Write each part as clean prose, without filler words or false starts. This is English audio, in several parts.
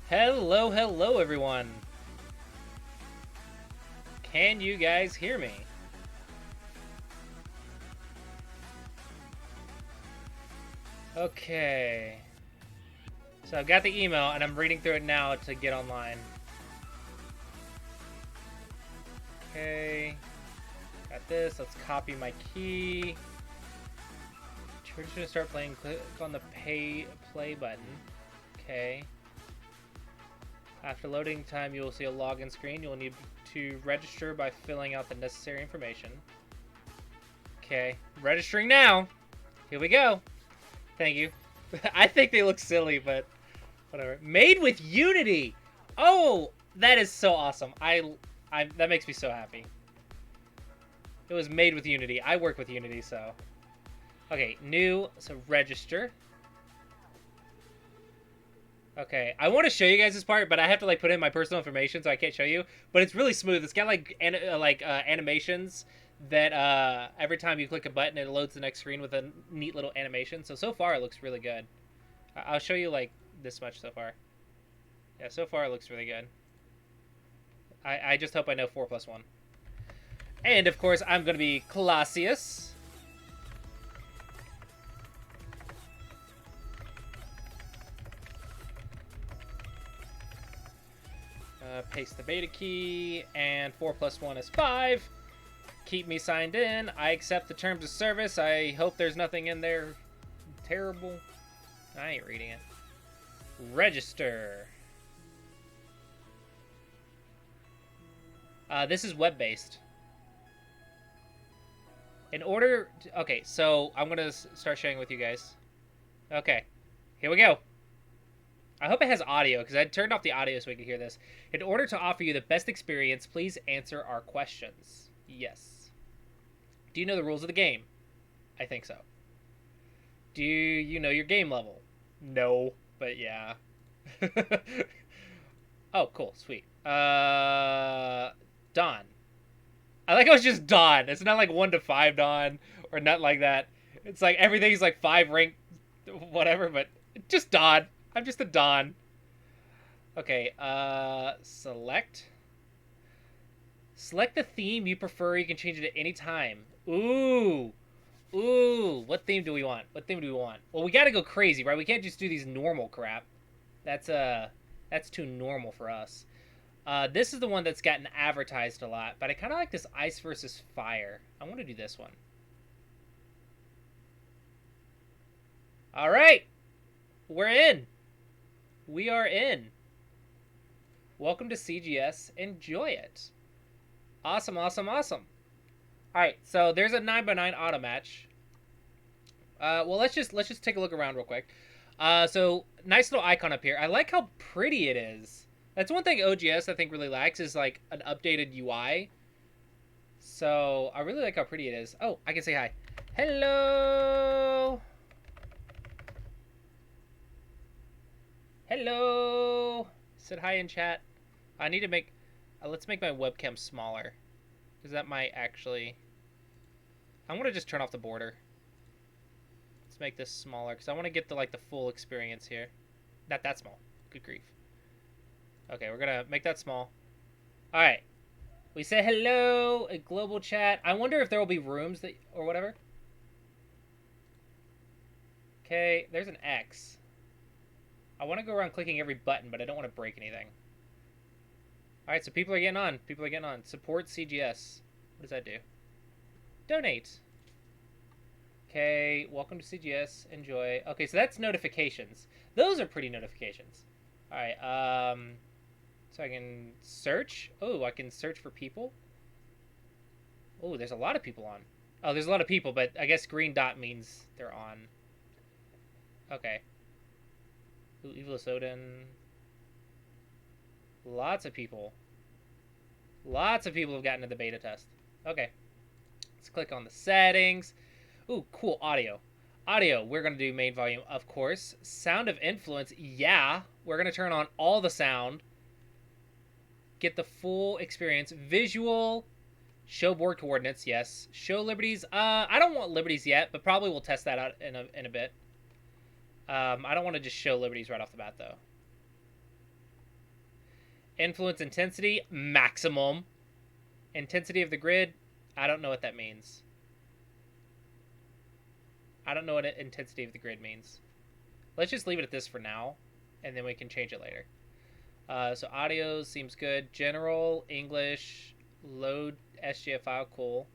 Hello, hello, everyone. Can you guys hear me? Okay. So I've got the email and I'm reading through it now to get online. Okay. Got this. Let's copy my key. We're just gonna start playing. Click on the play button. Okay. After loading time, you will see a login screen. You will need to register by filling out the necessary information. Okay. Registering now. Here we go. Thank you. I think they look silly, but whatever. Made with Unity. Oh, that is so awesome. I that makes me so happy. It was made with Unity. I work with Unity, so. Okay, new. So register. Okay, I want to show you guys this part, but I have to like put in my personal information, so I can't show you. But it's really smooth. It's got like animations that every time you click a button, it loads the next screen with a neat little animation. So far it looks really good. I'll show you like this much so far. Yeah, so far it looks really good. I just hope I know 4 plus 1. And of course I'm gonna be Colossus. Paste the beta key, and 4 plus 1 is 5. Keep me signed in. I accept the terms of service. I hope there's nothing in there terrible. I ain't reading it. Register. This is web-based. In order to, okay, so I'm gonna start sharing with you guys. Okay, here we go. I hope it has audio, because I turned off the audio so we could hear this. In order to offer you the best experience, please answer our questions. Yes. Do you know the rules of the game? I think so. Do you know your game level? No, but yeah. Oh, cool, sweet. Dawn. I like how it's just Dawn. It's not like 1 to 5 Dawn, or not like that. It's like everything's like 5 rank, whatever, but just Dawn. I'm just a Dawn. Okay, select. Select the theme you prefer. You can change it at any time. Ooh. Ooh. What theme do we want? What theme do we want? Well, we gotta go crazy, right? We can't just do these normal crap. That's too normal for us. This is the one that's gotten advertised a lot, but I kind of like this ice versus fire. I want to do this one. All right. We're in. We are in. Welcome to CGS. Enjoy it. Awesome, awesome, awesome. All right, so there's a 9x9 auto match. Well, let's just take a look around real quick. So nice little icon up here. I like how pretty it is. That's one thing OGS I think really lacks is like an updated UI. So I really like how pretty it is. Oh, I can say hi. Hello. Hello. Said hi in chat. I need to make. Let's make my webcam smaller, because that might actually. I'm gonna just turn off the border. Let's make this smaller, because I want to get the full experience here. Not that small. Good grief. Okay, we're gonna make that small. All right. We say hello in global chat. I wonder if there will be rooms that or whatever. Okay, there's an X. I want to go around clicking every button, but I don't want to break anything. Alright, so people are getting on. People are getting on. Support CGS. What does that do? Donate. Okay, welcome to CGS. Enjoy. Okay, so that's notifications. Those are pretty notifications. Alright, so I can search. Oh, I can search for people. Oh, there's a lot of people on. Oh, there's a lot of people, but I guess green dot means they're on. Okay. Ooh, Evilus Odin. Lots of people. Lots of people have gotten to the beta test. Okay. Let's click on the settings. Ooh, cool. Audio. Audio. We're going to do main volume, of course. Sound of influence. Yeah. We're going to turn on all the sound. Get the full experience. Visual. Show board coordinates. Yes. Show liberties. I don't want liberties yet, but probably we'll test that out in a bit. I don't want to just show liberties right off the bat, though. Influence intensity, maximum. Intensity of the grid, I don't know what that means. I don't know what intensity of the grid means. Let's just leave it at this for now, and then we can change it later. So audio seems good. General, English, load SGF file, cool.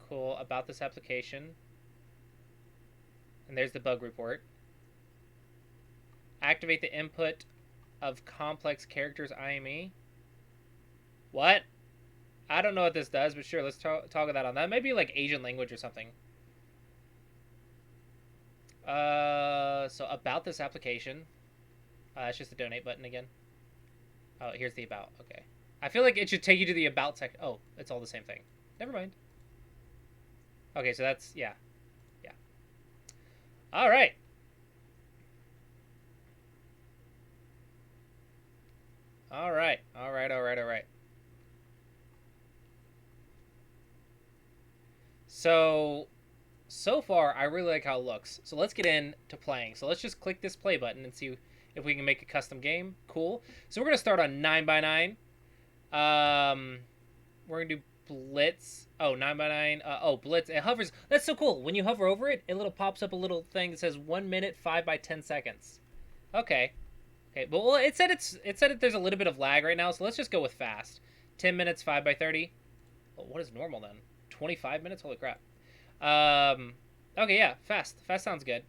Cool. About this application. And there's the bug report. Activate the input of complex characters IME. What? I don't know what this does, but sure, let's talk about that on that. Maybe like Asian language or something. So about this application. It's just the donate button again. Oh, here's the about. Okay. I feel like it should take you to the about section. Oh, it's all the same thing. Never mind. Okay, so that's, yeah. Yeah. All right. All right. All right. All right. All right. So far, I really like how it looks. So let's get into playing. So let's just click this play button and see if we can make a custom game. Cool. So we're going to start on 9x9. We're going to do Blitz. Oh, 9x9. Oh, Blitz. It hovers. That's so cool. When you hover over it, it little pops up a little thing that says 1 minute, 5x10 seconds. Okay. Okay. But well, it said there's a little bit of lag right now, so let's just go with fast. 10 minutes, 5x30. Oh, what is normal then? 25 minutes? Holy crap. Okay, yeah, fast. Fast sounds good.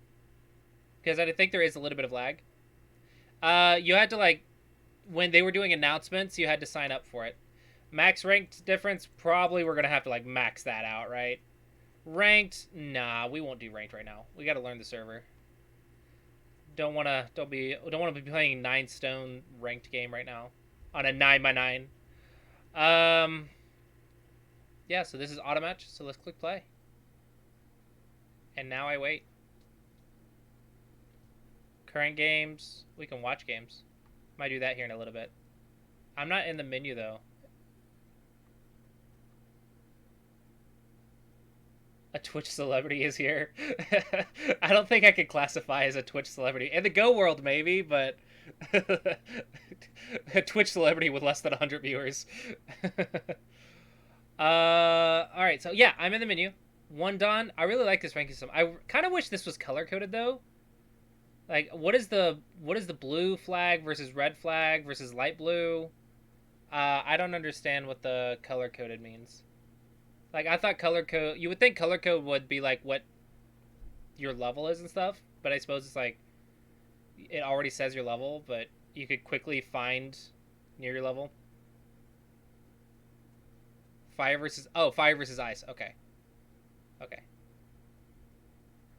Because I think there is a little bit of lag. You had to, like, when they were doing announcements, you had to sign up for it. Max ranked difference, probably we're going to have to, like, max that out, right? Ranked, nah, we won't do ranked right now. We got to learn the server. Don't want to be playing 9 stone ranked game right now on a 9x9. Yeah, so this is auto match, so let's click play. And now I wait. Current games. We can watch games. Might do that here in a little bit. I'm not in the menu, though. A Twitch celebrity is here. I don't think I could classify as a Twitch celebrity. In the Go world, maybe, but... a Twitch celebrity with less than 100 viewers. Alright, so yeah, I'm in the menu. One done. I really like this ranking system. I kind of wish this was color coded though. Like, what is the blue flag versus red flag versus light blue? I don't understand what the color coded means. Like, I thought color code. You would think color code would be like what your level is and stuff, but I suppose it's like it already says your level, but you could quickly find near your level. Fire versus ice. Okay. Okay.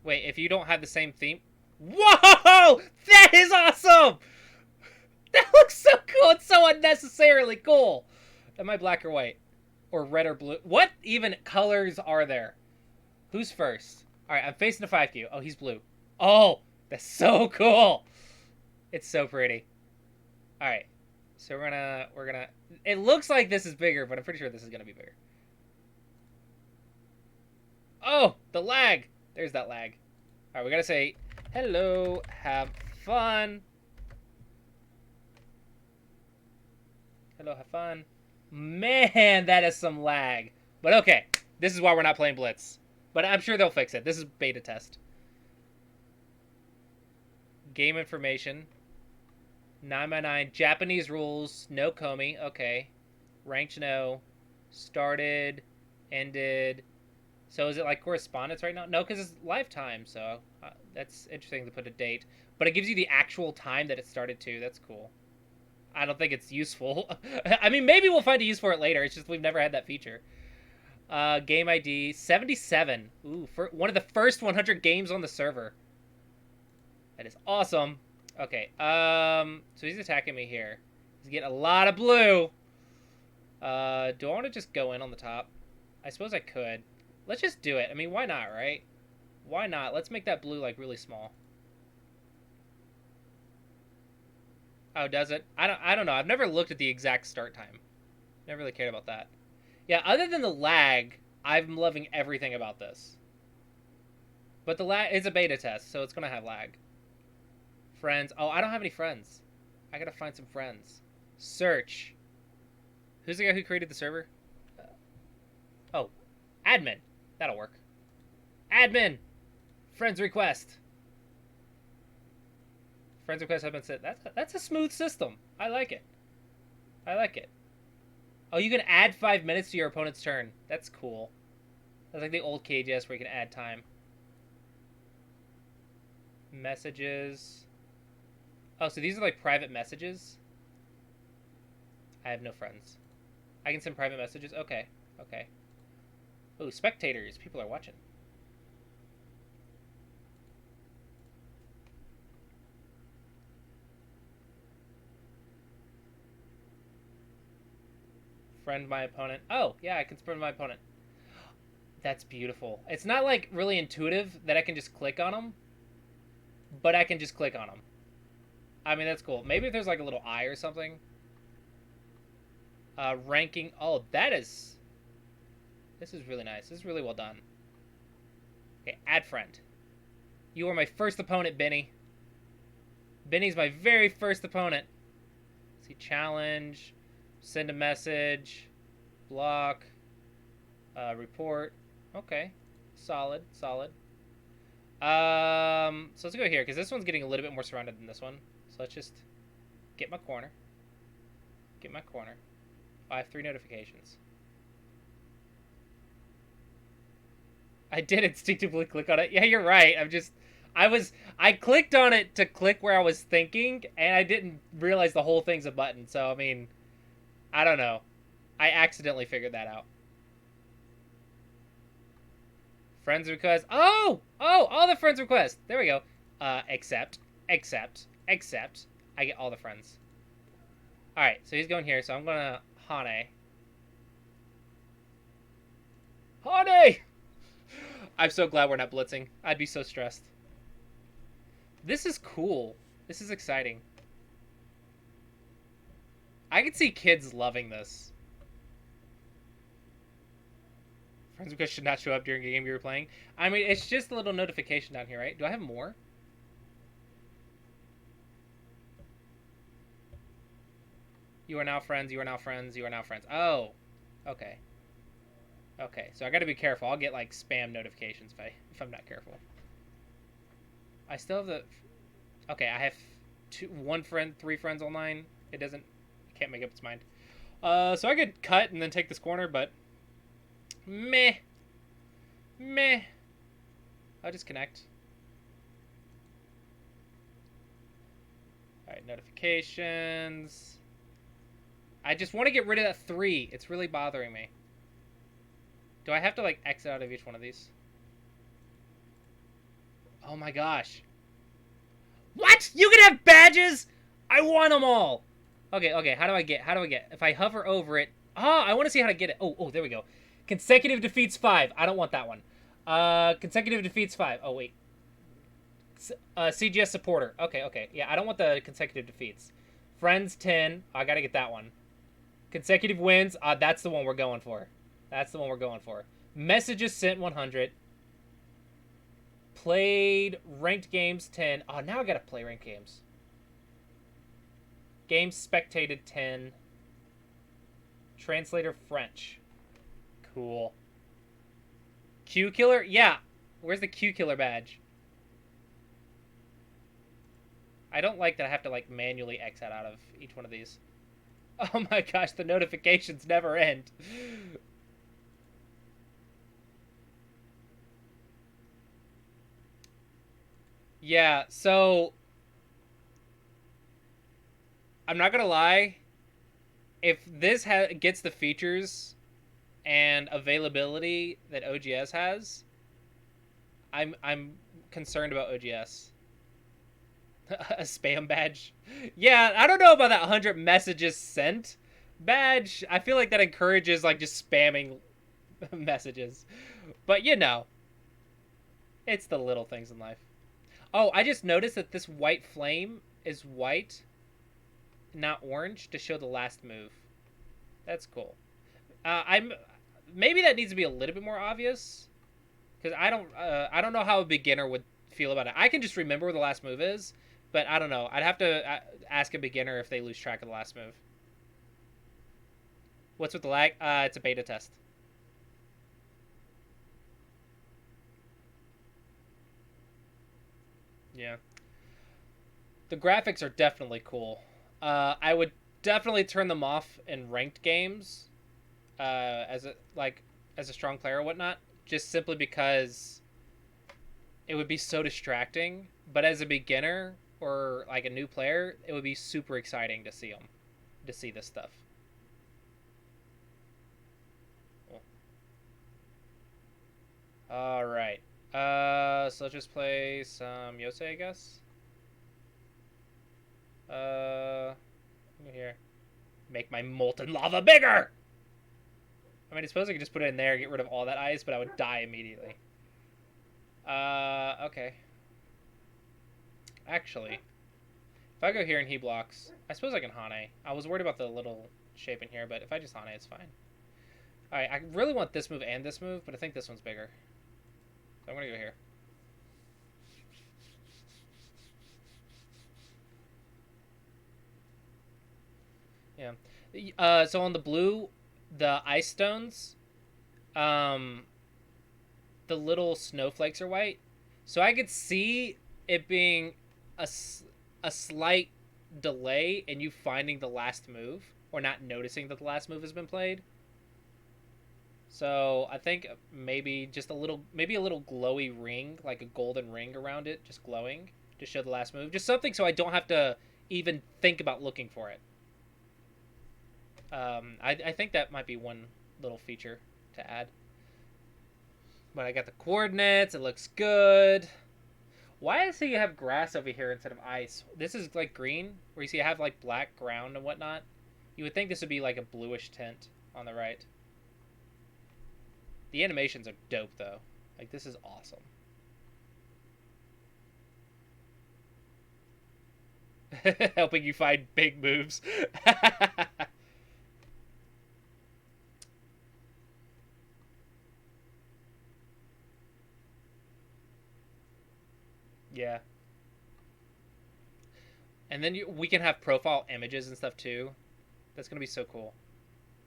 Wait, if you don't have the same theme... Whoa! That is awesome! That looks so cool. It's so unnecessarily cool. Am I black or white? Or red or blue? What even colors are there? Who's first? Alright, I'm facing the 5Q. Oh, he's blue. Oh, that's so cool. It's so pretty. Alright. So we're gonna... It looks like this is bigger, but I'm pretty sure this is gonna be bigger. Oh, the lag. There's that lag. All right, we got to say, hello, have fun. Hello, have fun. Man, that is some lag. But okay, this is why we're not playing Blitz. But I'm sure they'll fix it. This is beta test. Game information. 9x9. Japanese rules. No Komi. Okay. Ranked no. Started. Ended. So is it like correspondence right now? No, because it's lifetime, so that's interesting to put a date. But it gives you the actual time that it started to. That's cool. I don't think it's useful. I mean, maybe we'll find a use for it later. It's just we've never had that feature. Game ID 77. Ooh, for one of the first 100 games on the server. That is awesome. Okay. So he's attacking me here. He's getting a lot of blue. Do I want to just go in on the top? I suppose I could. Let's just do it. I mean, why not, right? Why not? Let's make that blue, like, really small. Oh, does it? I don't know. I've never looked at the exact start time. Never really cared about that. Yeah, other than the lag, I'm loving everything about this. But the lag is a beta test, so it's going to have lag. Friends. Oh, I don't have any friends. I gotta find some friends. Search. Who's the guy who created the server? Oh, admin. That'll work. Admin. Friends request. Friends requests have been set. That's a smooth system. I like it. I like it. Oh, you can add 5 minutes to your opponent's turn. That's cool. That's like the old KGS where you can add time. Messages. Oh, so these are like private messages? I have no friends. I can send private messages? Okay. Okay. Oh, spectators. People are watching. Friend my opponent. Oh, yeah, I can friend my opponent. That's beautiful. It's not like really intuitive that I can just click on them, but I can just click on them. I mean, that's cool. Maybe if there's like a little eye or something. Ranking. Oh, that is... This is really nice. This is really well done. Okay, add friend. You are my first opponent, Benny. Benny's my very first opponent. Let's see, challenge. Send a message. Block. Report. Okay. Solid. Solid. So let's go here, because this one's getting a little bit more surrounded than this one. So let's just get my corner. Get my corner. I have 3 notifications. I did instinctively click on it. Yeah, you're right. I clicked on it to click where I was thinking, and I didn't realize the whole thing's a button. So, I mean, I don't know. I accidentally figured that out. Friends request. Oh! Oh, all the friends requests. There we go. Accept. Accept. Accept. I get all the friends. Alright, so he's going here, so I'm gonna Hane. Hane! I'm so glad we're not blitzing. I'd be so stressed. This is cool. This is exciting. I could see kids loving this. Friends request should not show up during a game you were playing. I mean, it's just a little notification down here, right? Do I have more? You are now friends, you are now friends, you are now friends. Oh, okay. Okay, so I gotta be careful. I'll get, like, spam notifications if I'm not careful. I still have the... Okay, I have 3 friends online. It can't make up its mind. So I could cut and then take this corner, but... Meh. Meh. I'll just connect. Alright, notifications. I just want to get rid of that 3. It's really bothering me. Do I have to, like, exit out of each one of these? Oh my gosh. What? You can have badges? I want them all. Okay, okay. How do I get? If I hover over it. Oh, I want to see how to get it. Oh, there we go. Consecutive defeats 5. I don't want that one. Consecutive defeats 5. Oh, wait. CGS supporter. Okay. Yeah, I don't want the consecutive defeats. Friends 10. I gotta get that one. Consecutive wins. That's the one we're going for. That's the one we're going for. Messages sent 100. Played ranked games 10. Oh, now I gotta play ranked games. Games spectated 10. Translator French. Cool. Q killer? Yeah. Where's the Q killer badge? I don't like that I have to, like, manually exit out of each one of these. Oh my gosh, the notifications never end. Yeah, so... I'm not gonna lie. If this gets the features and availability that OGS has, I'm concerned about OGS. A spam badge. Yeah, I don't know about that 100 messages sent badge. I feel like that encourages, like, just spamming messages. But, you know. It's the little things in life. Oh, I just noticed that this white flame is white, not orange, to show the last move. That's cool. Maybe that needs to be a little bit more obvious, because I don't know how a beginner would feel about it. I can just remember where the last move is, But I don't know. I'd have to ask a beginner if they lose track of the last move. What's with the lag? It's a beta test. Yeah. The graphics are definitely cool. I would definitely turn them off in ranked games, as a as a strong player or whatnot, just simply because it would be so distracting. But as a beginner or like a new player, it would be super exciting to see this stuff. Cool. All right. So let's just play some Yosei, I guess. Here, make my molten lava bigger. I mean, I suppose I could just put it in there, get rid of all that ice, but I would die immediately. Okay. Actually, if I go here and he blocks, I suppose I can Hane. I was worried about the little shape in here, but if I just Hane, it's fine. Alright, I really want this move and this move, but I think this one's bigger. So I'm gonna go here. Yeah. So on the blue, the ice stones, um, the little snowflakes are white. So I could see it being a, a slight delay in you finding the last move or not noticing that the last move has been played. So I think maybe just maybe a little glowy ring, like a golden ring around it, just glowing to show the last move. Just something so I don't have to even think about looking for it. I think that might be one little feature to add. But I got the coordinates. It looks good. Why does he have grass over here instead of ice? This is like green, where you see I have like black ground and whatnot. You would think this would be like a bluish tint on the right. The animations are dope though. Like this is awesome. Helping you find big moves. Yeah. And then we can have profile images and stuff too. That's gonna be so cool.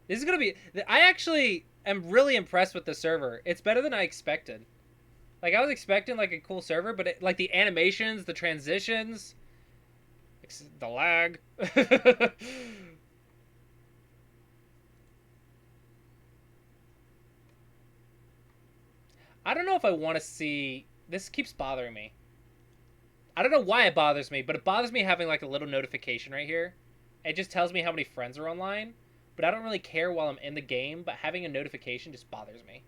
This is gonna be. I actually am really impressed with the server. It's better than I expected. Like I was expecting like a cool server, but like the animations, the transitions, the lag. I don't know if I want to see. This keeps bothering me. I don't know why it bothers me, but it bothers me having like a little notification right here. It just tells me how many friends are online, but I don't really care while I'm in the game, but having a notification just bothers me.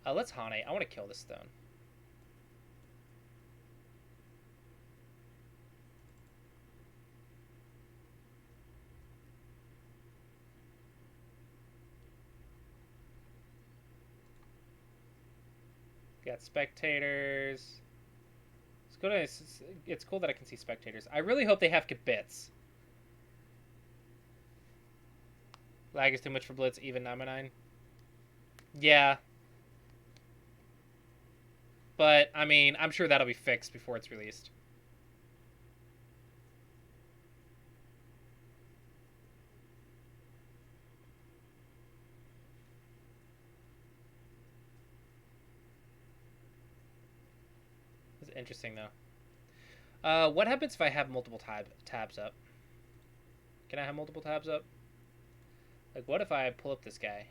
Let's Hane. I want to kill this stone. Got spectators. It's cool that I can see spectators. I really hope they have bits. Lag is too much for Blitz, even 9x9. Yeah. But, I mean, I'm sure that'll be fixed before it's released. It's interesting, though. What happens if I have multiple tabs up? Can I have multiple tabs up? Like, what if I pull up this guy?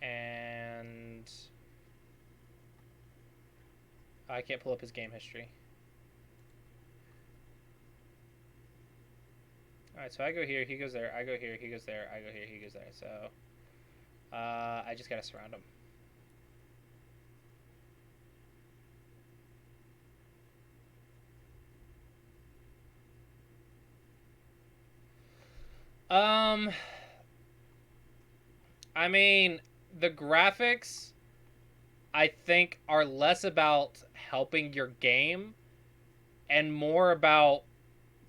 And I can't pull up his game history. Alright, so I go here, he goes there, I go here, he goes there, I go here, he goes there. So, I just gotta surround him. Um, I mean, the graphics, I think, are less about helping your game and more about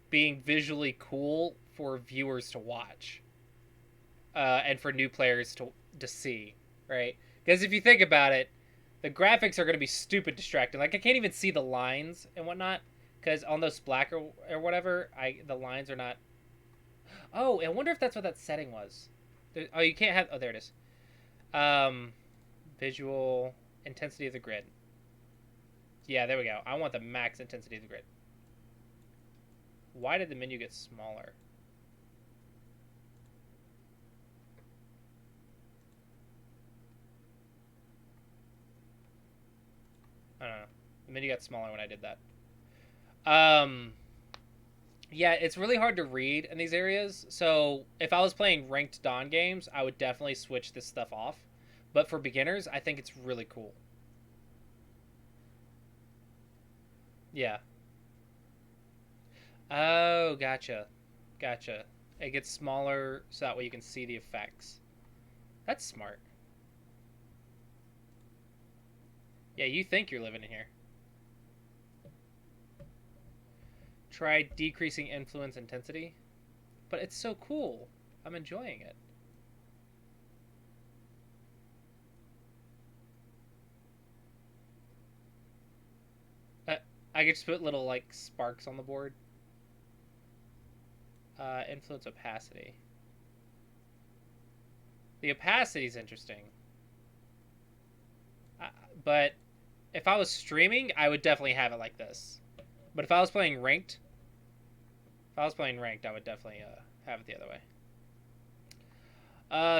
being visually cool for viewers to watch, and for new players to see, right? Because if you think about it, The graphics are going to be stupid distracting. Like, I can't even see the lines and whatnot. Because on those black or whatever, the lines are not... Oh, I wonder if that's what that setting was. Oh, you can't have... Oh, there it is. Visual intensity of the grid. Yeah, there we go. I want the max intensity of the grid. Why did the menu get smaller? I don't know. The menu got smaller when I did that. Yeah, it's really hard to read in these areas. So if I was playing ranked Dawn games, I would definitely switch this stuff off. But for beginners, I think it's really cool. Yeah. Oh, gotcha. Gotcha. It gets smaller so that way you can see the effects. That's smart. Yeah, you think you're living in here. Try decreasing influence intensity. But it's so cool. I'm enjoying it. I could just put little, like, sparks on the board. Influence opacity. The opacity is interesting. But if I was streaming, I would definitely have it like this. But if I was playing ranked, I would definitely have it the other way.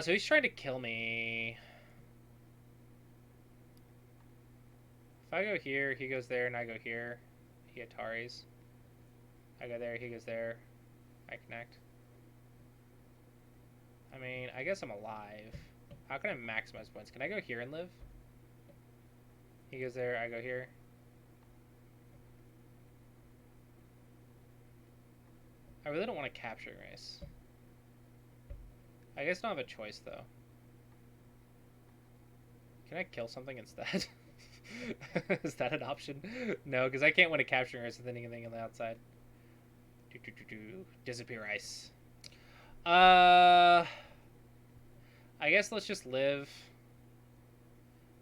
So he's trying to kill me. If I go here, he goes there, and I go here. He Ataris. I go there, he goes there. I connect. I mean, I guess I'm alive. How can I maximize points? Can I go here and live? He goes there, I go here. I really don't want to capture race. I guess I don't have a choice, though. Can I kill something instead? Is that an option? No, because I can't win a capturing race with anything on the outside. Disappear ice. I guess let's just live.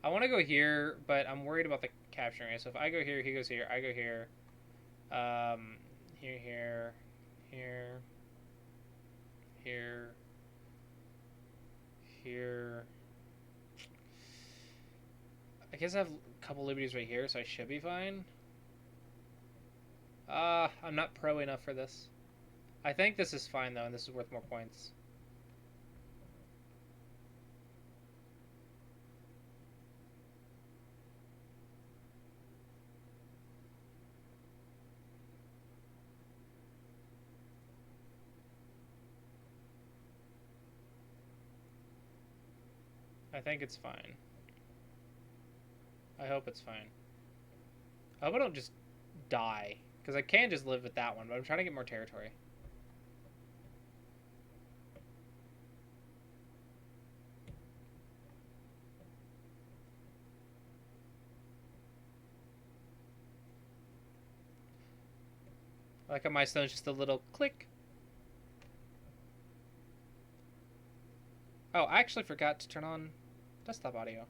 I want to go here, but I'm worried about the capturing race. So if I go here, he goes here. I go here. Here, here, here, here. I guess I have a couple liberties right here, so I should be fine. I'm not pro enough for this. I think this is fine, though, and this is worth more points. I think it's fine. I hope it's fine. I hope I don't just die. Because I can just live with that one, but I'm trying to get more territory. I like how my stone's just a little click. Oh, I actually forgot to turn on desktop audio.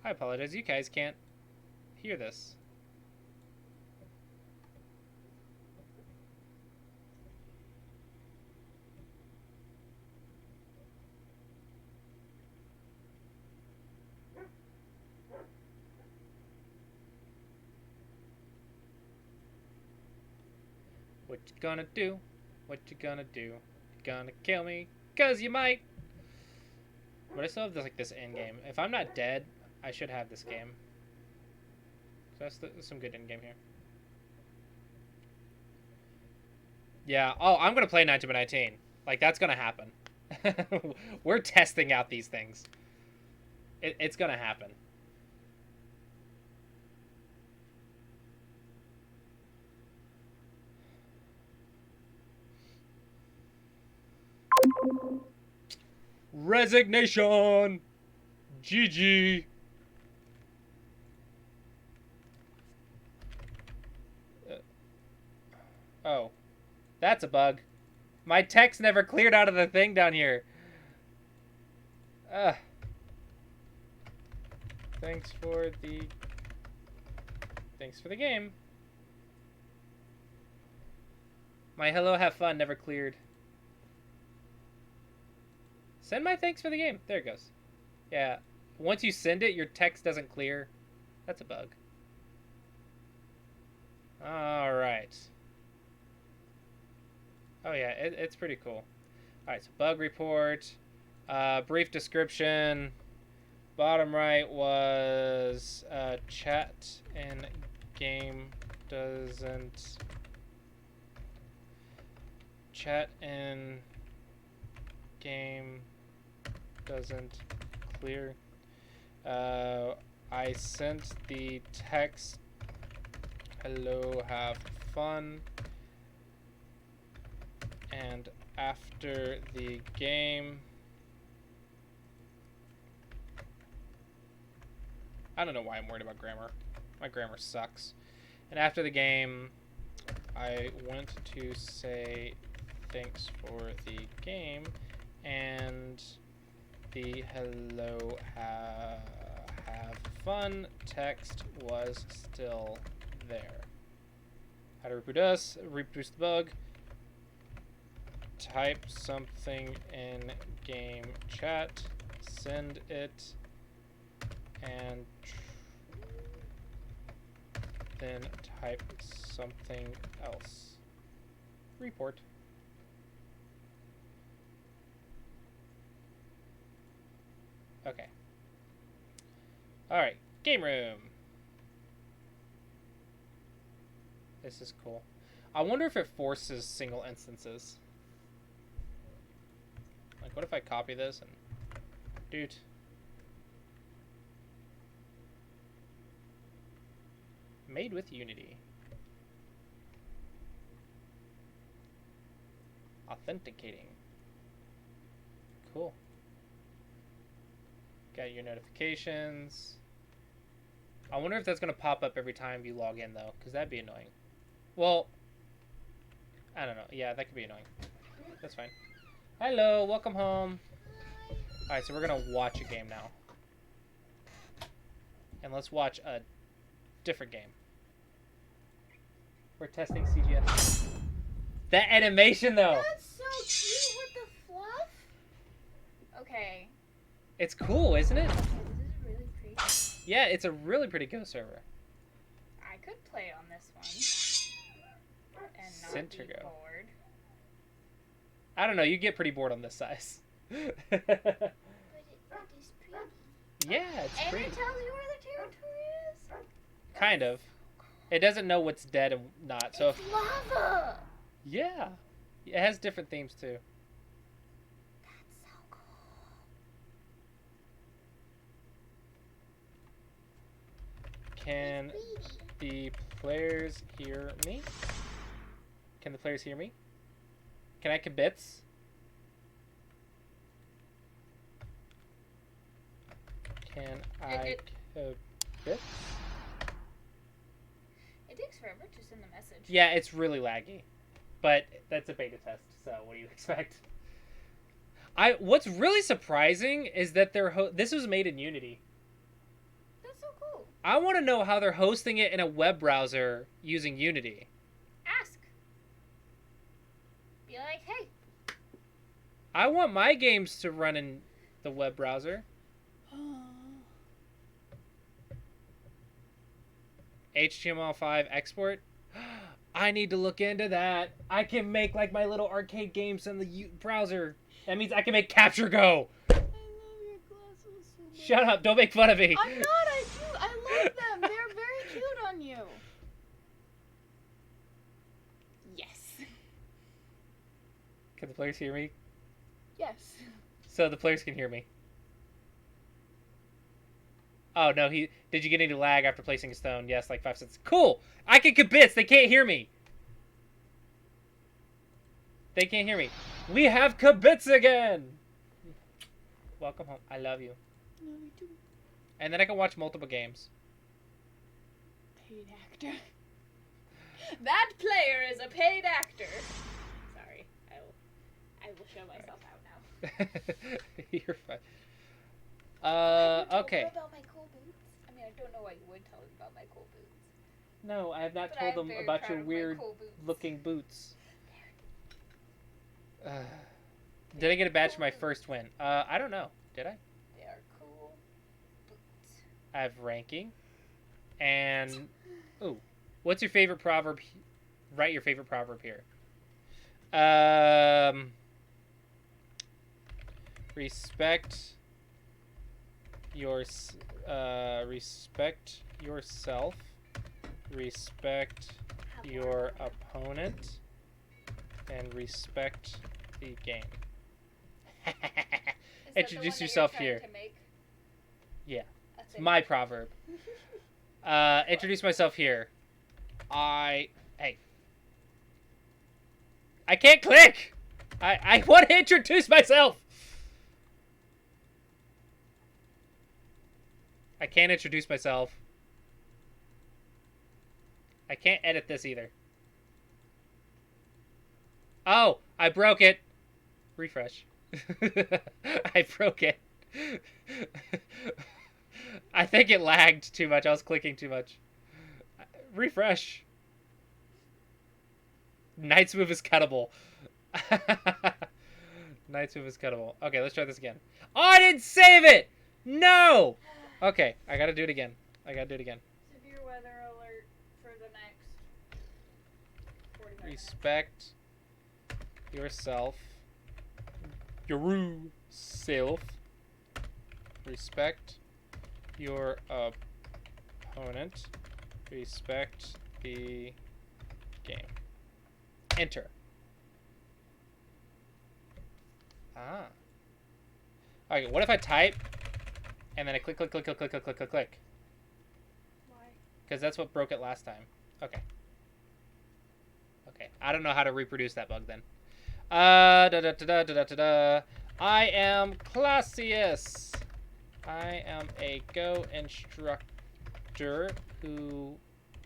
I apologize. You guys can't hear this. What you gonna do? What you gonna do? You gonna kill me? 'Cause you might! But I still have this, like, this end game. If I'm not dead, I should have this game. So that's some good end game here. Yeah. Oh, I'm gonna play 19x19. Like, that's gonna happen. We're testing out these things. It's gonna happen. Resignation! GG! Oh. That's a bug. My text never cleared out of the thing down here. Thanks for the game. My hello, have fun never cleared. Send my thanks for the game. There it goes. Yeah. Once you send it, your text doesn't clear. That's a bug. Alright. Oh yeah, it's pretty cool. Alright, so bug report. Brief description. Bottom right was chat in game doesn't... Chat in game doesn't clear. I sent the text, hello, have fun, and after the game, I don't know why I'm worried about grammar. My grammar sucks. And after the game, I went to say thanks for the game, and the hello, have fun text was still there. How to reproduce the bug. Type something in game chat, send it, and then type something else. Report. Okay. Alright, game room. This is cool. I wonder if it forces single instances. Like, what if I copy this and... Dude. Made with Unity. Authenticating. Cool. Got your notifications. I wonder if that's going to pop up every time you log in, though, because that'd be annoying. Well, I don't know. Yeah, that could be annoying. That's fine. Hello, welcome home. Alright, so we're going to watch a game now. And let's watch a different game. We're testing CGS. That animation, though! That's so cute with the fluff! Okay. It's cool, isn't it? Okay, this is really pretty. Yeah, it's a really pretty Go server. I could play on this one. And not Center be Go. bored. I don't know, you get pretty bored on this size. But it is pretty. Yeah, it's And pretty. it tells you where the territory is? Kind of. It doesn't know what's dead and not, so... It's lava! Yeah. It has different themes, too. That's so cool. Can the players hear me? Can the players hear me? Can I kibitz? Can I kibitz? It takes forever to send the message. Yeah, it's really laggy. But that's a beta test, so what do you expect? What's really surprising is that this was made in Unity. That's so cool. I want to know how they're hosting it in a web browser using Unity. Ask. Be like, hey. I want my games to run in the web browser. HTML5 export? I need to look into that. I can make like my little arcade games in the browser. That means I can make Capture Go. I love your glasses so much. Shut up. Don't make fun of me. I'm not. I do. I love them. They're very cute on you. Yes. Can the players hear me? Yes. So the players can hear me. Oh, no, did you get any lag after placing a stone? Yes, like 5 cents. Cool! I can kibitz! They can't hear me! They can't hear me. We have kibitz again! Welcome home. I love you. Love you too. And then I can watch multiple games. Paid actor. That player is a paid actor. Sorry. I will show myself out now. You're fine. Okay. About my cool boots. don't know why you would tell them about my cool boots. No, I have not But told I'm them very about proud your of my weird cool boots. looking boots. Did I get a badge for my first win? I don't know. Did I? They are cool boots. I have ranking. And, ooh, what's your favorite proverb? Write your favorite proverb here. Respect respect yourself. Respect your opponent. And respect the game. Introduce yourself here. Yeah. It's my proverb. Introduce myself here. Hey. I can't click! I want to introduce myself! I can't introduce myself. I can't edit this either. Oh, I broke it. Refresh. I broke it. I think it lagged too much. I was clicking too much. Refresh. Knight's move is cuttable. Knight's move is cuttable. Okay, let's try this again. Oh, I didn't save it! No! Okay, I gotta do it again. Severe weather alert for the next 45 minutes. Respect yourself. Yourself. Respect your opponent. Respect the game. Enter. Ah. Okay, what if I type and then I click? Why? Because that's what broke it last time. Okay. I don't know how to reproduce that bug then. I am Classius. I am a Go instructor who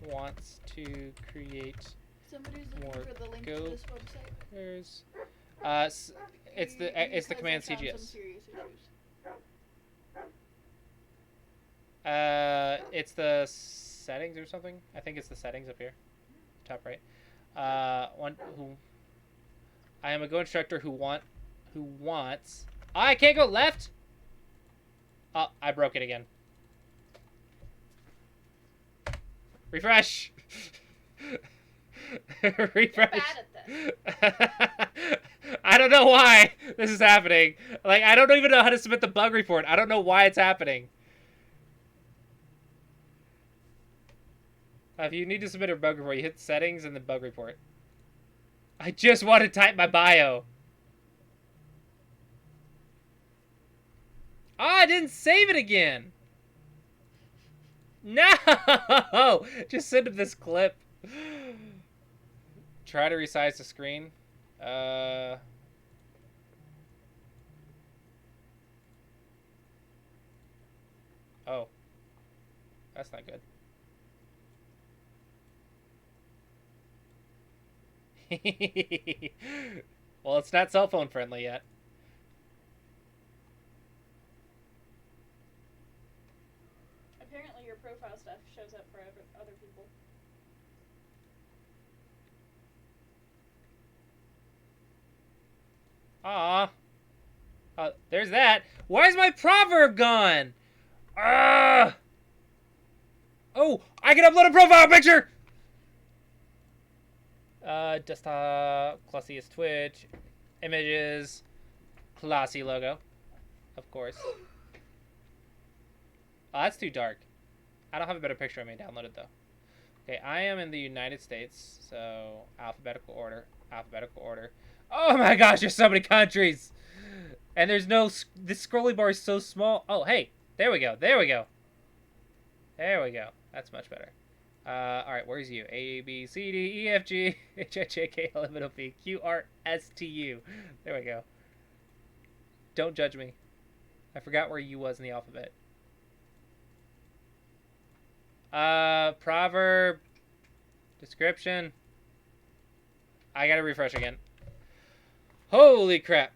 wants to create Somebody's looking more for the link Go to this website. it's the command Because I found some CGS. serious issues. It's the settings or something. I think it's the settings up here, top right. I am a Go instructor who wants. Oh, I can't go left. Oh, I broke it again. Refresh. Refresh. You're bad at this. I don't know why this is happening. Like, I don't even know how to submit the bug report. I don't know why it's happening. If you need to submit a bug report, you hit settings and then bug report. I just want to type my bio. Oh, I didn't save it again. No! Just send him this clip. Try to resize the screen. Oh. That's not good. Well, it's not cell phone friendly yet. Apparently your profile stuff shows up for other people. Aw. There's that. Why is my proverb gone? Ah. Oh, I can upload a profile picture. Desktop, Classius Twitch, images, Classy logo, of course. Oh, that's too dark. I don't have a better picture of me downloaded though. Okay, I am in the United States, so alphabetical order. Oh my gosh, there's so many countries, and there's no. This scrolling bar is so small. Oh hey, there we go. That's much better. Alright, where's you? A, B, C, D, E, F, G, H, I, J, K, L, M, N, O, P, Q, R, S, T, U. There we go. Don't judge me. I forgot where U was in the alphabet. Proverb. Description. I gotta refresh again. Holy crap.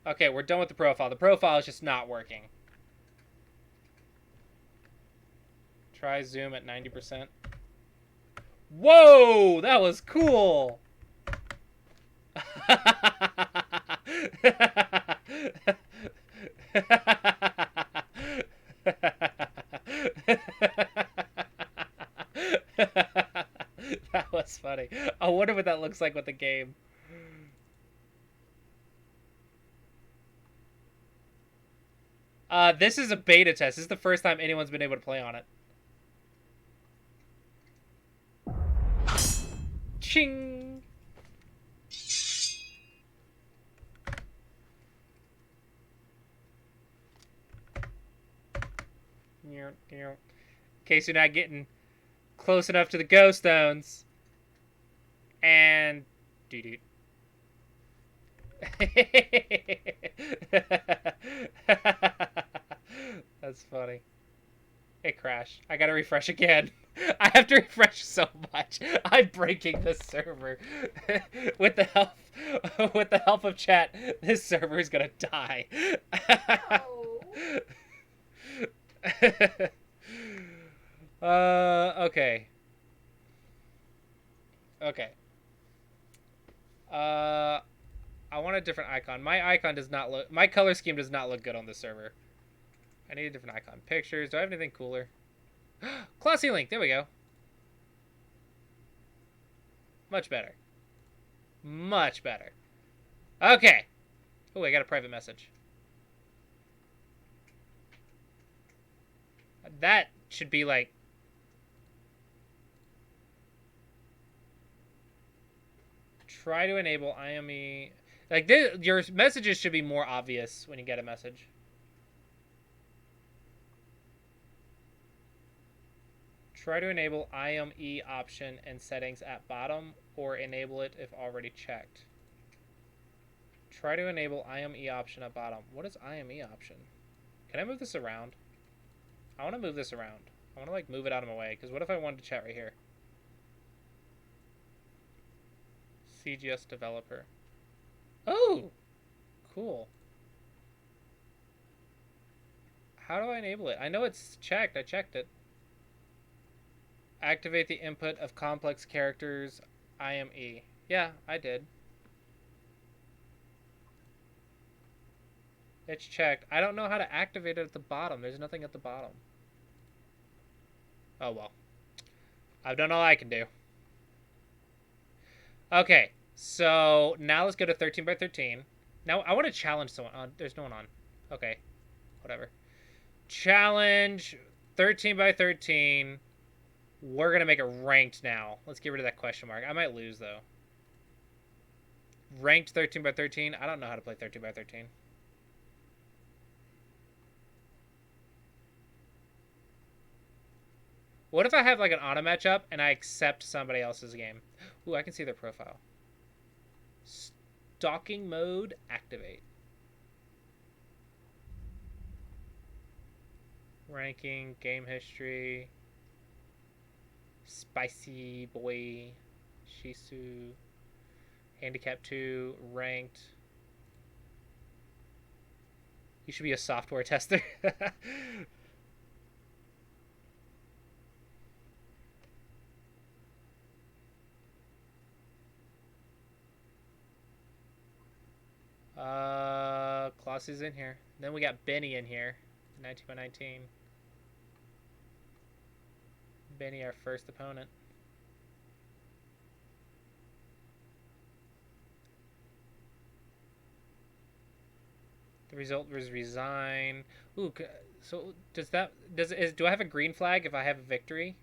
Okay, we're done with the profile. The profile is just not working. Try zoom at 90%. Whoa! That was cool! That was funny. I wonder what that looks like with the game. This is a beta test. This is the first time anyone's been able to play on it. Ching! In case you're not getting close enough to the ghost stones. And... doo-doo. That's funny. It crashed. I gotta refresh again. I have to refresh so much. I'm breaking this server. with the help of chat, this server is gonna die. Okay. Okay. I want a different icon. My icon does not look... my color scheme does not look good on this server. I need a different icon. Pictures. Do I have anything cooler? Classy Link. There we go. Much better. Much better. Okay. Oh, I got a private message. That should be like... try to enable IME... like, this, your messages should be more obvious when you get a message. Try to enable IME option and settings at bottom, or enable it if already checked. Try to enable IME option at bottom. What is IME option? Can I move this around? I want to move this around. I want to, like, move it out of my way, because what if I wanted to chat right here? CGS developer. Oh! Cool. How do I enable it? I know it's checked. I checked it. Activate the input of complex characters IME. Yeah, I did. It's checked. I don't know how to activate it at the bottom. There's nothing at the bottom. Oh, well. I've done all I can do. Okay, so now let's go to 13 by 13. Now, I want to challenge someone. There's no one on. Okay, whatever. Challenge 13 by 13. We're going to make it ranked now. Let's get rid of that question mark. I might lose, though. Ranked 13 by 13. I don't know how to play 13 by 13. What if I have, like, an auto matchup and I accept somebody else's game? Ooh, I can see their profile. Stalking mode, activate. Ranking, game history. Spicy boy. Shisu. Handicap 2, ranked. You should be a software tester. Classy's in here. Then we got Benny in here. 19 by 19. Benny, our first opponent. The result was resign. Ooh, so do I have a green flag if I have a victory?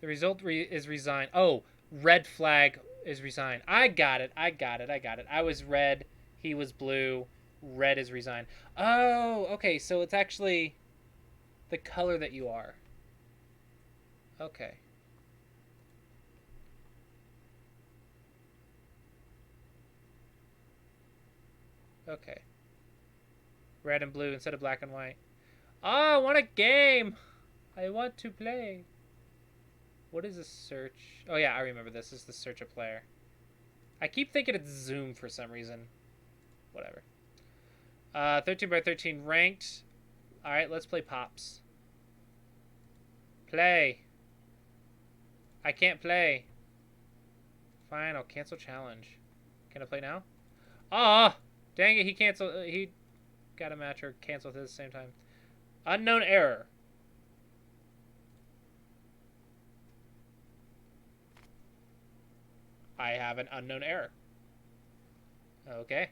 The result is resign. Oh, red flag is resign. I got it. I was red. He was blue. Red is resign. Oh, okay. So it's actually the color that you are. Okay. Okay. Red and blue instead of black and white. Oh, I want a game. I want to play. What is a search? Oh, yeah, I remember this. This is the search a player. I keep thinking it's Zoom for some reason. Whatever. 13 by 13 ranked. Alright, let's play Pops. Play. I can't play. Fine, I'll cancel challenge. Can I play now? Ah! Dang it, he canceled. He got a match or canceled at the same time. Unknown error. I have an unknown error. Okay.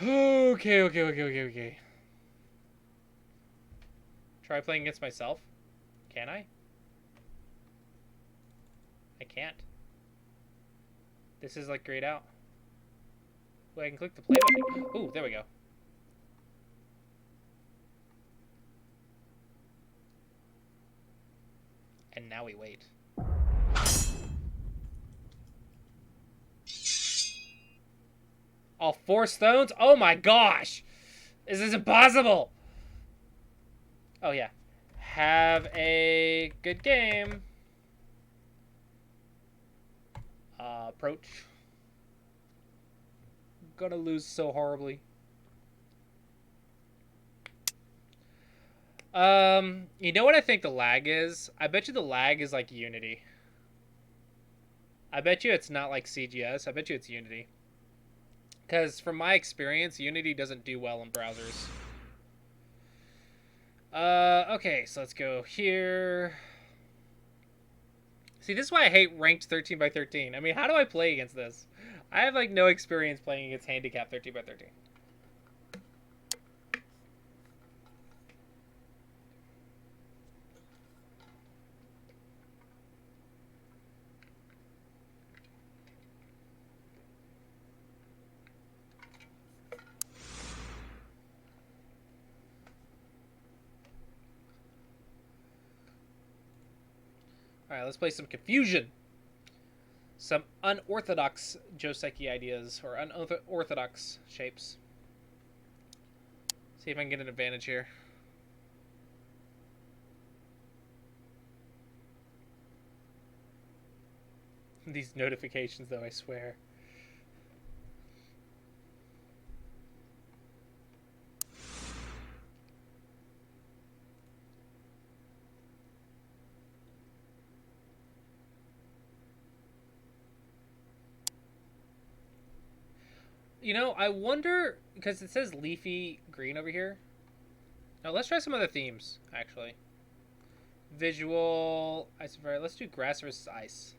Okay. Try playing against myself? Can I? I can't. This is like grayed out. Wait, I can click the play button. Ooh, there we go. And now we wait. All 4 stones? Oh my gosh! This is impossible! Oh yeah. Have a good game. Approach. Gonna lose so horribly. You know what I think the lag is? I bet you the lag is like Unity. I bet you it's not like CGS. I bet you it's Unity. Because from my experience, Unity doesn't do well in browsers. Okay, so let's go here. See, this is why I hate ranked 13 by 13. I mean, how do I play against this? I have like no experience playing against handicap 13 by 13. Alright, let's play some Confusion. Some unorthodox Joseki ideas, or unorthodox shapes. See if I can get an advantage here. These notifications, though, I swear. You know, I wonder, because it says leafy green over here. Now, let's try some other themes, actually. Visual, ice, let's do grass versus ice.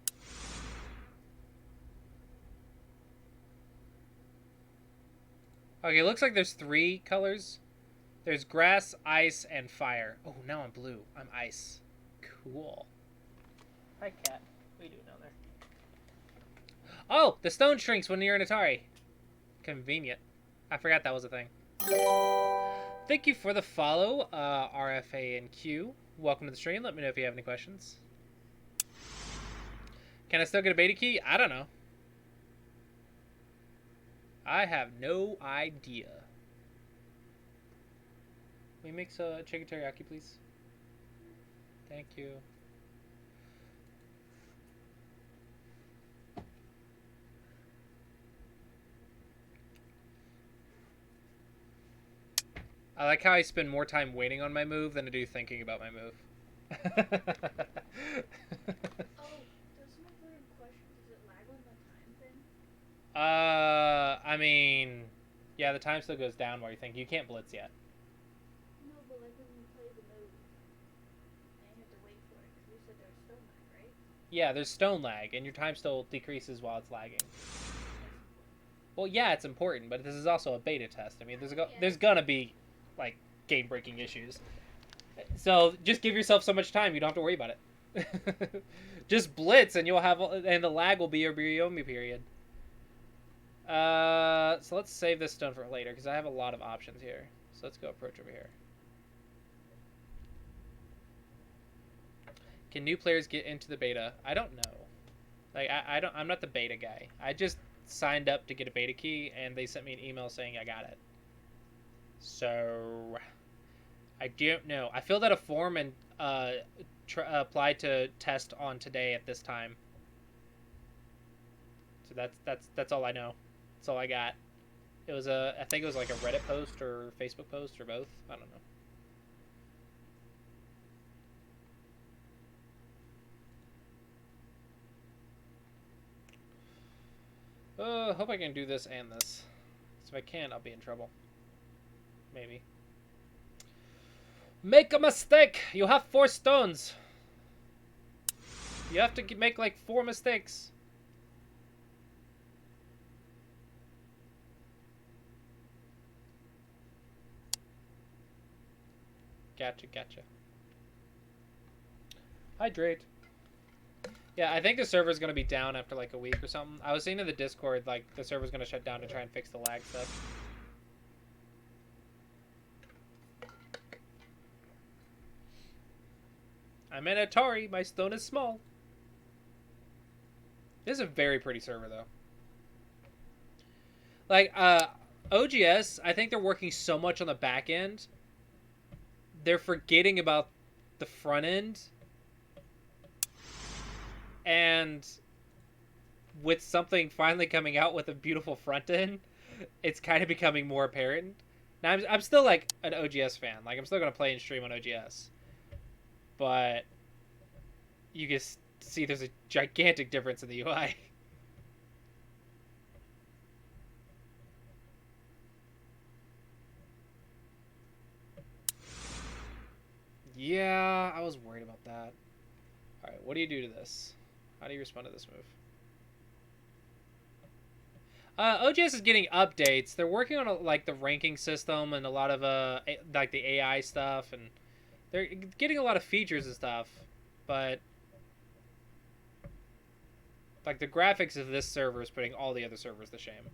Okay, it looks like there's 3 colors. There's grass, ice, and fire. Oh, now I'm blue. I'm ice. Cool. Hi, cat. What are you doing down there? Oh, the stone shrinks when you're in Atari. Convenient. I forgot that was a thing. Thank you for the follow, RFA and Q. Welcome to the stream. Let me know if you have any questions. Can I still get a beta key? I don't know. I have no idea. Can we mix chicken teriyaki, please? Thank you. I like how I spend more time waiting on my move than I do thinking about my move. Oh, that's my third question. Does it lag on the time thing? I mean, yeah, the time still goes down while you think. You can't blitz yet. No, but like when you play the move, and you have to wait for it, because you said there's stone lag, right? Yeah, there's stone lag, and your time still decreases while it's lagging. Well, yeah, it's important, but this is also a beta test. I mean, there's gonna be, like, game-breaking issues. So just give yourself so much time, you don't have to worry about it. Just blitz, and and the lag will be your Buriyomi period. So let's save this stone for later, because I have a lot of options here. So let's go approach over here. Can new players get into the beta? I don't know. Like, I'm not the beta guy. I just signed up to get a beta key, and they sent me an email saying I got it. So I don't know. I filled out a form and applied to test on today at this time. So that's all I know. That's all I got. It was I think it was like a Reddit post or Facebook post or both. I don't know. Hope I can do this and this. So if I can't, I'll be in trouble. Maybe. Make a mistake! You have 4 stones. You have to make like 4 mistakes. Gotcha. Hydrate. Yeah, I think the server's gonna be down after like a week or something. I was seeing in the Discord like the server's gonna shut down to try and fix the lag stuff. I'm in Atari. My stone is small. This is a very pretty server though. Like OGS, I think they're working so much on the back end. They're forgetting about the front end. And with something finally coming out with a beautiful front end, it's kind of becoming more apparent. Now I'm still like an OGS fan. Like I'm still gonna play and stream on OGS, but you can see there's a gigantic difference in the UI. Yeah, I was worried about that. All right, what do you do to this? How do you respond to this move? OGS is getting updates. They're working on like the ranking system and a lot of like the AI stuff, and they're getting a lot of features and stuff. But like the graphics of this server is putting all the other servers to shame.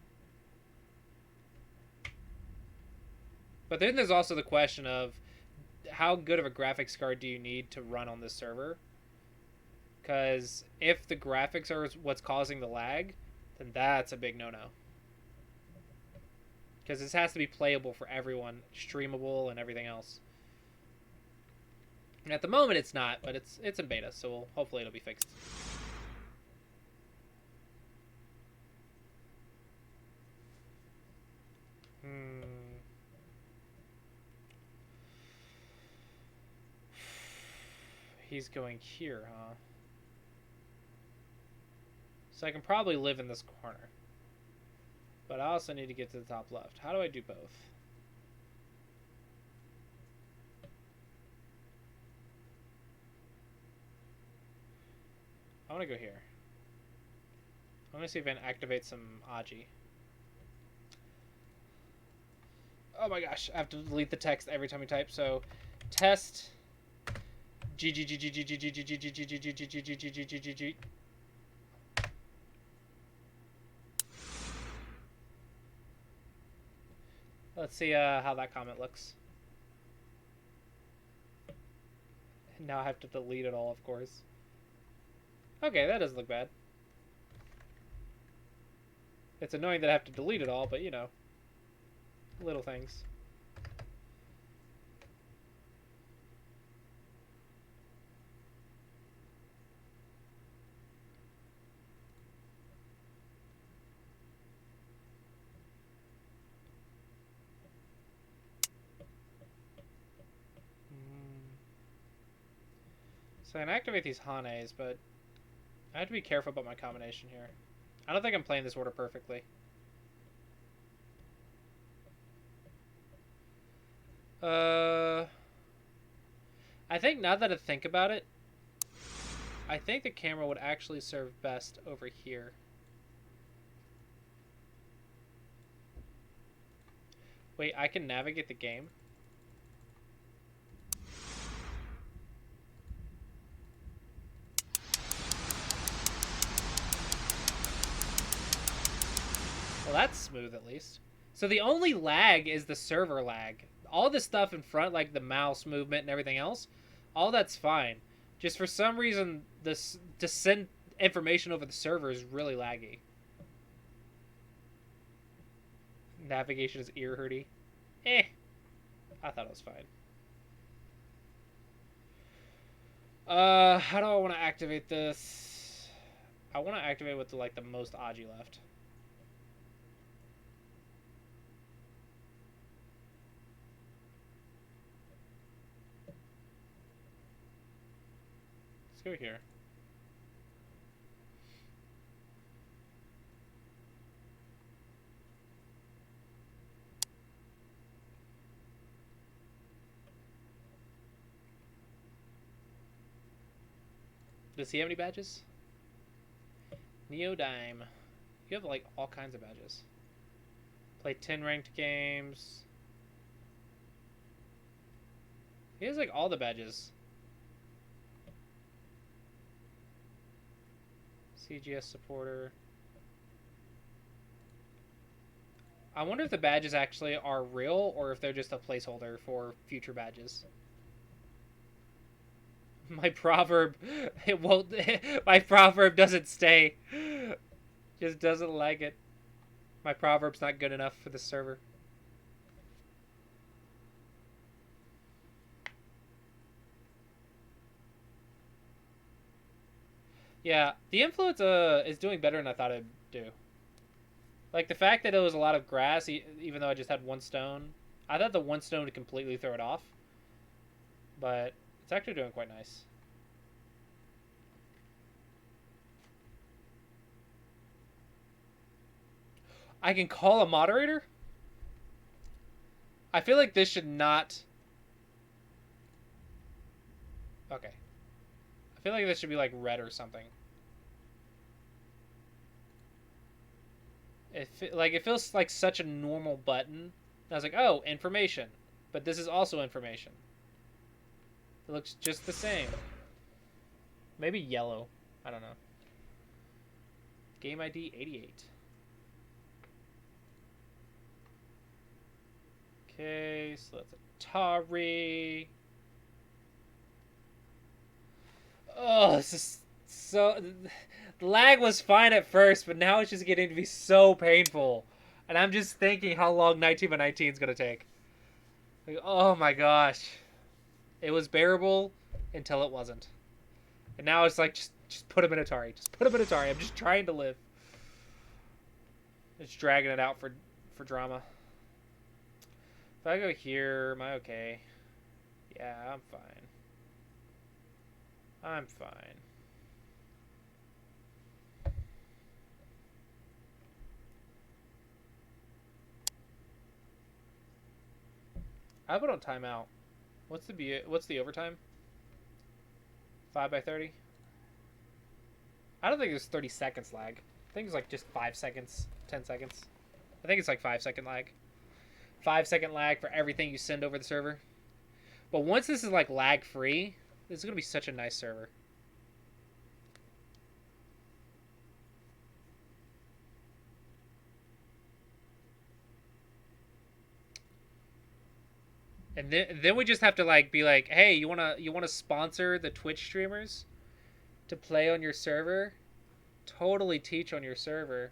But then there's also the question of how good of a graphics card do you need to run on this server? Because if the graphics are what's causing the lag, then that's a big no-no. Because this has to be playable for everyone, streamable, and everything else. And at the moment, it's not, but it's in beta, so hopefully it'll be fixed. He's going here, huh? So I can probably live in this corner. But I also need to get to the top left. How do I do both? I want to go here. I'm going to see if I can activate some Aji. Oh my gosh, I have to delete the text every time you type. So, test G. Let's see how that comment looks. Now I have to delete it all, of course. Okay, that doesn't look bad. It's annoying that I have to delete it all, but you know, little things. So I can activate these Hanes, but I have to be careful about my combination here. I don't think I'm playing this order perfectly. I think now that I think about it, I think the camera would actually serve best over here. Wait, I can navigate the game? Well, that's smooth at least. So the only lag is the server lag. All the stuff in front, like the mouse movement and everything else, all that's fine. Just for some reason, this to send information over the server is really laggy. Navigation is ear hurty. I thought it was fine. How do I want to activate this? I want to activate with like the most Aji left. Let's go here. Does he have any badges? Neodyme. You have like all kinds of badges. Play 10 ranked games. He has like all the badges. CGS supporter. I wonder if the badges actually are real or if they're just a placeholder for future badges. My proverb, it won't. My proverb doesn't stay. Just doesn't like it. My proverb's not good enough for the server. Yeah, the influence is doing better than I thought it'd do. Like the fact that it was a lot of grass, even though I just had one stone. I thought the one stone would completely throw it off, but it's actually doing quite nice. I can call a moderator? I feel like this should not... Okay. I feel like this should be like red or something. It feels like such a normal button. And I was like, oh, information. But this is also information. It looks just the same. Maybe yellow. I don't know. Game ID 88. Okay, so that's Atari. Oh, this is so... The lag was fine at first, but now it's just getting to be so painful. And I'm just thinking how long 19x19 is going to take. Like, oh my gosh. It was bearable until it wasn't. And now it's like, just put him in Atari. Just put him in Atari. I'm just trying to live. It's dragging it out for drama. If I go here, am I okay? Yeah, I'm fine. I'm fine. I put on timeout. What's the overtime? 5x30? I don't think there's 30 seconds lag. I think it's like just 5 seconds, 10 seconds. I think it's like 5-second lag. 5-second lag for everything you send over the server. But once this is like lag free, this is gonna be such a nice server. And then we just have to like be like, hey, you wanna sponsor the Twitch streamers to play on your server? Totally teach on your server.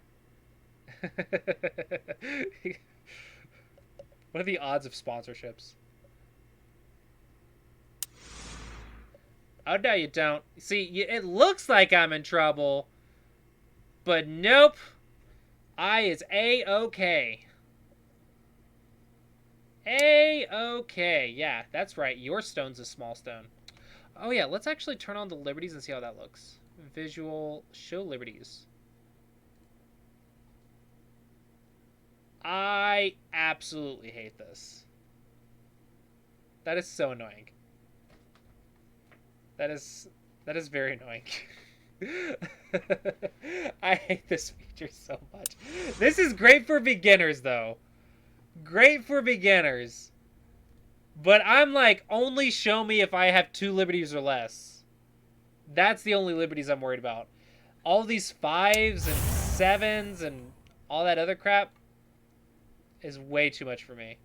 What are the odds of sponsorships? Oh no, you don't. See, it looks like I'm in trouble, but nope. I is A-okay. A-okay. Yeah, that's right. Your stone's a small stone. Oh yeah, let's actually turn on the liberties and see how that looks. Visual, show liberties. I absolutely hate this. That is so annoying. That is very annoying. I hate this feature so much. This is great for beginners though. Great for beginners. But I'm like, only show me if I have 2 liberties or less. That's the only liberties I'm worried about. All these 5s and 7s and all that other crap is way too much for me.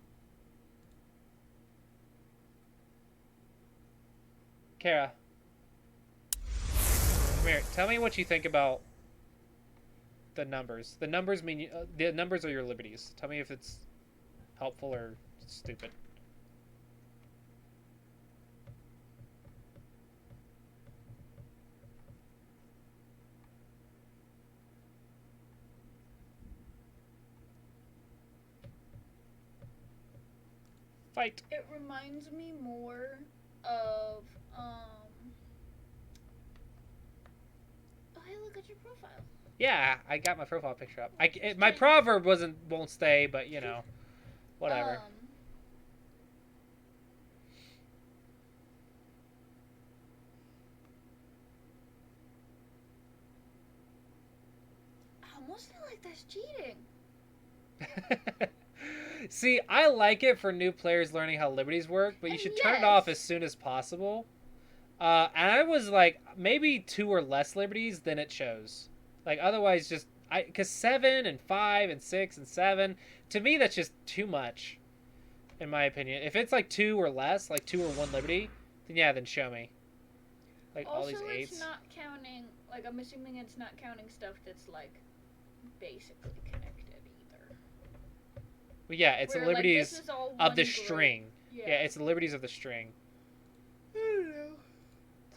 Kara. Come here. Tell me what you think about the numbers. The numbers mean... the numbers are your liberties. Tell me if it's helpful or stupid. Fight. It reminds me more of oh, hey, look at your profile. Yeah, I got my profile picture up. My proverb won't stay, but whatever. I almost feel like that's cheating. See, I like it for new players learning how liberties work, but you should turn it off as soon as possible. And I was like, maybe 2 or less liberties than it shows. Like, otherwise, because 7 and 5 and 6 and 7, to me, that's just too much, in my opinion. If it's like 2 or less, like 2 or 1 liberty, then show me. Like, also, all these 8s. It's not counting, like, I'm assuming it's not counting stuff that's, like, basically connected either. Well, yeah, it's the liberties of the string. Yeah, it's the liberties of the string. I don't know.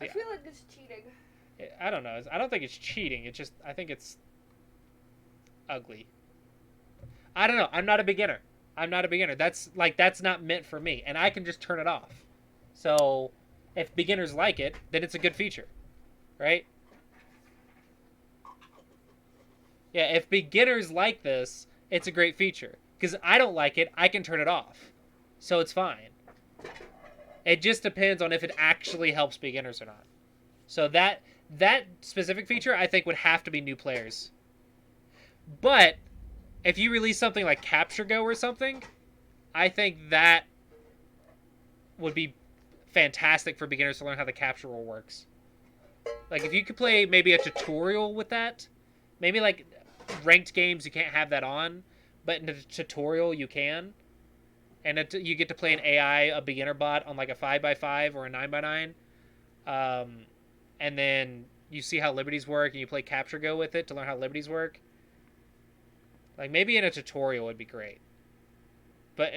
I feel like it's cheating. I don't know. I don't think it's cheating. I think it's ugly. I don't know. I'm not a beginner. That's not meant for me, and I can just turn it off. So, if beginners like it, then it's a good feature, right? Yeah, if beginners like this, it's a great feature. Because I don't like it, I can turn it off. So it's fine. It just depends on if it actually helps beginners or not. So that specific feature, I think, would have to be new players. But if you release something like Capture Go or something, I think that would be fantastic for beginners to learn how the capture rule works. Like, if you could play maybe a tutorial with that, maybe like ranked games you can't have that on, but in a tutorial you can, and you get to play an AI, a beginner bot, on like a 5x5 or a 9x9, and then you see how liberties work, and you play Capture Go with it to learn how liberties work. Like, maybe in a tutorial would be great. But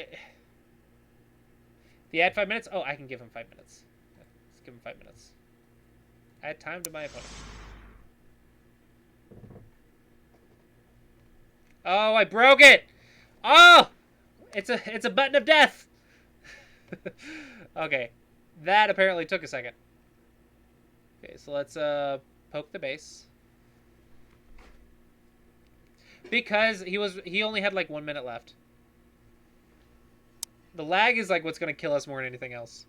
the add 5 minutes? Oh, I can give him 5 minutes. Let's give him 5 minutes. Add time to my opponent. Oh, I broke it! Oh! It's a button of death! Okay. That apparently took a second. Okay, so let's poke the base. Because he only had like 1 minute left. The lag is like what's gonna kill us more than anything else.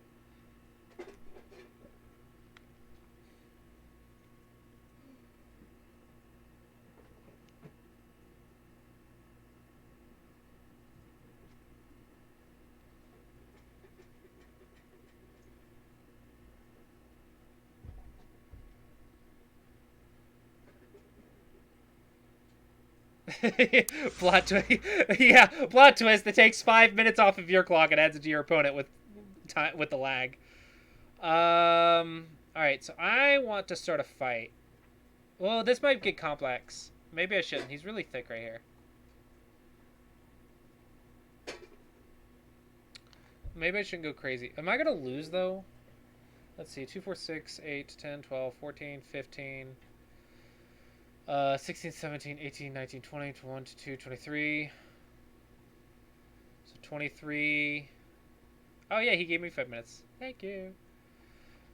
Plot twist. Yeah, plot twist that takes 5 minutes off of your clock and adds it to your opponent with the lag. Alright, so I want to start a fight. Well, this might get complex. Maybe I shouldn't. He's really thick right here. Maybe I shouldn't go crazy. Am I going to lose, though? Let's see. 2, 4, 6, 8, 10, 12, 14, 15... 16, 17, 18, 19, 20, 21, 22, 23. So 23. Oh, yeah, he gave me 5 minutes. Thank you.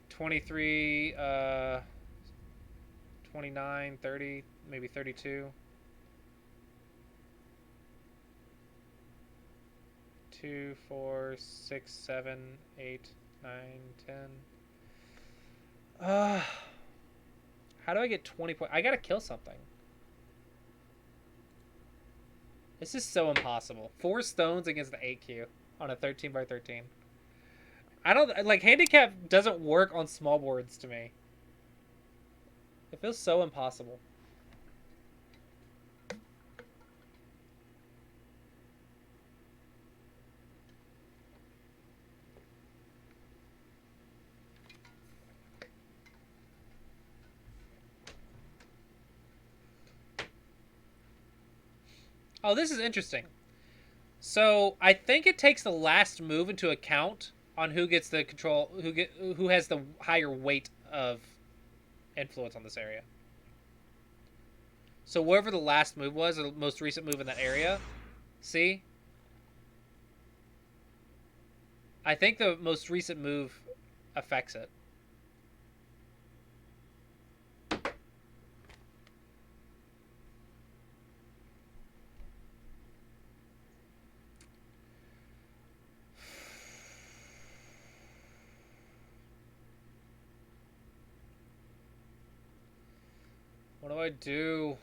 23, 29, 30, maybe 32. 2, 4, 6, 7, 8, 9, 10. How do I get 20 points? I gotta kill something. This is so impossible. 4 stones against the 8Q on a 13x13. I don't... Like, handicap doesn't work on small boards to me. It feels so impossible. Oh, this is interesting. So I think it takes the last move into account on who gets the control, who has the higher weight of influence on this area. So whatever the last move was, or the most recent move in that area, see? I think the most recent move affects it. What do I do?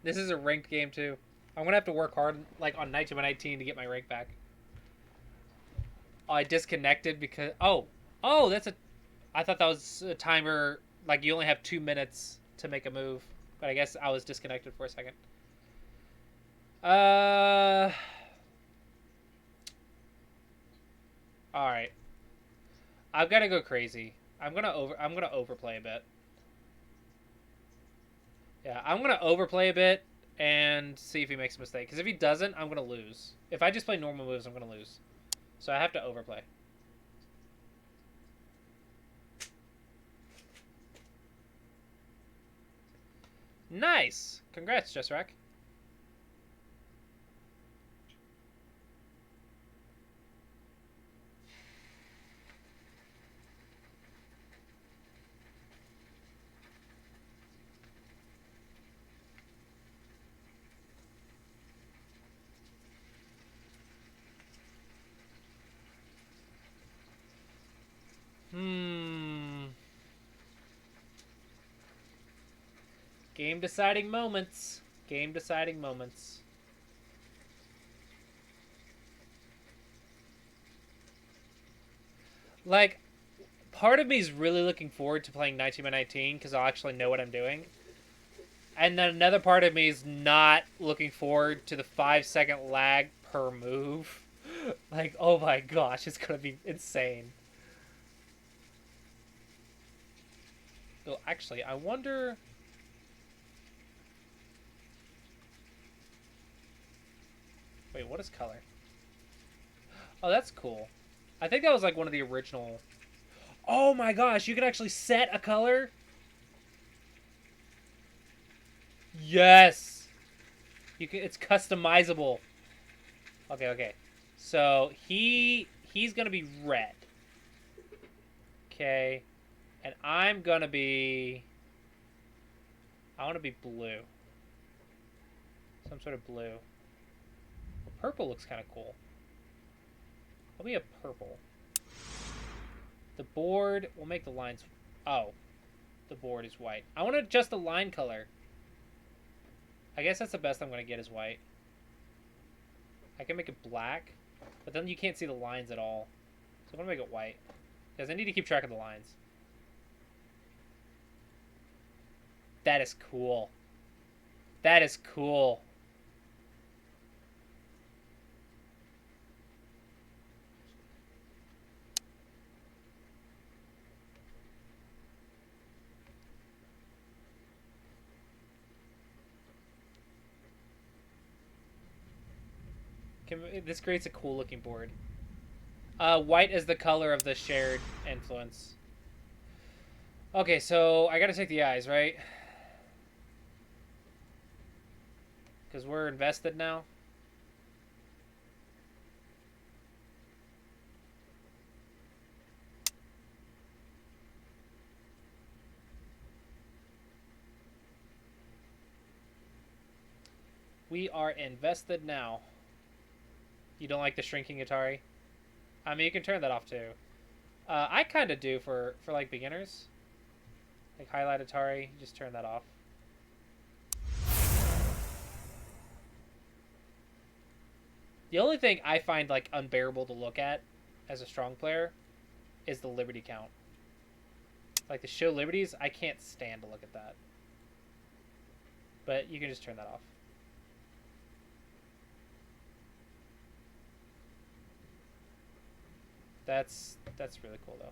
This is a ranked game too. I'm gonna have to work hard, like on 19 to get my rank back. Oh, I disconnected because that's a. I thought that was a timer. Like you only have 2 minutes to make a move, but I guess I was disconnected for a second. All right. I've got to go crazy. I'm gonna overplay a bit. Yeah, I'm gonna overplay a bit and see if he makes a mistake. Because if he doesn't, I'm gonna lose. If I just play normal moves, I'm gonna lose. So I have to overplay. Nice! Congrats, Jesrak. Game deciding moments. Game deciding moments. Like, part of me is really looking forward to playing 19x19 because I'll actually know what I'm doing. And then another part of me is not looking forward to the 5-second lag per move. Like, oh my gosh, it's gonna be insane. Oh, actually, I wonder. Wait, what is color? Oh, that's cool. I think that was like one of the original. Oh my gosh, you can actually set a color? Yes! You can. It's customizable. Okay. So he's gonna be red. Okay. And I'm gonna be. I want to be blue. Some sort of blue. Purple looks kind of cool. I'll be a purple. The board will make the lines. Oh, the board is white. I want to adjust the line color. I guess that's the best I'm going to get is white. I can make it black, but then you can't see the lines at all. So I'm going to make it white. Because I need to keep track of the lines. That is cool. That is cool. This creates a cool looking board. White is the color of the shared influence. Okay, so I gotta take the eyes, right? Because we're invested now. We are invested now. You don't like the shrinking Atari? I mean, you can turn that off too. I kind of do for like beginners. Like highlight Atari, just turn that off. The only thing I find like unbearable to look at as a strong player is the liberty count. Like the show liberties, I can't stand to look at that. But you can just turn that off. That's really cool though.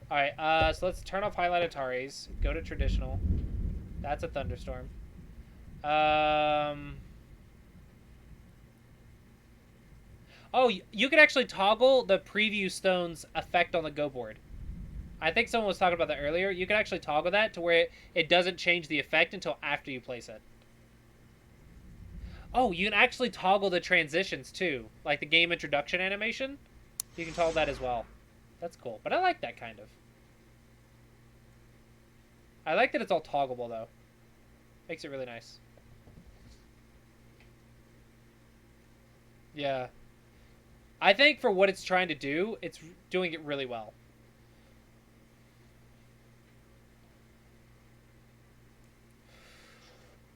All right, so let's turn off highlight Ataris. Go to traditional. That's a thunderstorm. Oh, you can actually toggle the preview stone's effect on the Go board. I think someone was talking about that earlier. You can actually toggle that to where it doesn't change the effect until after you place it. Oh, you can actually toggle the transitions too, like the game introduction animation. You can toggle that as well. That's cool. But I like that kind of. I like that it's all toggleable, though. Makes it really nice. Yeah. I think for what it's trying to do, it's doing it really well.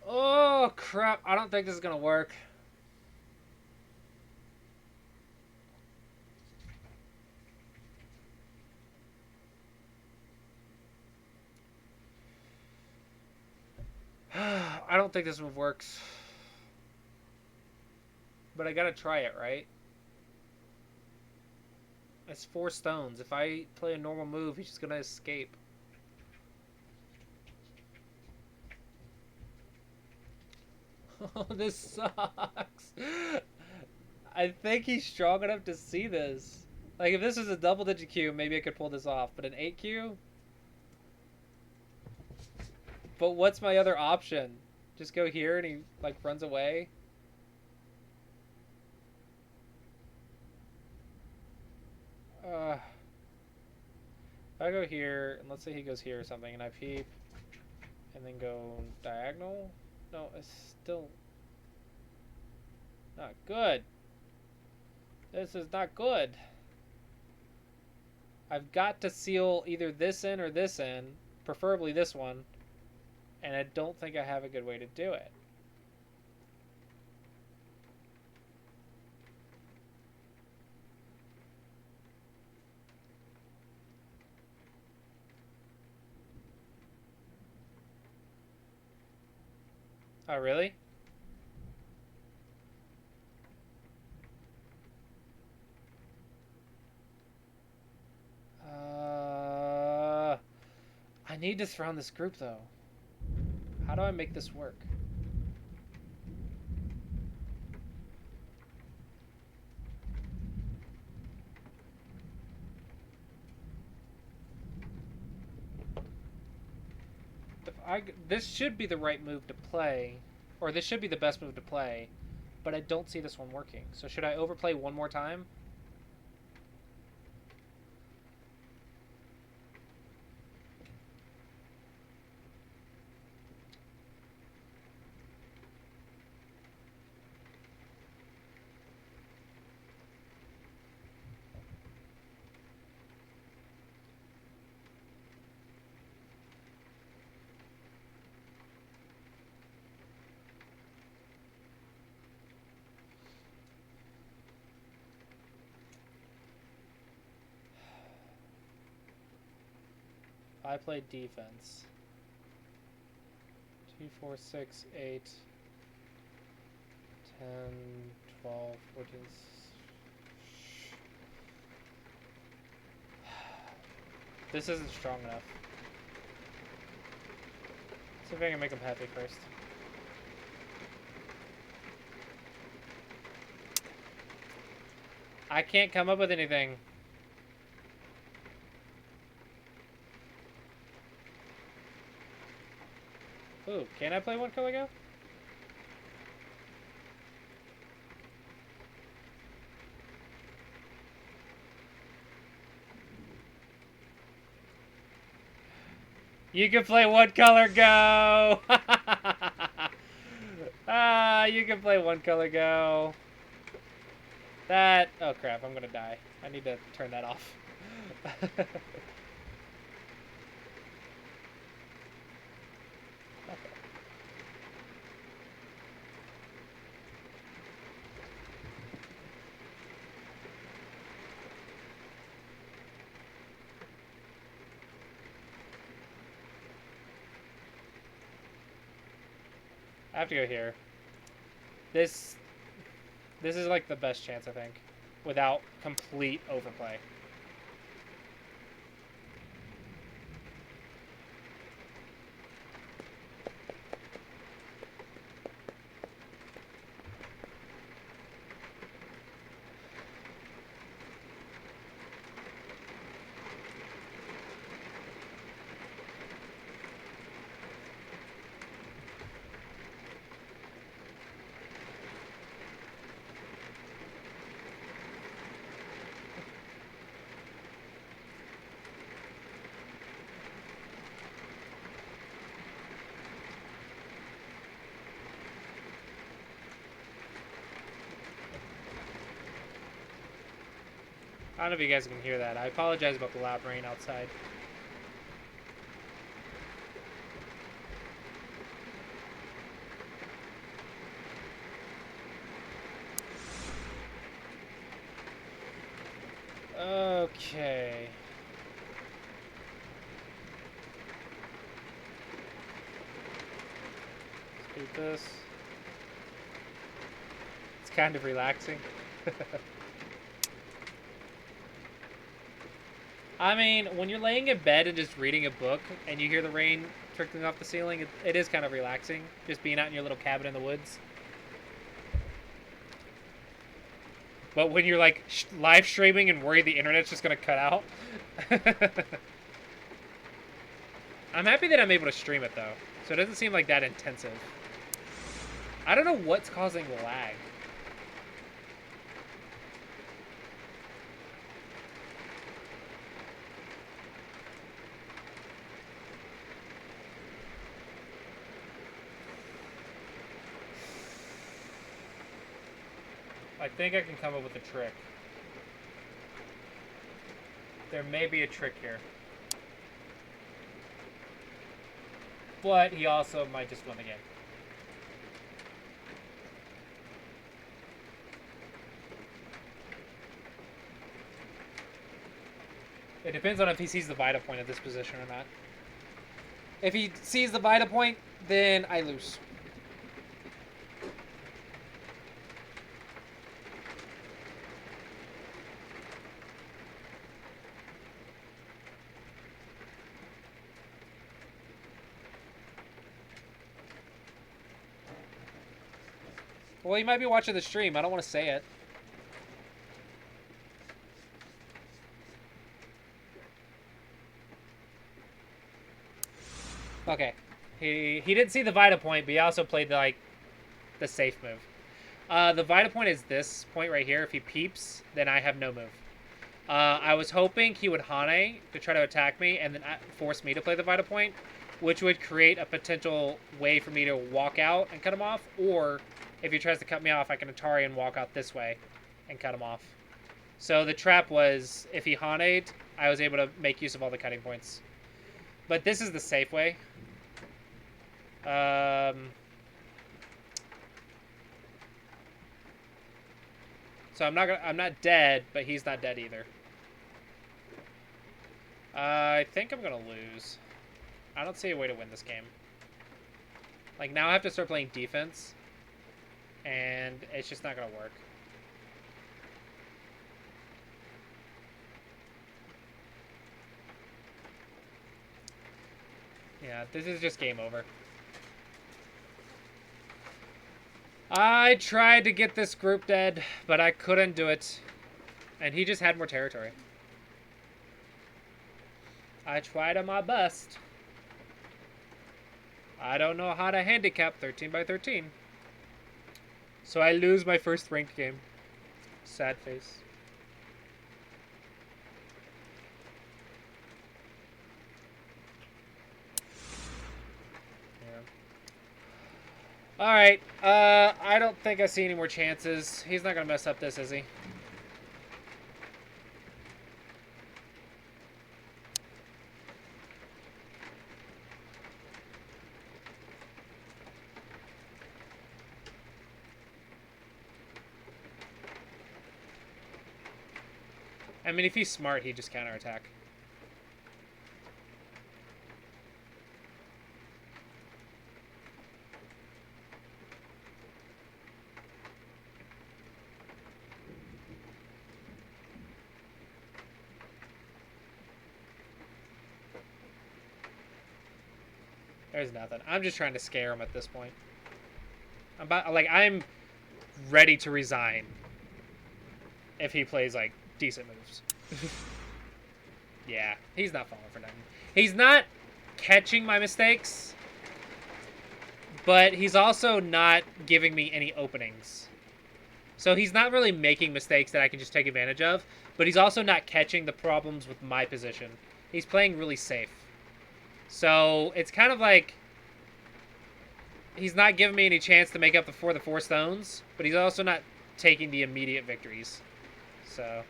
Oh, crap. I don't think this is going to work. I don't think this move works. But I gotta try it, right? It's 4 stones. If I play a normal move, he's just gonna escape. Oh, this sucks. I think he's strong enough to see this. Like, if this is a double-digit Q, maybe I could pull this off. But an 8Q? But what's my other option? Just go here and he, like, runs away? If I go here, and let's say he goes here or something, and I peep, and then go diagonal? No, it's still not good. This is not good. I've got to seal either this in or this in, preferably this one, and I don't think I have a good way to do it. Oh, really? I need to surround this group, though. How do I make this work? This should be the right move to play, or this should be the best move to play, but I don't see this one working. So should I overplay one more time? I play defense. 2, 4, 6, 8, 10, 12, 14. This isn't strong enough. See if I can make him happy first. I can't come up with anything. Ooh, can I play one color go? You can play one color go! You can play one color go. That... Oh crap, I'm gonna die. I need to turn that off. I have to go here. This is like the best chance, I think, without complete overplay. I don't know if you guys can hear that. I apologize about the loud rain outside. Okay. Let's do this. It's kind of relaxing. I mean, when you're laying in bed and just reading a book and you hear the rain trickling off the ceiling, it is kind of relaxing. Just being out in your little cabin in the woods. But when you're like live streaming and worried the internet's just gonna cut out, I'm happy that I'm able to stream it though, so it doesn't seem like that intensive. I don't know what's causing the lag. I think I can come up with a trick. There may be a trick here. But he also might just win the game. It depends on if he sees the Vita point at this position or not. If he sees the Vita point, then I lose. Well, he might be watching the stream. I don't want to say it. Okay. He didn't see the Vita point, but he also played the safe move. The Vita point is this point right here. If he peeps, then I have no move. I was hoping he would Hane to try to attack me and then force me to play the Vita point, which would create a potential way for me to walk out and cut him off, or if he tries to cut me off, I can Atari and walk out this way and cut him off. So the trap was, if he Hane'd, I was able to make use of all the cutting points. But this is the safe way. So I'm not dead, but he's not dead either. I think I'm gonna lose. I don't see a way to win this game. Like, now I have to start playing defense, and it's just not gonna work. Yeah, this is just game over. I tried to get this group dead, but I couldn't do it. And he just had more territory. I tried my best. I don't know how to handicap 13 by 13. So I lose my first ranked game. Sad face. Alright, I don't think I see any more chances. He's not going to mess up this, is he? I mean, if he's smart, he'd just counterattack. There's nothing. I'm just trying to scare him at this point. I'm ready to resign if he plays, like, decent moves. Yeah, he's not falling for nothing. He's not catching my mistakes, but he's also not giving me any openings. So he's not really making mistakes that I can just take advantage of, but he's also not catching the problems with my position. He's playing really safe. So it's kind of like he's not giving me any chance to make up for the 4 stones, but he's also not taking the immediate victories. So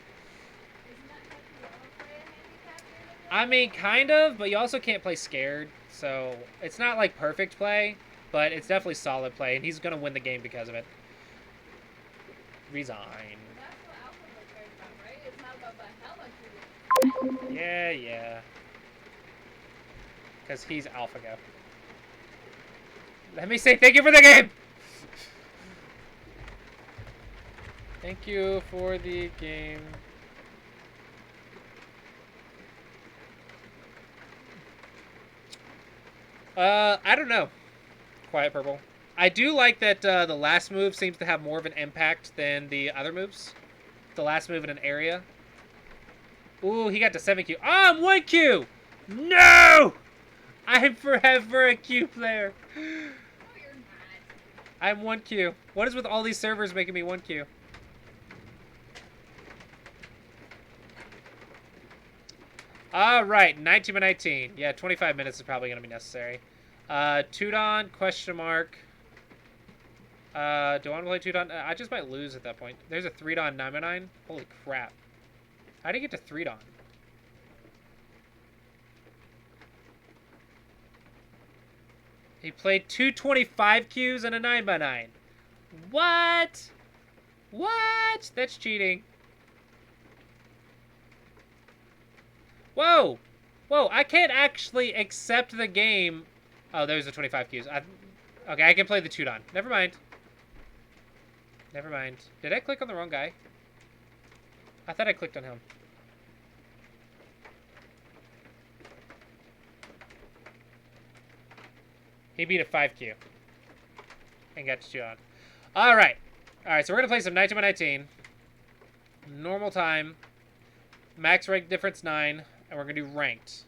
Isn't I mean, kind of, but you also can't play scared, so it's not like perfect play, but it's definitely solid play, and he's gonna win the game because of it. Resign. That's what alpha cares about, right? It's not about how much you do. Yeah, yeah. Because he's AlphaGo. Let me say thank you for the game! Thank you for the game. I don't know. Quiet Purple. I do like that the last move seems to have more of an impact than the other moves. The last move in an area. Ooh, he got to 7Q. Oh, I'm 1Q! No! I'm forever a Q player. No, you're not. I'm 1Q. What is with all these servers making me 1Q? Alright, 19 by 19. Yeah, 25 minutes is probably going to be necessary. Tudon, question mark. Do I want to play Tudon? I just might lose at that point. There's a 3-Don 9 by 9. Holy crap. How do you get to 3-Don? He played 2 25Qs and a 9 by 9. What? What? That's cheating. Whoa! Whoa, I can't actually accept the game. Oh, there's the 25Qs. Okay, I can play the Tudon. Never mind. Never mind. Did I click on the wrong guy? I thought I clicked on him. He beat a 5Q. And got to Tudon. Alright. Alright, so we're going to play some 19 by 19. Normal time. Max rank difference 9. And we're going to do ranked.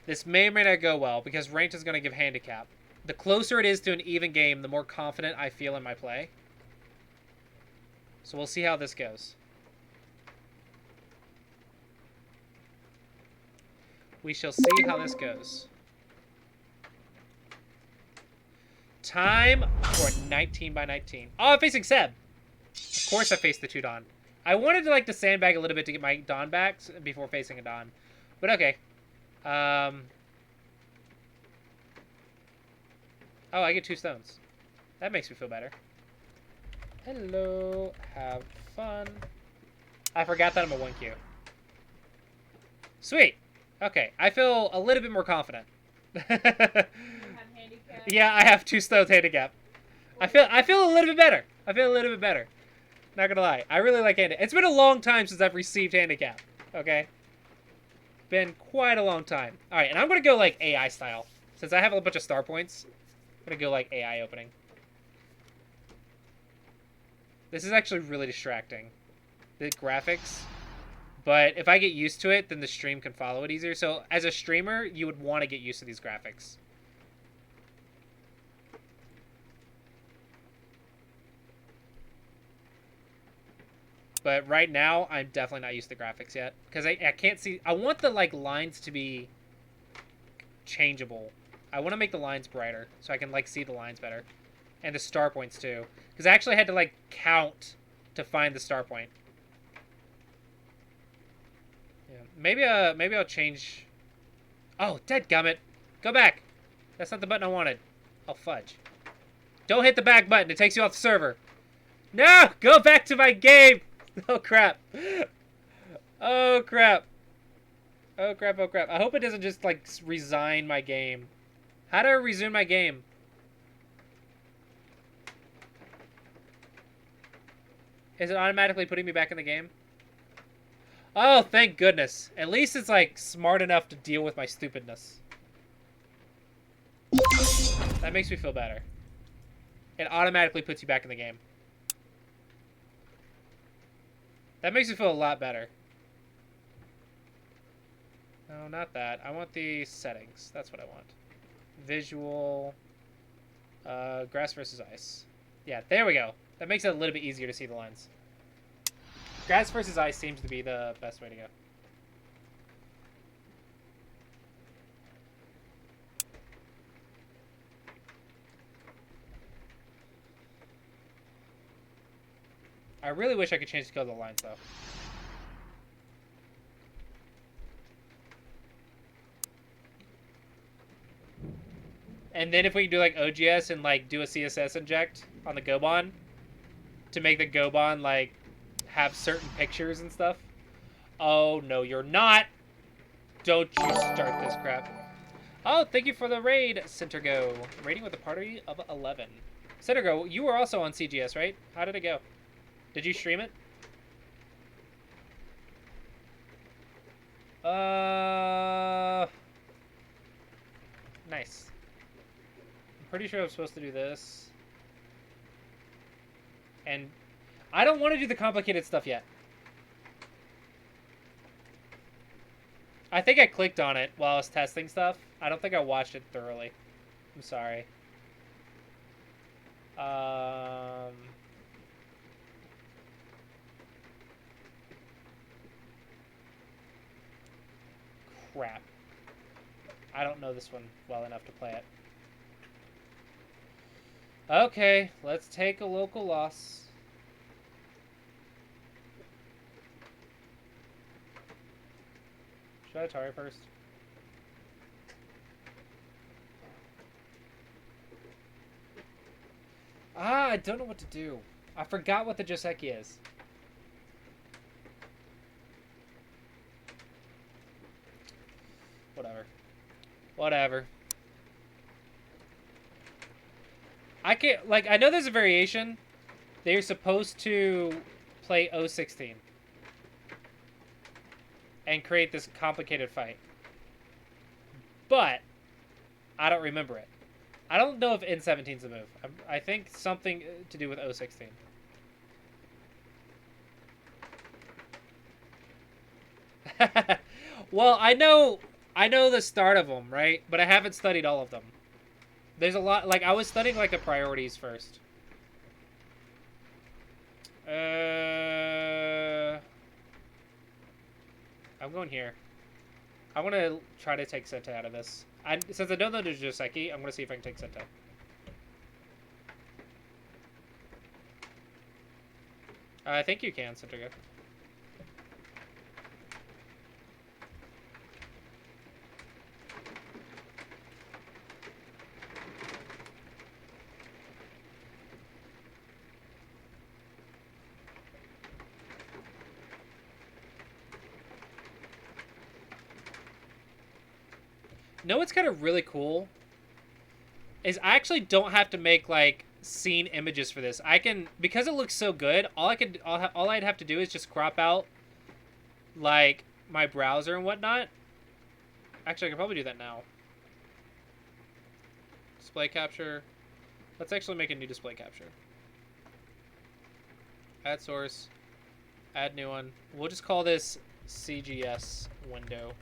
This may or may not go well, because ranked is going to give handicap. The closer it is to an even game, the more confident I feel in my play. So we'll see how this goes. We shall see how this goes. Time for 19 by 19. Oh, I'm facing Seb. Of course I faced the 2 Don. I wanted to like to sandbag a little bit to get my Don back before facing a Don. But okay. Oh, I get 2 stones. That makes me feel better. Hello. Have fun. I forgot that I'm a 1Q. Sweet. Okay. I feel a little bit more confident. Yeah, I have 2 stones handicap. I feel a little bit better. I feel a little bit better. Not gonna lie. I really like handicap. It's been a long time since I've received handicap. Okay? Been quite a long time. Alright, and I'm gonna go like AI style. Since I have a bunch of star points, I'm gonna go like AI opening. This is actually really distracting. The graphics. But if I get used to it, then the stream can follow it easier. So as a streamer, you would want to get used to these graphics. But right now, I'm definitely not used to the graphics yet. Because I can't see... I want the like lines to be changeable. I want to make the lines brighter so I can like see the lines better. And the star points too. Because I actually had to like count to find the star point. Yeah. Maybe I'll change... Oh, dadgummit. Go back. That's not the button I wanted. Oh, fudge. Don't hit the back button. It takes you off the server. No! Go back to my game! Oh, crap. Oh, crap. Oh, crap, oh, crap. I hope it doesn't just, like, resign my game. How do I resume my game? Is it automatically putting me back in the game? Oh, thank goodness. At least it's, like, smart enough to deal with my stupidness. That makes me feel better. It automatically puts you back in the game. That makes me feel a lot better. No, not that. I want the settings. That's what I want. Visual. Grass versus ice. Yeah, there we go. That makes it a little bit easier to see the lines. Grass versus ice seems to be the best way to go. I really wish I could change the color of the lines, though. And then if we do like OGS and like do a CSS inject on the Gobon to make the Gobon like have certain pictures and stuff. Oh no, you're not. Don't you start this crap. Oh, thank you for the raid, Centergo. Raiding with a party of 11. Centergo, you were also on CGS, right? How did it go? Did you stream it? Nice. I'm pretty sure I'm supposed to do this. And I don't want to do the complicated stuff yet. I think I clicked on it while I was testing stuff. I don't think I watched it thoroughly. I'm sorry. Crap. I don't know this one well enough to play it. Okay, let's take a local loss. Should I Atari first? I don't know what to do. I forgot what the Joseki is. Whatever. I can't, like, I know there's a variation. They're supposed to play 016 and create this complicated fight. But I don't remember it. I don't know if N17's a move. I think something to do with 016. Well, I know the start of them, right? But I haven't studied all of them. There's a lot, like, I was studying, like, the priorities first. I'm going here. I want to try to take Sente out of this. Since I don't know the Joseki, I'm going to see if I can take Sente. I think you can, Sente. know what's kind of really cool is I actually don't have to make like scene images for this. I can, because it looks so good, all I'd have to do is just crop out like my browser and whatnot. Actually, I can probably do that now. Display capture. Let's actually make a new display capture. Add source. Add new one. We'll just call this CGS window.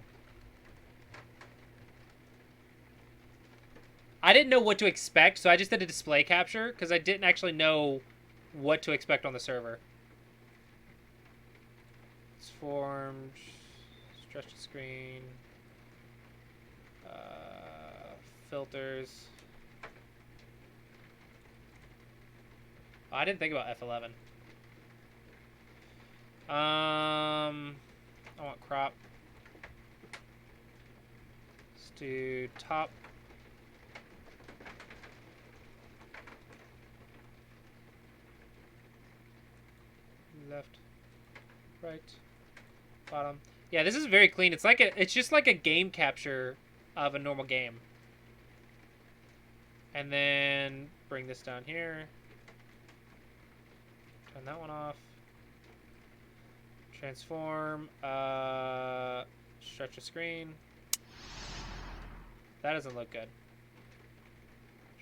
I didn't know what to expect, so I just did a display capture because I didn't actually know what to expect on the server. It's formed. Stretch the screen. Filters. Oh, I didn't think about F11. I want crop. Let's do top. Left, right, bottom. Yeah, this is very clean. It's like it's just like a game capture of a normal game. And then bring this down here. Turn that one off. Transform. Stretch the screen. That doesn't look good.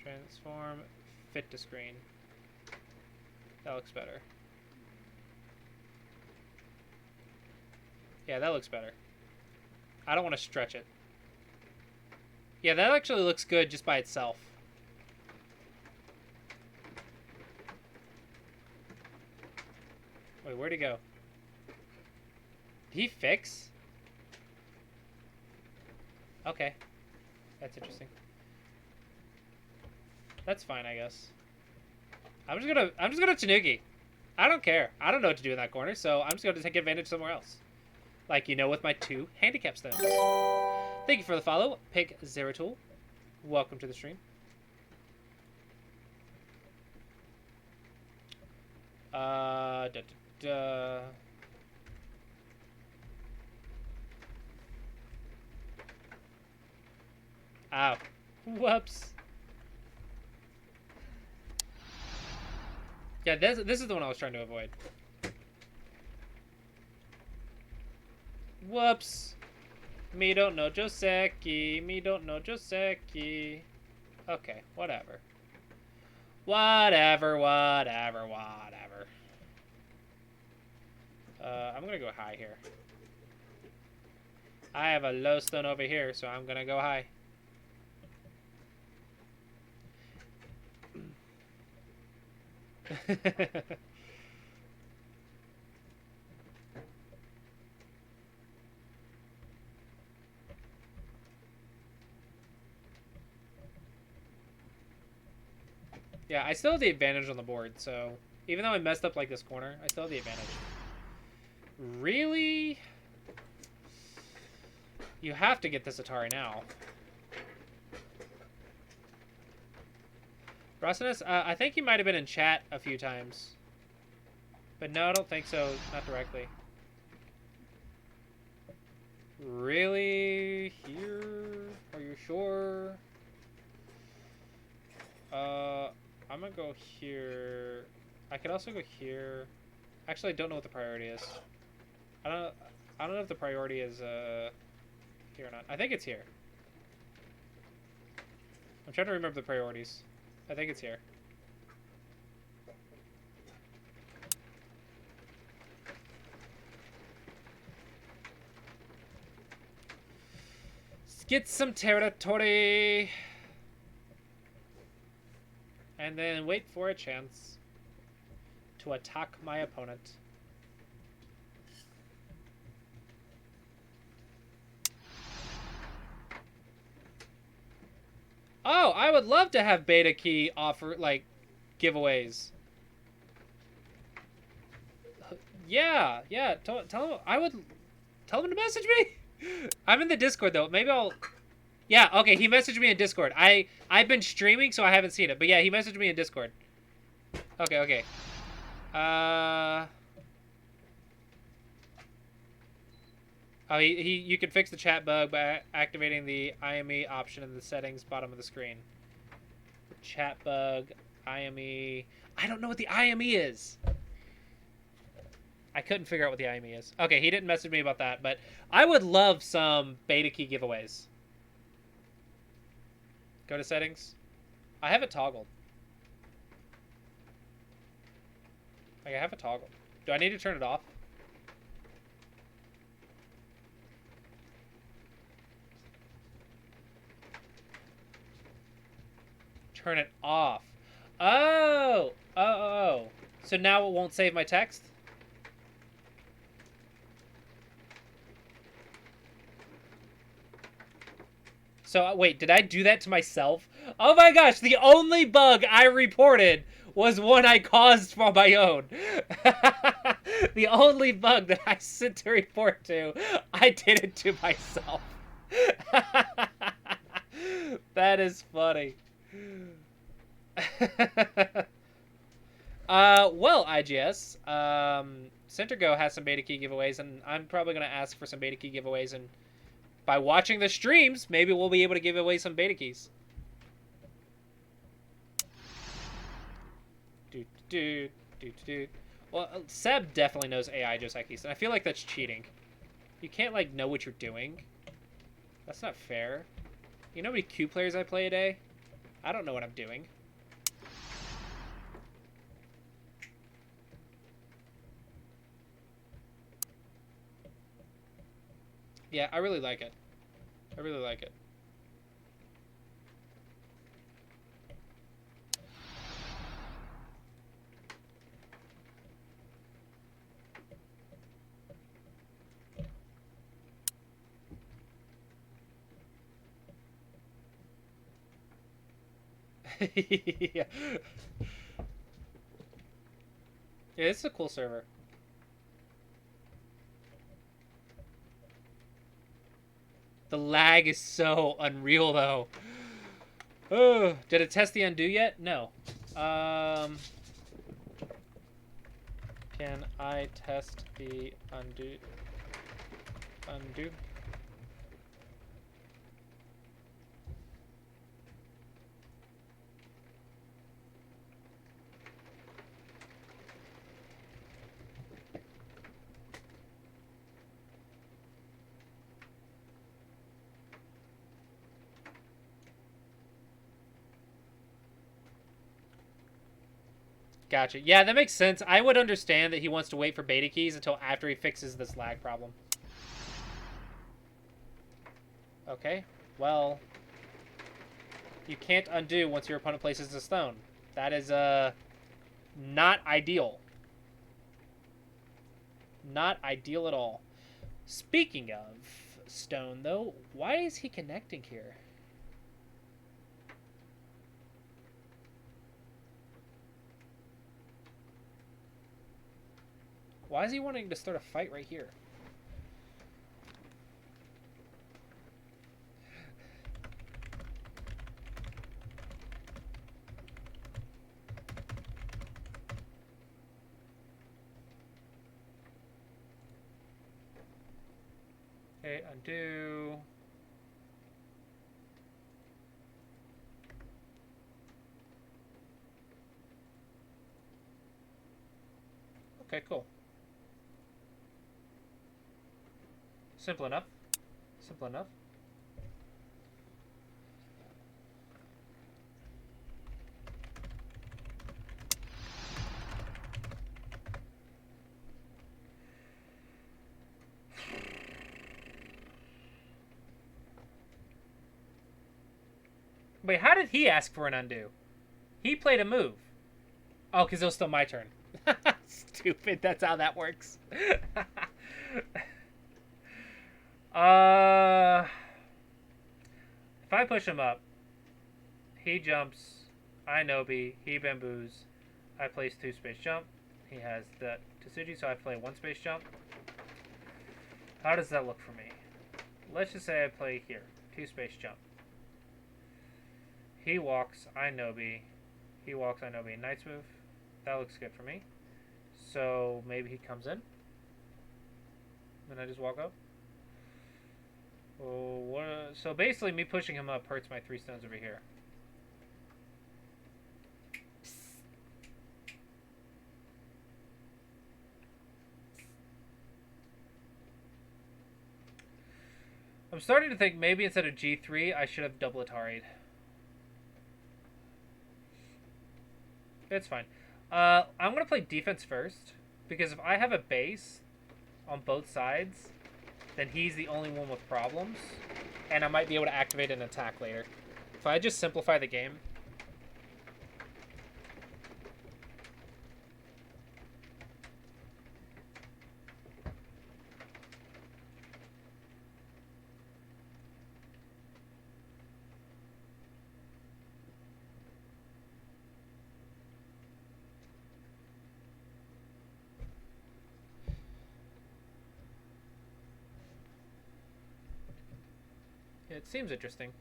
Transform. Fit to screen. That looks better. Yeah, that looks better. I don't want to stretch it. Yeah, that actually looks good just by itself. Wait, where'd he go? Did he fix? Okay. That's interesting. That's fine, I guess. I'm just gonna Tanuki. I don't care. I don't know what to do in that corner, so I'm just gonna take advantage somewhere else. Like, you know, with my 2 handicap stones. Thank you for the follow, Pig Zeratul. Welcome to the stream. Da, da, da. Ow. Whoops. Yeah, this is the one I was trying to avoid. Whoops. Me don't know Joseki. Me don't know Joseki. Okay, whatever. Whatever. I'm gonna go high here. I have a low stone over here, so I'm gonna go high. Yeah, I still have the advantage on the board, so even though I messed up like this corner, I still have the advantage. Really? You have to get this Atari now. Rosinus, I think he might have been in chat a few times. But no, I don't think so. Not directly. Really? Here? Are you sure? I'm gonna go here. I could also go here. Actually, I don't know what the priority is. I don't know if the priority is here or not. I think it's here. I'm trying to remember the priorities. I think it's here. Let's get some territory. And then wait for a chance to attack my opponent. Oh, I would love to have Beta Key offer, like, giveaways. Yeah. Tell him, tell him to message me. I'm in the Discord, though. Maybe I'll... Yeah, okay, he messaged me in Discord. I've been streaming, so I haven't seen it. But yeah, he messaged me in Discord. Okay. Oh, you can fix the chat bug by activating the IME option in the settings bottom of the screen. Chat bug, IME. I don't know what the IME is. I couldn't figure out what the IME is. Okay, he didn't message me about that, but I would love some Beta Key giveaways. Go to settings. I have it toggled. Like, I have it toggled. Do I need to turn it off? Turn it off. Oh. So now it won't save my text? So, wait, did I do that to myself? Oh my gosh, the only bug I reported was one I caused for my own. The only bug that I sent to report to, I did it to myself. That is funny. Well, IGS, Centergo has some Beta Key giveaways, and I'm probably going to ask for some Beta Key giveaways, and by watching the streams, maybe we'll be able to give away some Beta Keys. Well, Seb definitely knows AI Josekis, and I feel like that's cheating. You can't, like, know what you're doing. That's not fair. You know how many Q players I play a day? I don't know what I'm doing. Yeah, I really like it. I really like it. Yeah. Yeah, it's a cool server. The lag is so unreal, though. Oh, did it test the undo yet? No. Can I test the undo? Undo? Gotcha. Yeah, that makes sense. I would understand that he wants to wait for beta keys until after he fixes this lag problem. Okay. Well, you can't undo once your opponent places a stone. That is not ideal. Not ideal at all. Speaking of stone, though, why is he connecting here? Why is he wanting to start a fight right here? Okay, undo. Okay, cool. Simple enough. Simple enough. Wait, how did he ask for an undo? He played a move. Oh, because it was still my turn. Stupid. That's how that works. If I push him up, he jumps, I Nobi, he bamboos, I place 2 space jump. He has that Tsuji, so I play 1 space jump. How does that look for me? Let's just say I play here, 2 space jump. He walks, I Nobi. He walks, I Nobi, Knight's move. That looks good for me. So maybe he comes in. Then I just walk up. Oh, what? So basically, me pushing him up hurts my 3 stones over here. I'm starting to think maybe instead of G3, I should have double Atari'd. It's fine. I'm going to play defense first, because if I have a base on both sides, then he's the only one with problems, and I might be able to activate an attack later. If I just simplify the game... It seems interesting.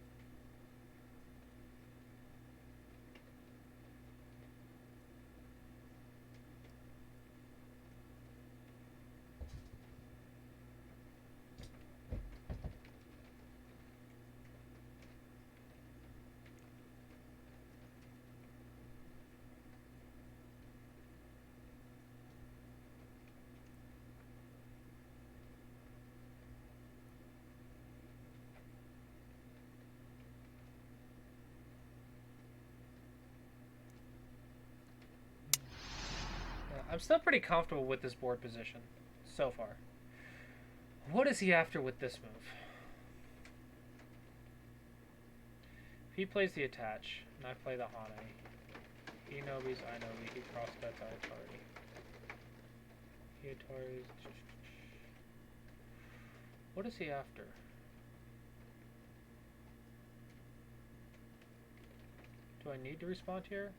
I'm still pretty comfortable with this board position so far. What is he after with this move? If he plays the attach, and I play the Hane, he Nobi's, I Nobi, he cross bets, I Atari. He Atari's... What is he after? Do I need to respond here?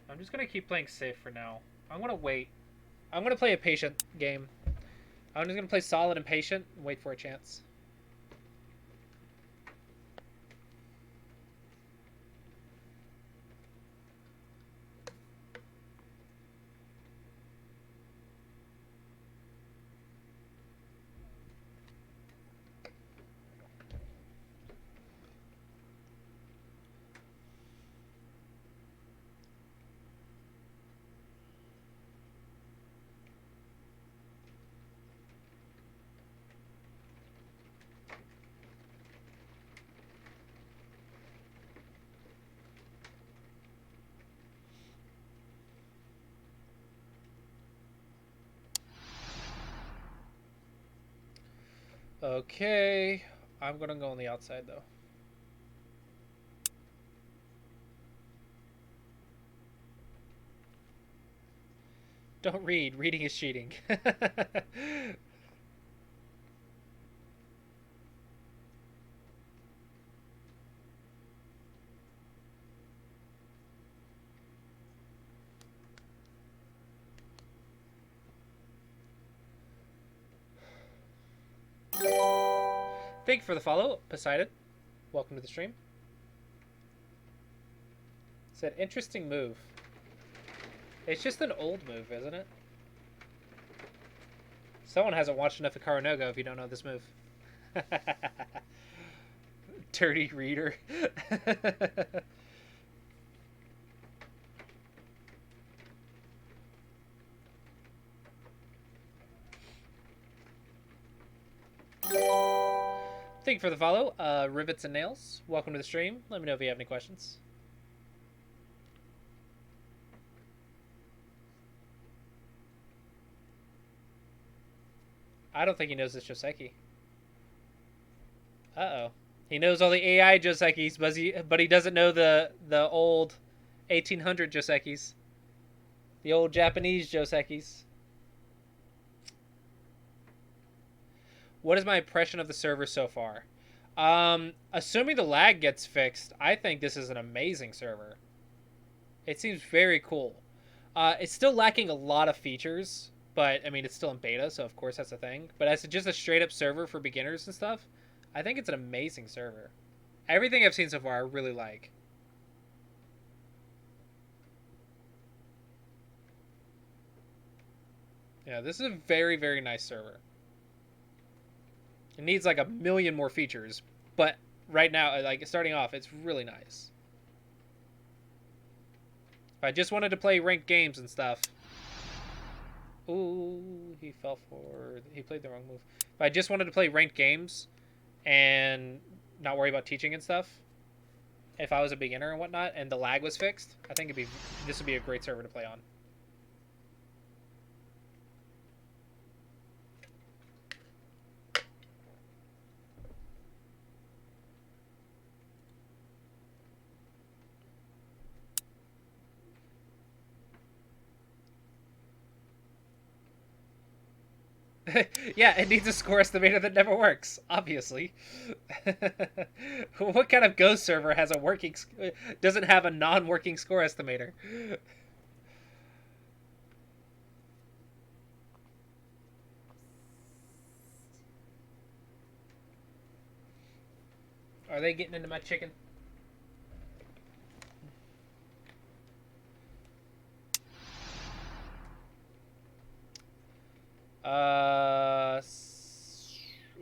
I'm just going to keep playing safe for now. I'm going to wait. I'm going to play a patient game. I'm just going to play solid and patient and wait for a chance. Okay. I'm gonna go on the outside though. Don't read. Reading is cheating. Thank you for the follow, Poseidon. Welcome to the stream. Said interesting move. It's just an old move, isn't it? Someone hasn't watched enough of Koronogo if you don't know this move. Dirty reader. Thank you for the follow, Rivets and Nails. Welcome to the stream. Let me know if you have any questions. I don't think he knows this Joseki. Uh-oh. He knows all the AI Josekis, but he doesn't know the old 1800 Josekis. The old Japanese Josekis. What is my impression of the server so far? Assuming the lag gets fixed, I think this is an amazing server. It seems very cool. It's still lacking a lot of features, but I mean, it's still in beta, so of course that's a thing. But as just a straight up server for beginners and stuff, I think it's an amazing server. Everything I've seen so far, I really like. Yeah, this is a very, very nice server. It needs like a million more features, but right now, like starting off, it's really nice. If I just wanted to play ranked games and stuff. Ooh, he fell for... He played the wrong move. If I just wanted to play ranked games and not worry about teaching and stuff, if I was a beginner and whatnot, and the lag was fixed, I think this would be a great server to play on. Yeah, it needs a score estimator that never works, obviously. What kind of Go server has a doesn't have a non-working score estimator? Are they getting into my chicken?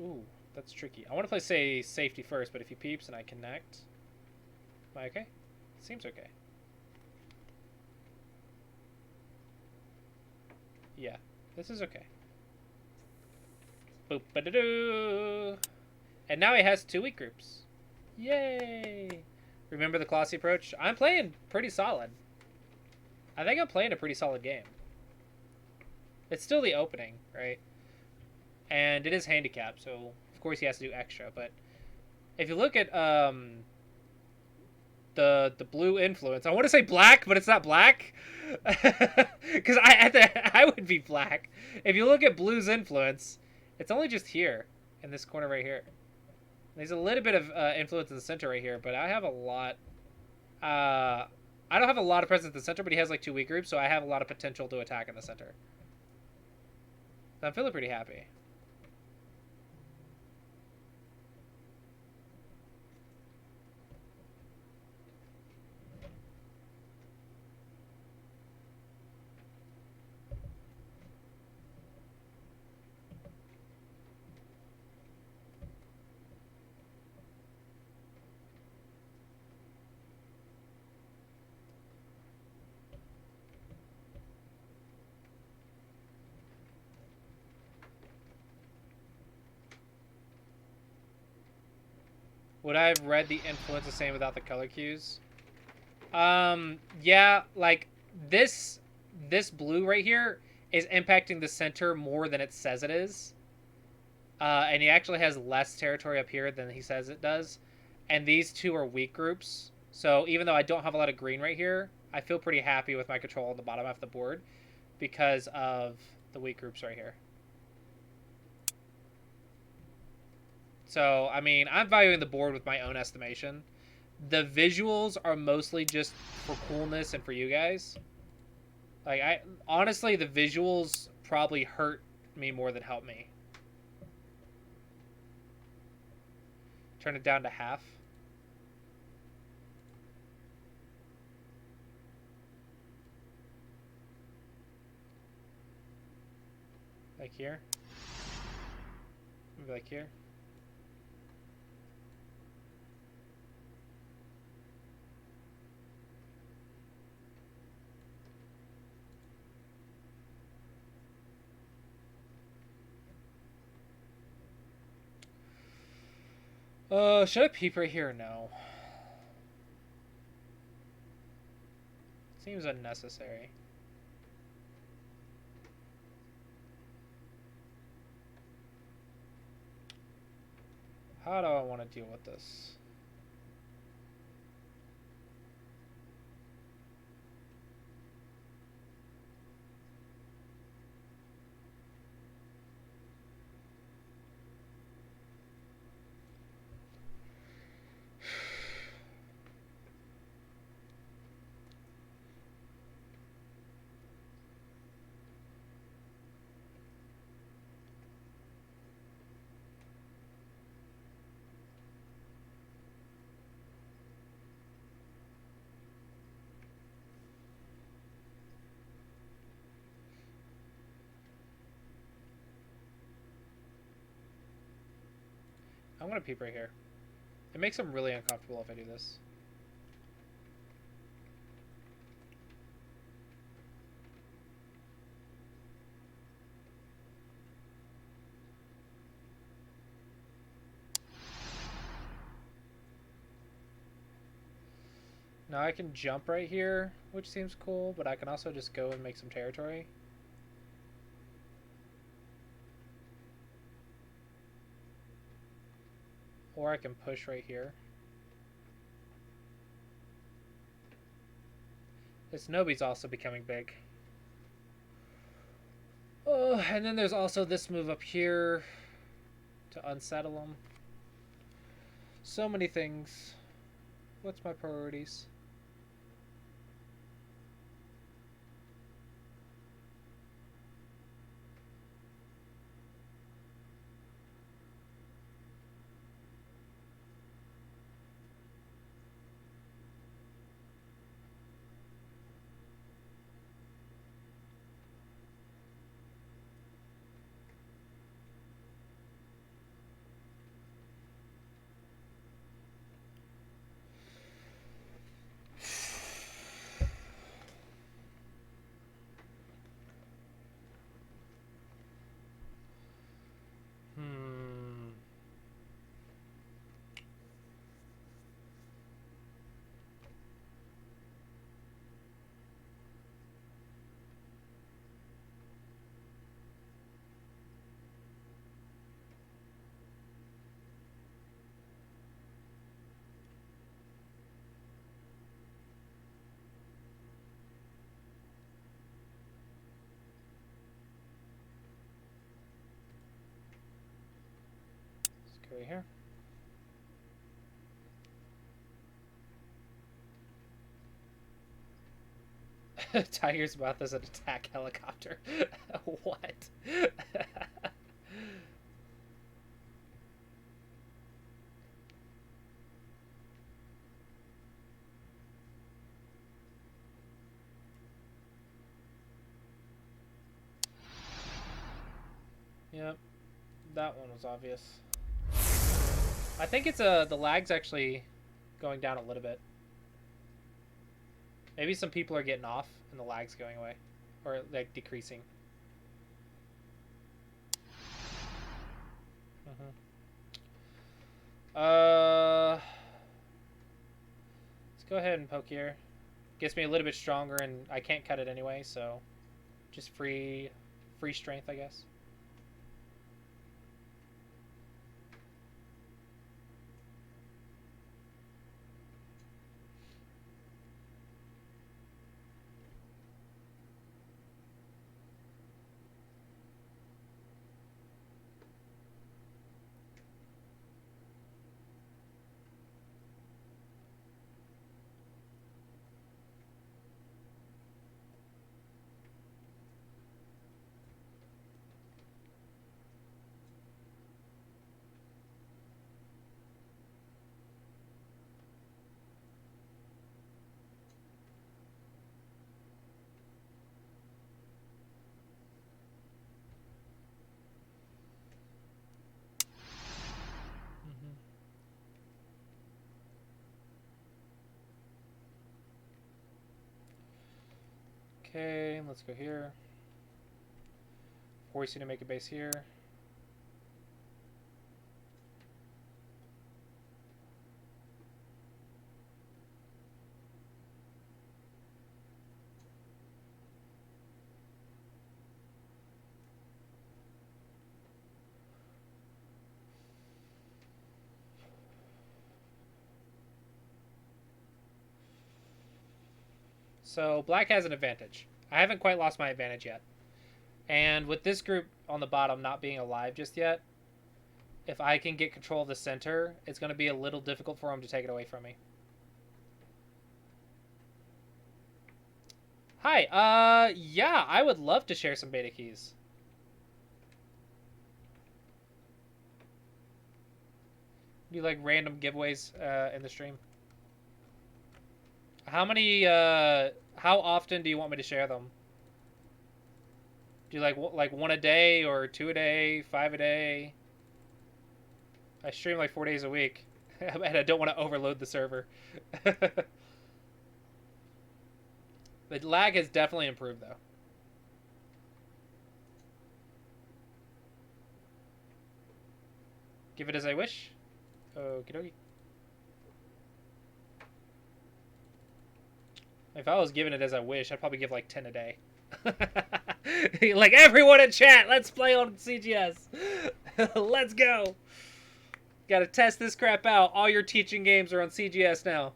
Ooh, that's tricky. I want to play, say, safety first, but if he peeps and I connect... Am I okay? Seems okay. Yeah, this is okay. Boop-a-da-doo! And now he has 2 weak groups. Yay! Remember the Classy approach? I'm playing pretty solid. I think I'm playing a pretty solid game. It's still the opening, right? And it is handicap, so of course he has to do extra. But if you look at the blue influence, I want to say black, but it's not black, because I would be black. If you look at blue's influence, it's only just here in this corner right here. There's a little bit of influence in the center right here, but I have a lot. I don't have a lot of presence in the center, but he has like 2 weak groups, so I have a lot of potential to attack in the center. So I'm feeling pretty happy. Would I have read the influence the same without the color cues? Yeah, like this blue right here is impacting the center more than it says it is. And he actually has less territory up here than he says it does. And these two are weak groups. So even though I don't have a lot of green right here, I feel pretty happy with my control on the bottom half of the board because of the weak groups right here. So, I mean, I'm valuing the board with my own estimation. The visuals are mostly just for coolness and for you guys. Like, honestly, the visuals probably hurt me more than help me. Turn it down to half. Like here. Maybe like here. Should I peep right here or no? Seems unnecessary. How do I want to deal with this? I'm gonna peep right here. It makes them really uncomfortable if I do this. Now I can jump right here, which seems cool, but I can also just go and make some territory. Or I can push right here. This Nobi's also becoming big. Oh, and then there's also this move up here to unsettle them. So many things. What's my priorities? Let's go right here. Tiger's mouth is an attack helicopter. What? Yep, that one was obvious. I think it's the lag's actually going down a little bit. Maybe some people are getting off and the lag's going away, or like decreasing. Let's go ahead and poke here. Gets me a little bit stronger, and I can't cut it anyway, so just free strength, I guess. Okay, let's go here. Force you to make a base here. So black has an advantage. I haven't quite lost my advantage yet. And with this group on the bottom not being alive just yet, if I can get control of the center, it's going to be a little difficult for them to take it away from me. Hi, yeah, I would love to share some beta keys. Do like random giveaways in the stream? How many, how often do you want me to share them? Do you like one a day or 2 a day, 5 a day? I stream like 4 days a week, and I don't want to overload the server. The lag has definitely improved, though. Give it as I wish. Okie dokie. If I was giving it as I wish, I'd probably give like 10 a day. Like, everyone in chat, let's play on CGS. Let's go. Gotta test this crap out. All your teaching games are on CGS now.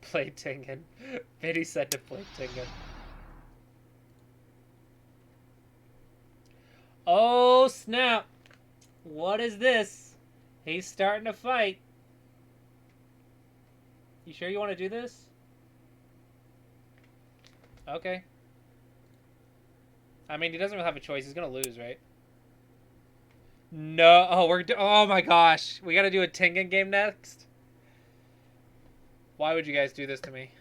Play Tingen. Vinny said to play Tingen. Oh, snap. What is this? He's starting to fight. You sure you want to do this? Okay. I mean, he doesn't really have a choice. He's going to lose, right? No. Oh, oh my gosh. We got to do a Tengen game next? Why would you guys do this to me?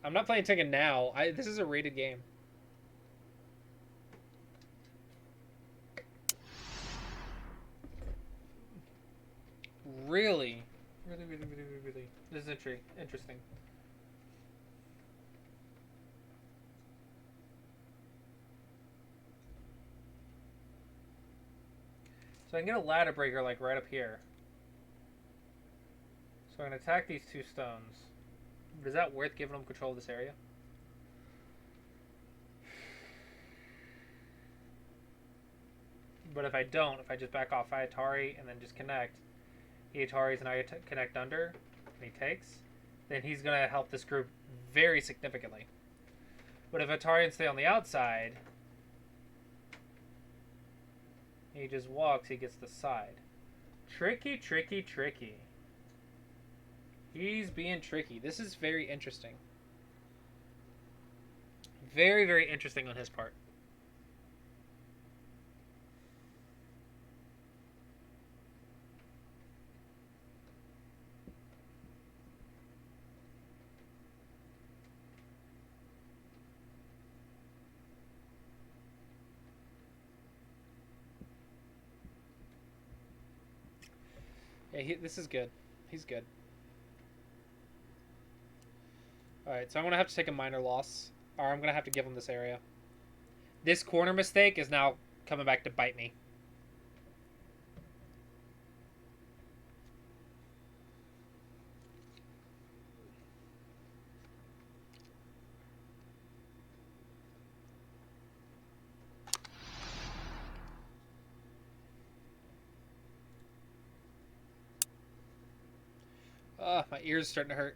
I'm not playing Tengen now. This is a rated game. Really? Really. This is interesting. So I can get a ladder breaker like right up here. So I'm going to attack these 2 stones. But is that worth giving them control of this area? But if I don't, if I just back off Atari and then just connect, the Ataris and I connect under, and he takes, then he's going to help this group very significantly. But if Atarians stay on the outside, he just walks, he gets the side. Tricky, tricky, tricky. He's being tricky. This is very interesting. Very, very interesting on his part. Yeah, this is good. He's good. Alright, so I'm going to have to take a minor loss. Or I'm going to have to give him this area. This corner mistake is now coming back to bite me. My ear's starting to hurt.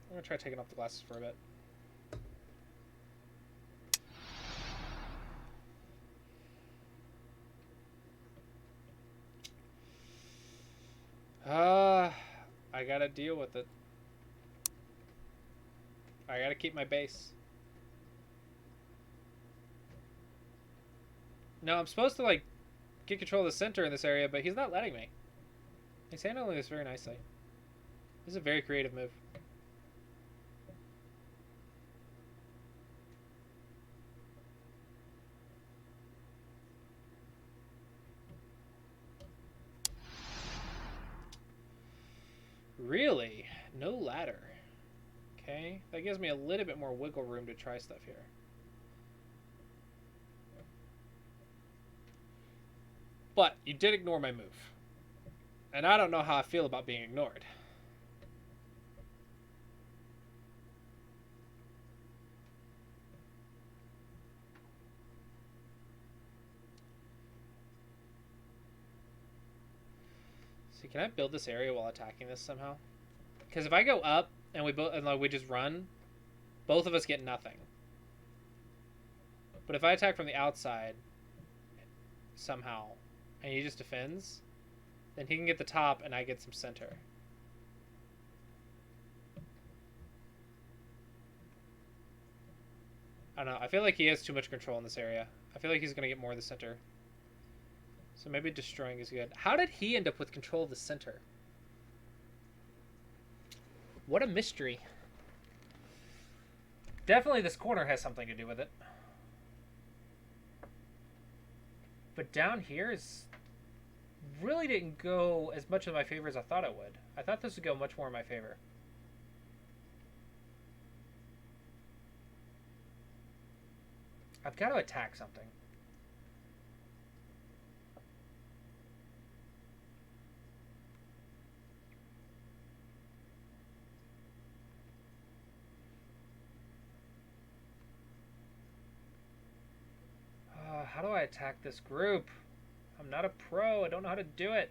I'm going to try taking off the glasses for a bit. I gotta deal with it. I gotta keep my base. No, I'm supposed to, like, get control of the center in this area, but he's not letting me. He's handling this very nicely. This is a very creative move. Really? No ladder. Okay, that gives me a little bit more wiggle room to try stuff here. But you did ignore my move. And I don't know how I feel about being ignored. See, can I build this area while attacking this somehow? Because if I go up and we just run, both of us get nothing. But if I attack from the outside somehow and he just defends, then he can get the top and I get some center. I don't know. I feel like he has too much control in this area. I feel like he's going to get more of the center. So maybe destroying is good. How did he end up with control of the center? What a mystery. Definitely this corner has something to do with it. But down here is really didn't go as much in my favor as I thought it would. I thought this would go much more in my favor. I've got to attack something. How do I attack this group? I'm not a pro. I don't know how to do it.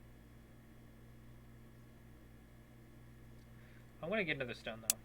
I'm going to get into the stone, though.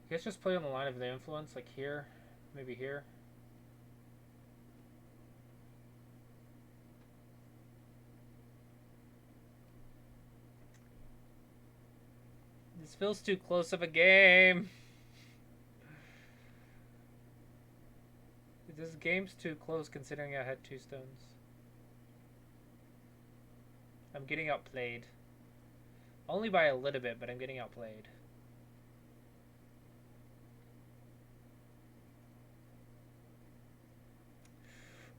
I guess just play on the line of the influence, like here, maybe here. This feels too close of a game. This game's too close considering I had 2 stones. I'm getting outplayed. Only by a little bit, but I'm getting outplayed.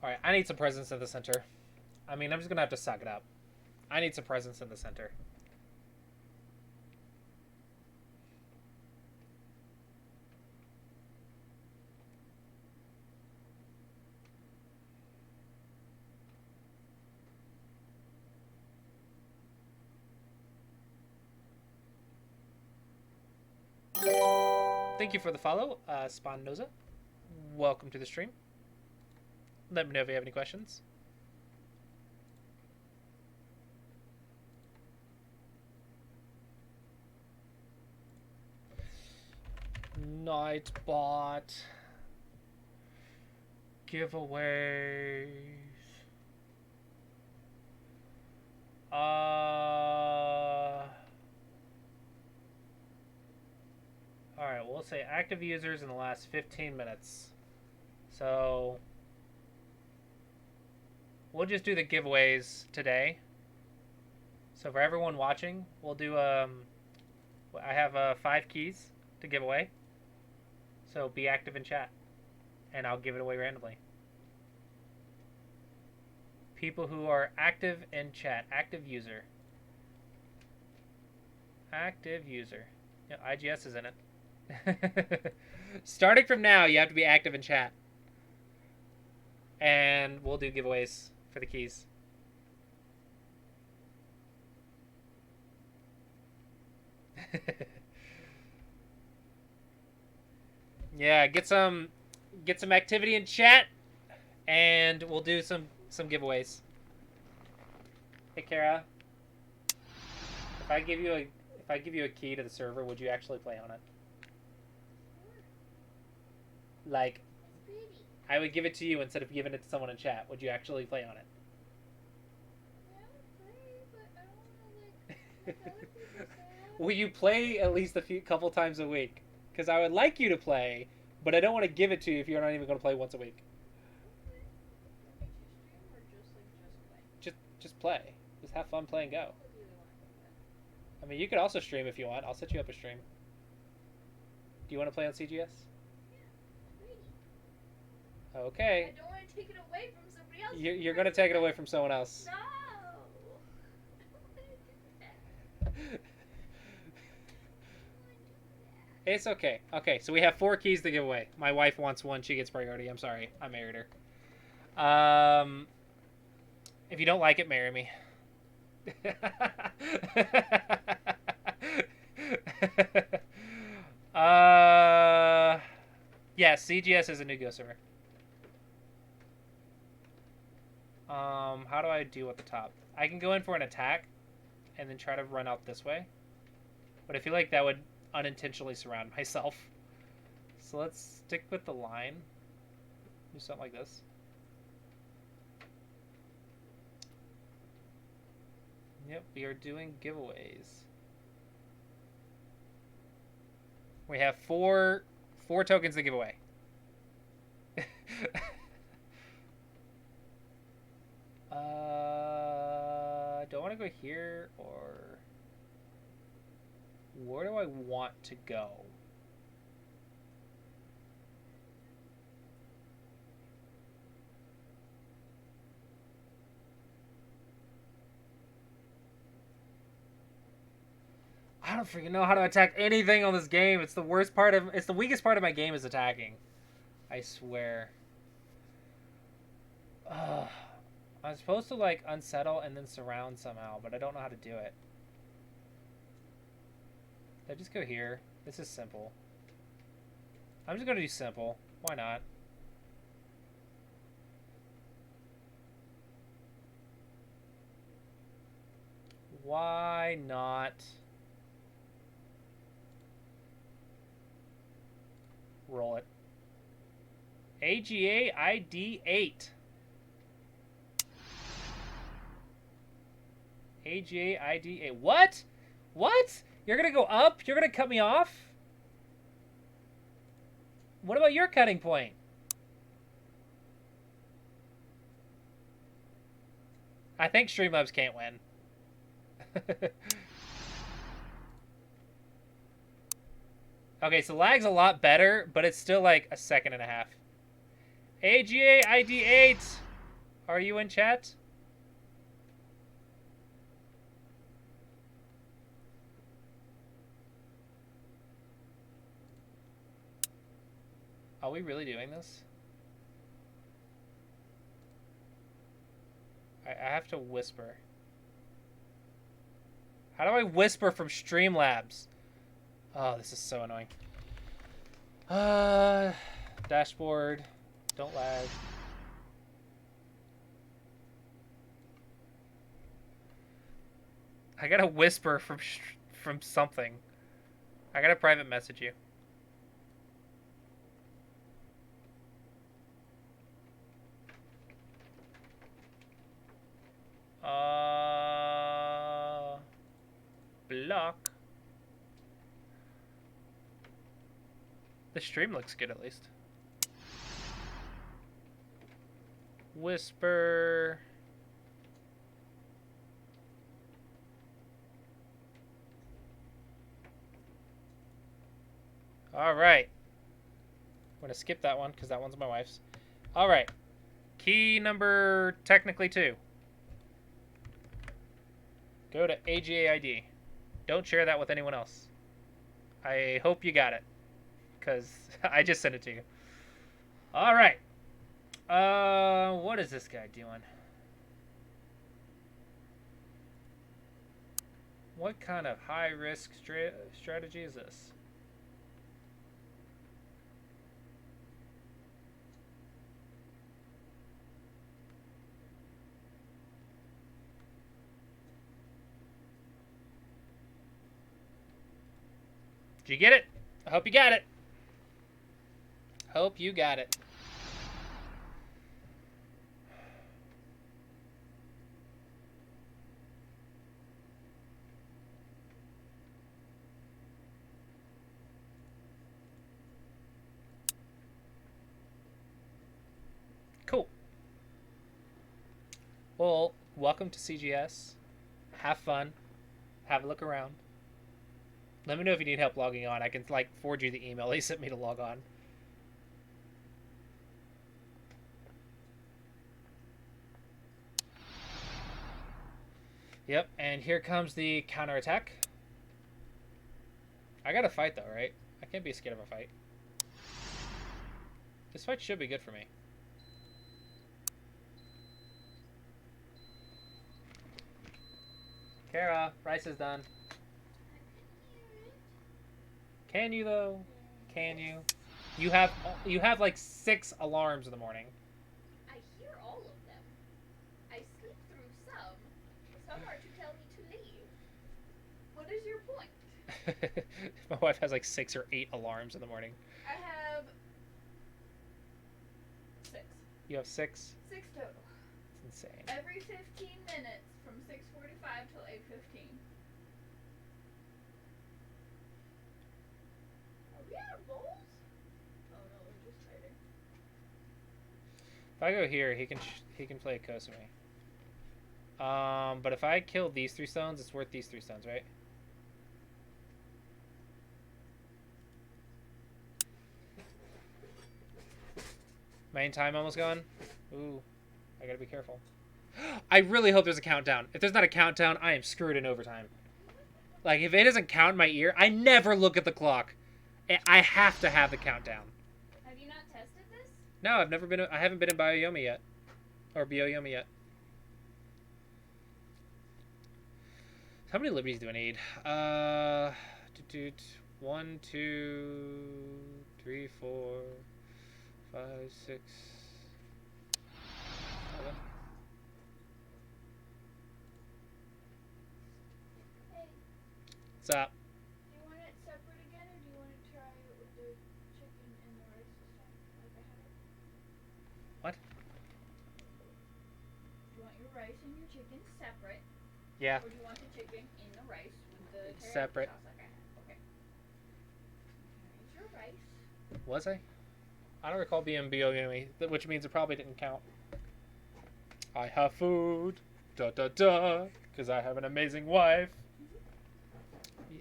Alright, I need some presence in the center. I mean, I'm just gonna have to suck it up. I need some presence in the center. Thank you for the follow, Spinoza. Welcome to the stream. Let me know if you have any questions. Nightbot. Giveaways. Alright, we'll say active users in the last 15 minutes. So we'll just do the giveaways today. So for everyone watching, we'll do I have 5 keys to give away. So be active in chat and I'll give it away randomly. People who are active in chat. Active user. Active user. Yeah, IGS is in it. Starting from now, you have to be active in chat. And we'll do giveaways for the keys. Yeah, get some activity in chat, and we'll do some giveaways. Hey Kara, if I give you a key to the server, would you actually play on it? Like, I would give it to you instead of giving it to someone in chat. Would you actually play on it? Will you play at least a couple times a week? Because I would like you to play, but I don't want to give it to you if you're not even going to play once a week. Just play. Just have fun playing Go. I mean, you could also stream if you want. I'll set you up a stream. Do you want to play on CGS? Okay. I don't want to take it away from somebody else. You're going to take it away from someone else. No. It's okay. Okay, so we have 4 keys to give away. My wife wants one. She gets priority. I'm sorry. I married her. If you don't like it, marry me. Yeah, CGS is a new Go server. How do I do at the top? I can go in for an attack and then try to run out this way. But I feel like that would unintentionally surround myself. So let's stick with the line. Do something like this. Yep, we are doing giveaways. We have four tokens to give away. Do I want to go here, or where do I want to go? I don't freaking know how to attack anything on this game. It's the worst part of, it's the weakest part of my game is attacking. I swear. Ugh. I'm supposed to like unsettle and then surround somehow, but I don't know how to do it. Did I just go here? This is simple. I'm just gonna do simple. Why not? Why not? Roll it. AGA ID 8. AGA ID 8. What? What? You're gonna go up? You're gonna cut me off? What about your cutting point? I think Streamlabs can't win. Okay, so lag's a lot better, but it's still like a second and a half. AGA ID 8. Are you in chat? Are we really doing this? I have to whisper. How do I whisper from Streamlabs? Oh, this is so annoying. Dashboard. Don't lag. I gotta whisper from something. I gotta private message you. Block. The stream looks good at least. Whisper. All right. I'm going to skip that one because that one's my wife's. All right. Key number technically 2. Go to AGAID. Don't share that with anyone else. I hope you got it, because I just sent it to you. All right. What is this guy doing? What kind of high-risk strategy is this? Did you get it? I hope you got it. Hope you got it. Cool. Well, welcome to CGS. Have fun. Have a look around. Let me know if you need help logging on. I can like forward you the email they sent me to log on. Yep, and here comes the counterattack. I gotta fight though, right? I can't be scared of a fight. This fight should be good for me. Kara, rice is done. Can you though? Can you? You have like 6 alarms in the morning. I hear all of them. I sleep through some. Some are to tell me to leave. What is your point? My wife has like 6 or 8 alarms in the morning. I have 6. You have 6? 6 total. It's insane. Every 15 minutes from 6:45 till 8:15. Are we out of bowls? Oh no, we're just trading. If I go here, he can play a Kosume. But if I kill these 3 stones, it's worth these 3 stones, right? Main time almost gone. Ooh, I gotta be careful. I really hope there's a countdown. If there's not a countdown, I am screwed in overtime. Like, if it doesn't count in my ear, I never look at the clock. I have to have the countdown. Have you not tested this? No, I haven't been in Bioyomi yet. Or Bioyomi yet. How many liberties do I need? 1, 2, 3, 4, 5, 6, 7. Hey, What's up? do you want it separate again, or do you want to try it with the chicken and the rice this time, like I had it? What? Do you want your rice and your chicken separate? Yeah. Or do you want the chicken in the rice with the teriyaki Separate. sauce like I had? Okay. Here's your rice. Was I? I don't recall being Bioyomi, which means it probably didn't count. I have food. Da da da. Because I have an amazing wife.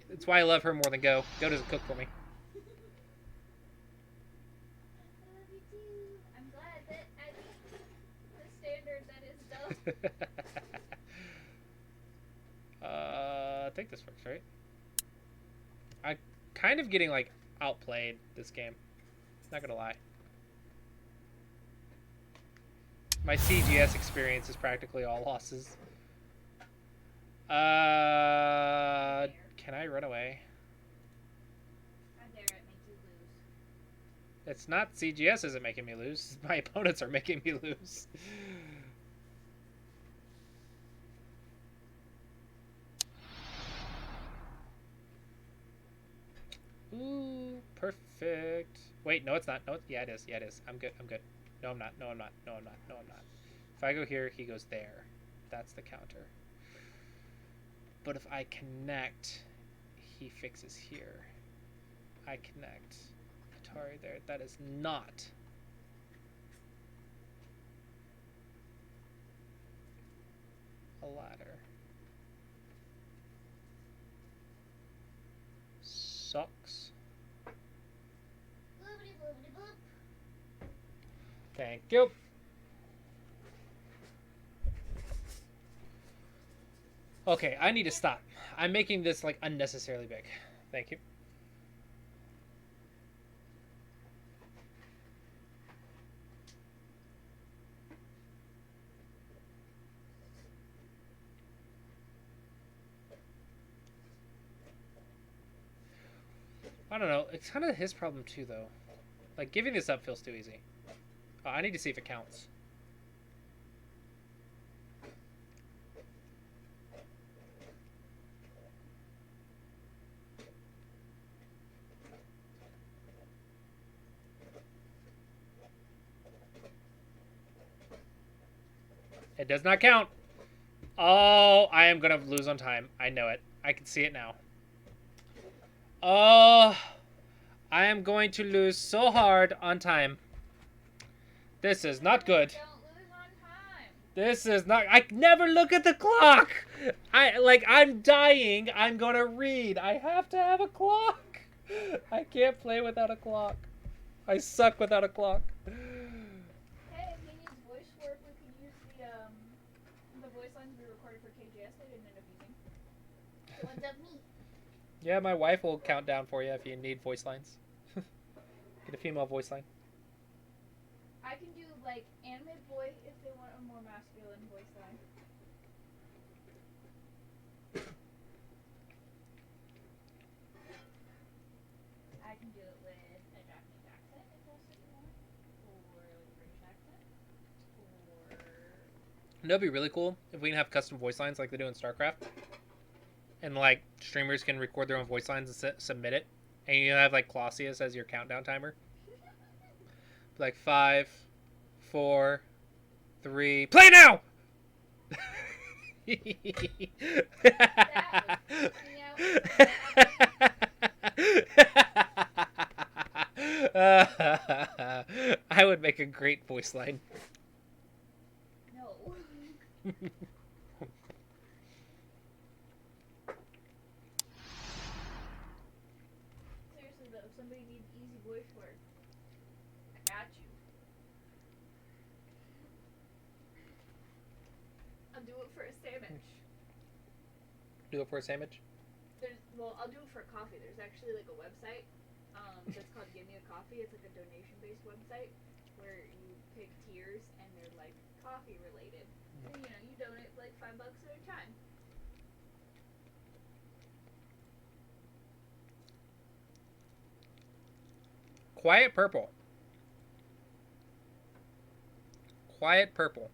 That's why I love her more than Go. Go doesn't cook for me. I love you too. I'm glad that at the standard that is done. I think this works, right? I'm kind of getting, like, outplayed this game. Not gonna lie. My CGS experience is practically all losses. Can I run away? How dare it make you lose? It's not CGS isn't making me lose. My opponents are making me lose. Ooh, perfect. Wait, no, it's not. No, yeah, it is. Yeah, it is. I'm good. I'm good. No, I'm not. No, I'm not. No, I'm not. No, I'm not. If I go here, he goes there. That's the counter. But if I connect, he fixes here. I connect. Atari there. That is not a ladder. Sucks. Bloopity bloopity bloop. Thank you. Okay, I need to stop. I'm making this like unnecessarily big. Thank you. I don't know. It's kind of his problem too, though. Like giving this up feels too easy. I need to see if it counts. It does not count. Oh, I am gonna lose on time. I know it. I can see it now. Oh, I am going to lose so hard on time. This is not good. Don't lose on time. This is not. I never look at the clock. I'm dying. I'm gonna read. I have to have a clock. I can't play without a clock. I suck without a clock. Hey, if he needs voice work, we could use the voice lines we recorded for KJS. They didn't end up using. The ones of me. Yeah, my wife will count down for you if you need voice lines. Get a female voice line. I can do like anime boy if they want a more masculine voice line. I can do it with a Japanese accent if that's what you want, or like a British accent, or That'd be really cool if we can have custom voice lines like they do in StarCraft. And like streamers can record their own voice lines and submit it. And you have like Clausius as your countdown timer. Like 5, 4, 3, play now! I would make a great voice line. no. Seriously though, if somebody needs easy voice work, I got you. I'll do it for a sandwich. Do it for a sandwich? I'll do it for coffee. There's actually like a website that's called Give Me a Coffee. It's like a donation-based website where you pick tiers and they're like coffee related. And you donate like $5 at a time. Quiet Purple. Quiet Purple.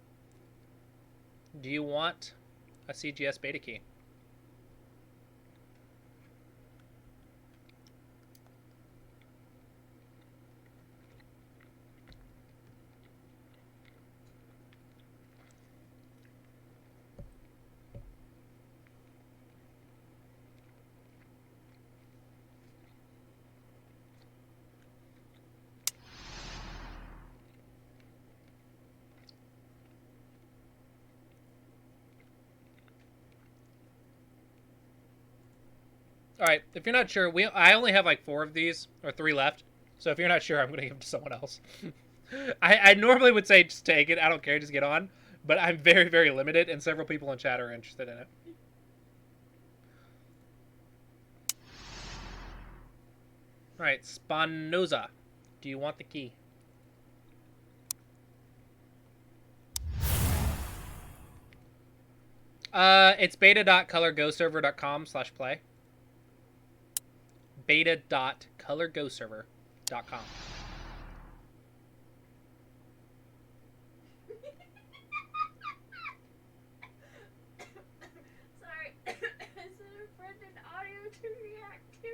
Do you want a CGS beta key? All right, if you're not sure, I only have like 4 of these, or 3 left. So if you're not sure, I'm going to give them to someone else. I normally would say just take it. I don't care, just get on. But I'm very, very limited, and several people in chat are interested in it. All right, Spinoza, do you want the key? It's beta.colorgoserver.com/play. beta.colorgoserver.com. Sorry, I sent a friend an audio to react to,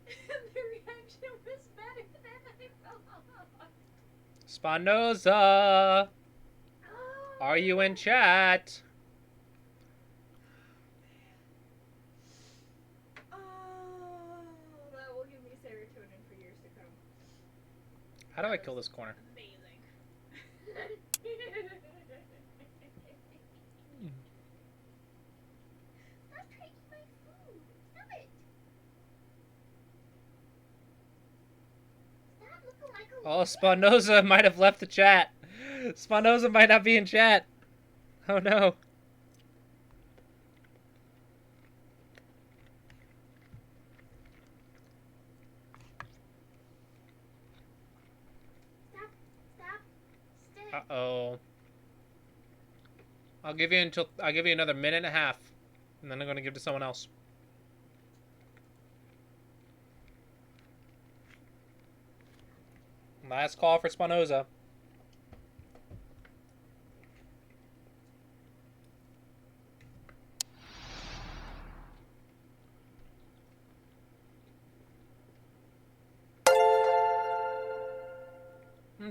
and the reaction was better than I thought. Spinoza, are you in chat? That will give me serotonin for years to come. How do I kill this corner? Amazing. Stop taking my food. Stop it. Stop looking like a Oh, Spinoza might have left the chat. Spinoza might not be in chat. Oh no. Uh-oh. I'll give you another minute and a half, and then I'm gonna give to someone else. Last call for Spinoza.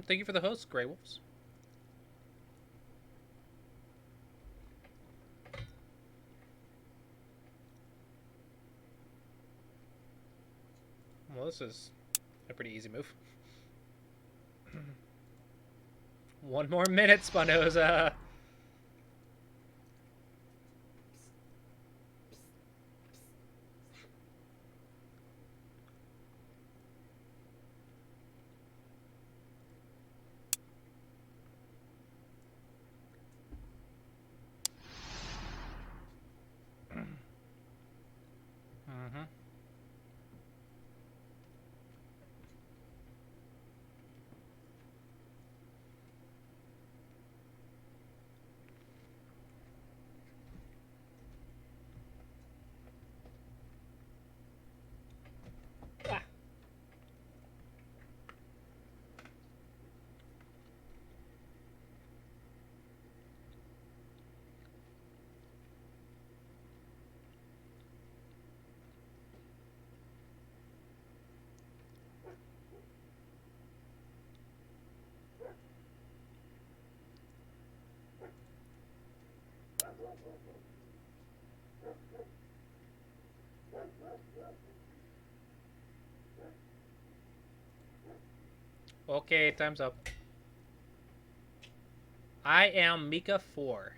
Thank you for the host, Grey Wolves. Well, this is a pretty easy move. 1 more minute, Spinoza. Mm-hmm. Ah. Okay, time's up. I am Mika 4.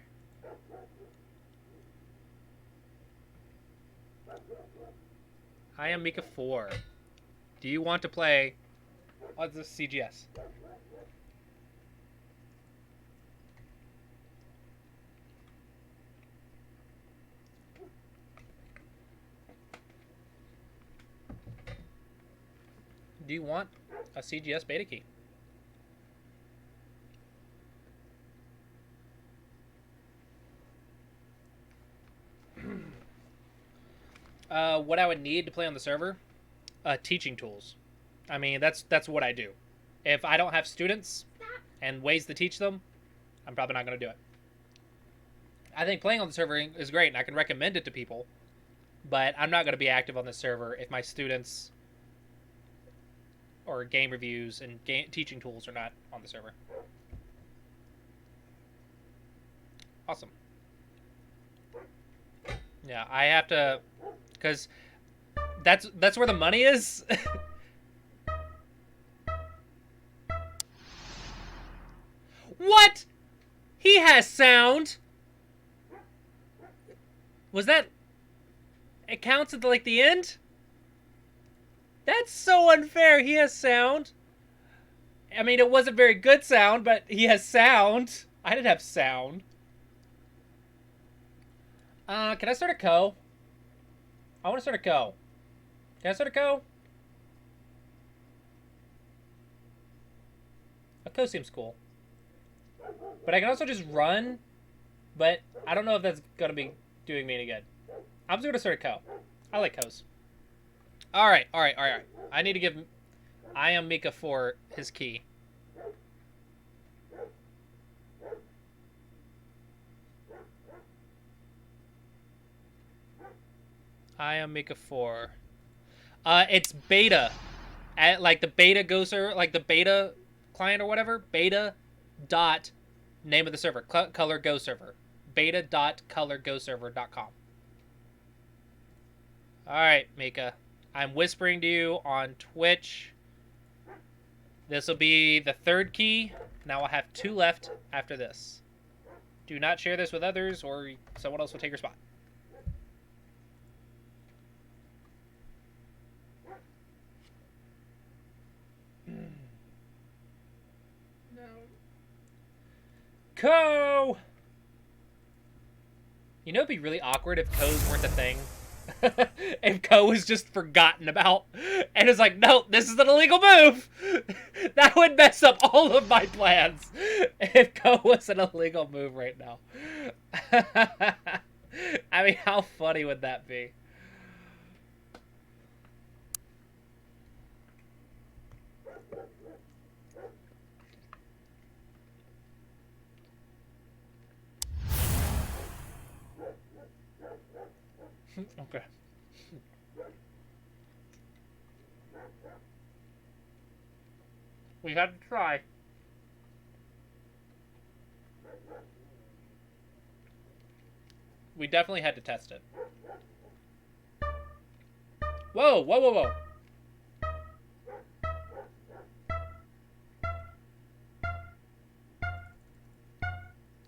I am Mika 4. Do you want to play the CGS? Do you want a CGS beta key? What I would need to play on the server? Teaching tools. I mean, that's what I do. If I don't have students and ways to teach them, I'm probably not going to do it. I think playing on the server is great, and I can recommend it to people, but I'm not going to be active on the server if my students or game reviews and teaching tools are not on the server. Awesome. Yeah, I have to, because that's where the money is. What? He has sound. Was that? It counts at the end? That's so unfair. He has sound. I mean, it wasn't very good sound, but he has sound. I didn't have sound. Can I start a co? I want to start a co. Can I start a co? A co seems cool. But I can also just run, but I don't know if that's going to be doing me any good. I'm just going to start a co. I like co's. Alright. I need to give I am Mika 4 his key. I am Mika 4. It's beta. Like the beta goser, like the beta client or whatever. Beta dot name of the server. Color Go server. beta.colorgoserver.com. Alright, Mika. I'm whispering to you on Twitch. This will be the 3rd key. Now I'll have 2 left after this. Do not share this with others or someone else will take your spot. No. Co! You know it'd be really awkward if co's weren't a thing? If Ko was just forgotten about and is like, no, this is an illegal move. That would mess up all of my plans if Ko was an illegal move right now. I mean, how funny would that be? Okay. We had to try. We definitely had to test it. Whoa, whoa, whoa, whoa.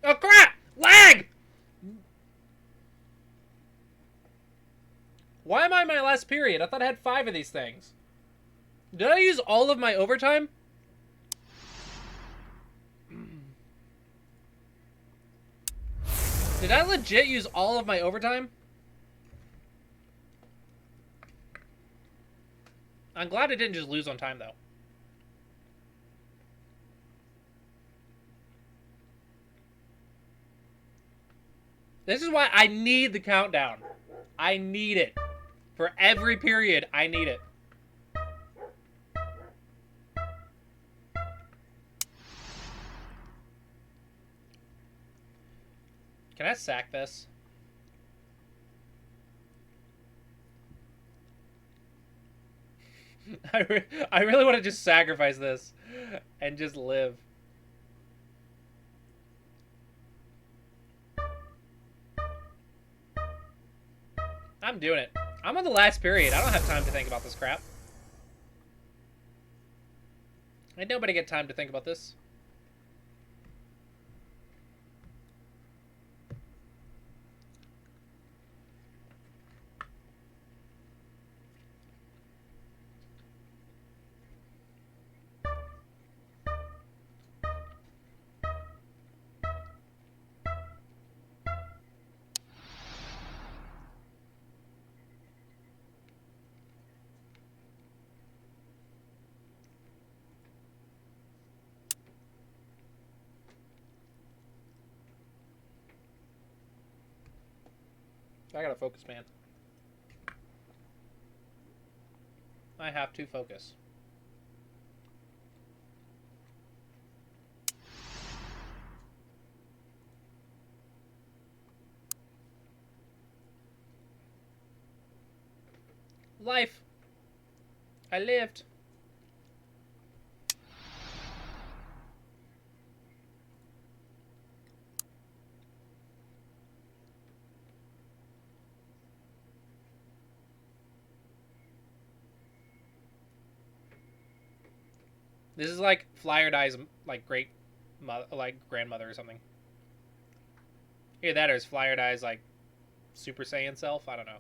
Oh, crap! Lag! Why am I in my last period? I thought I had 5 of these things. Did I use all of my overtime? Did I legit use all of my overtime? I'm glad I didn't just lose on time, though. This is why I need the countdown. I need it. For every period, I need it. Can I sack this? I really want to just sacrifice this and just live. I'm doing it. I'm on the last period. I don't have time to think about this crap. Ain't nobody get time to think about this. I gotta focus, man. I have to focus. Life. I lived. This is like Fly or Die's like great mother, like grandmother or something. Either that or is Fly or Die's like Super Saiyan self. I don't know.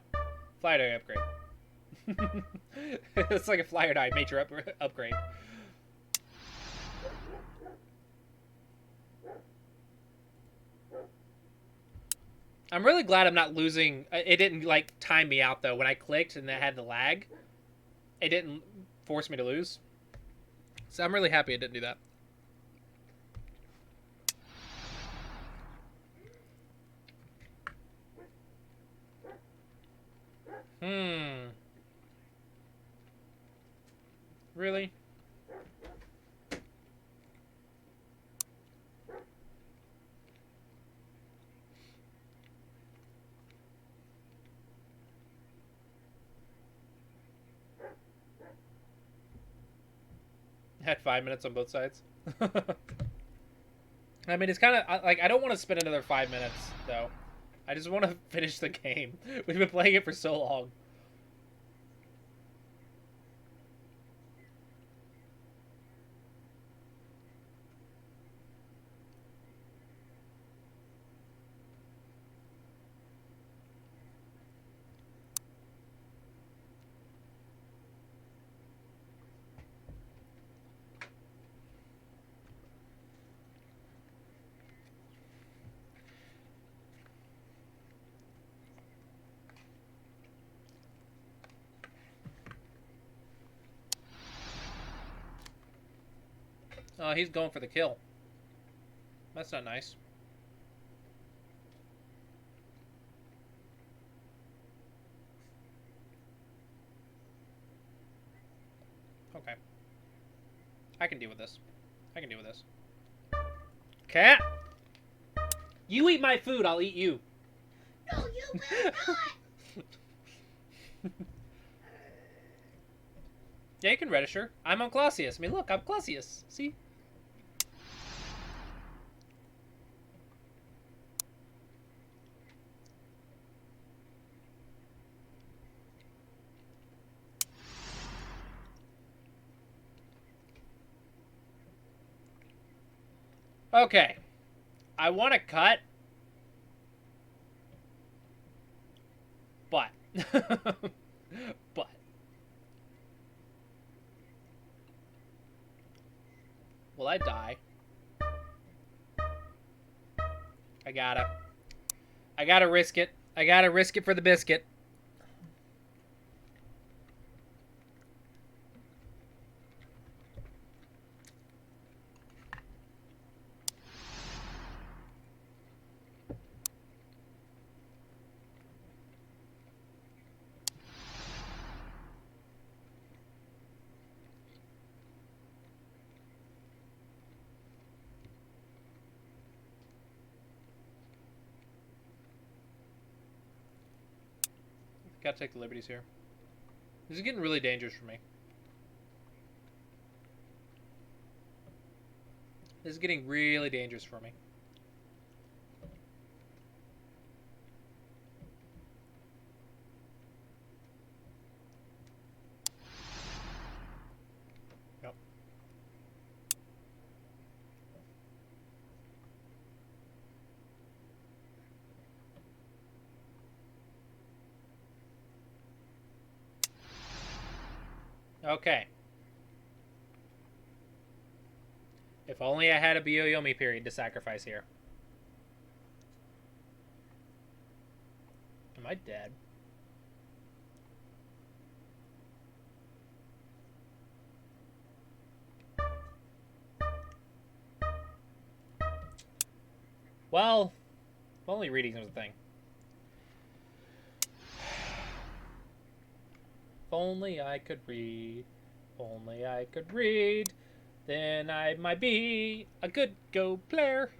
Fly or Die upgrade. It's like a Fly or Die major upgrade. I'm really glad I'm not losing. It didn't like time me out though. When I clicked and it had the lag, it didn't force me to lose. So I'm really happy it didn't do that. Really? Had 5 minutes on both sides. I mean, it's kind of like I don't want to spend another 5 minutes though. I just want to finish the game. We've been playing it for so long. Oh, he's going for the kill. That's not nice. Okay. I can deal with this. I can deal with this. Cat! You eat my food, I'll eat you. No, you will not! Yeah, you can register. I'm on Clausius. I mean, look, I'm Clausius. See? Okay. I want to cut. But. But. Will I die? I gotta risk it. I gotta risk it for the biscuit. Gotta take the liberties here. This is getting really dangerous for me. This is getting really dangerous for me. Yep. Okay. If only I had a Byo-Yomi period to sacrifice here. Am I dead? Well, if only reading was a thing. If only I could read. If only I could read. Then I might be a good Go player.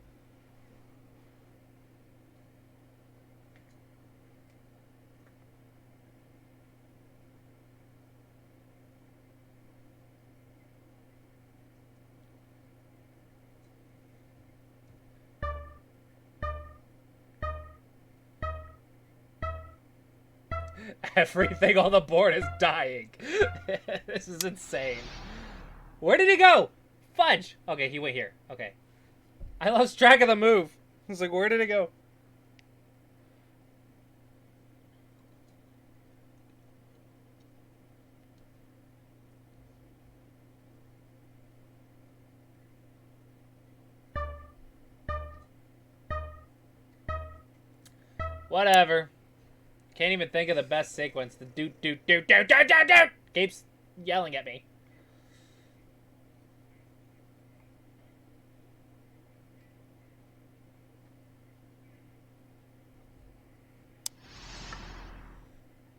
Everything on the board is dying. This is insane. Where did he go? Fudge! Okay, he went here. Okay. I lost track of the move. It's like, where did it go? Whatever. Can't even think of the best sequence. The doot keeps yelling at me.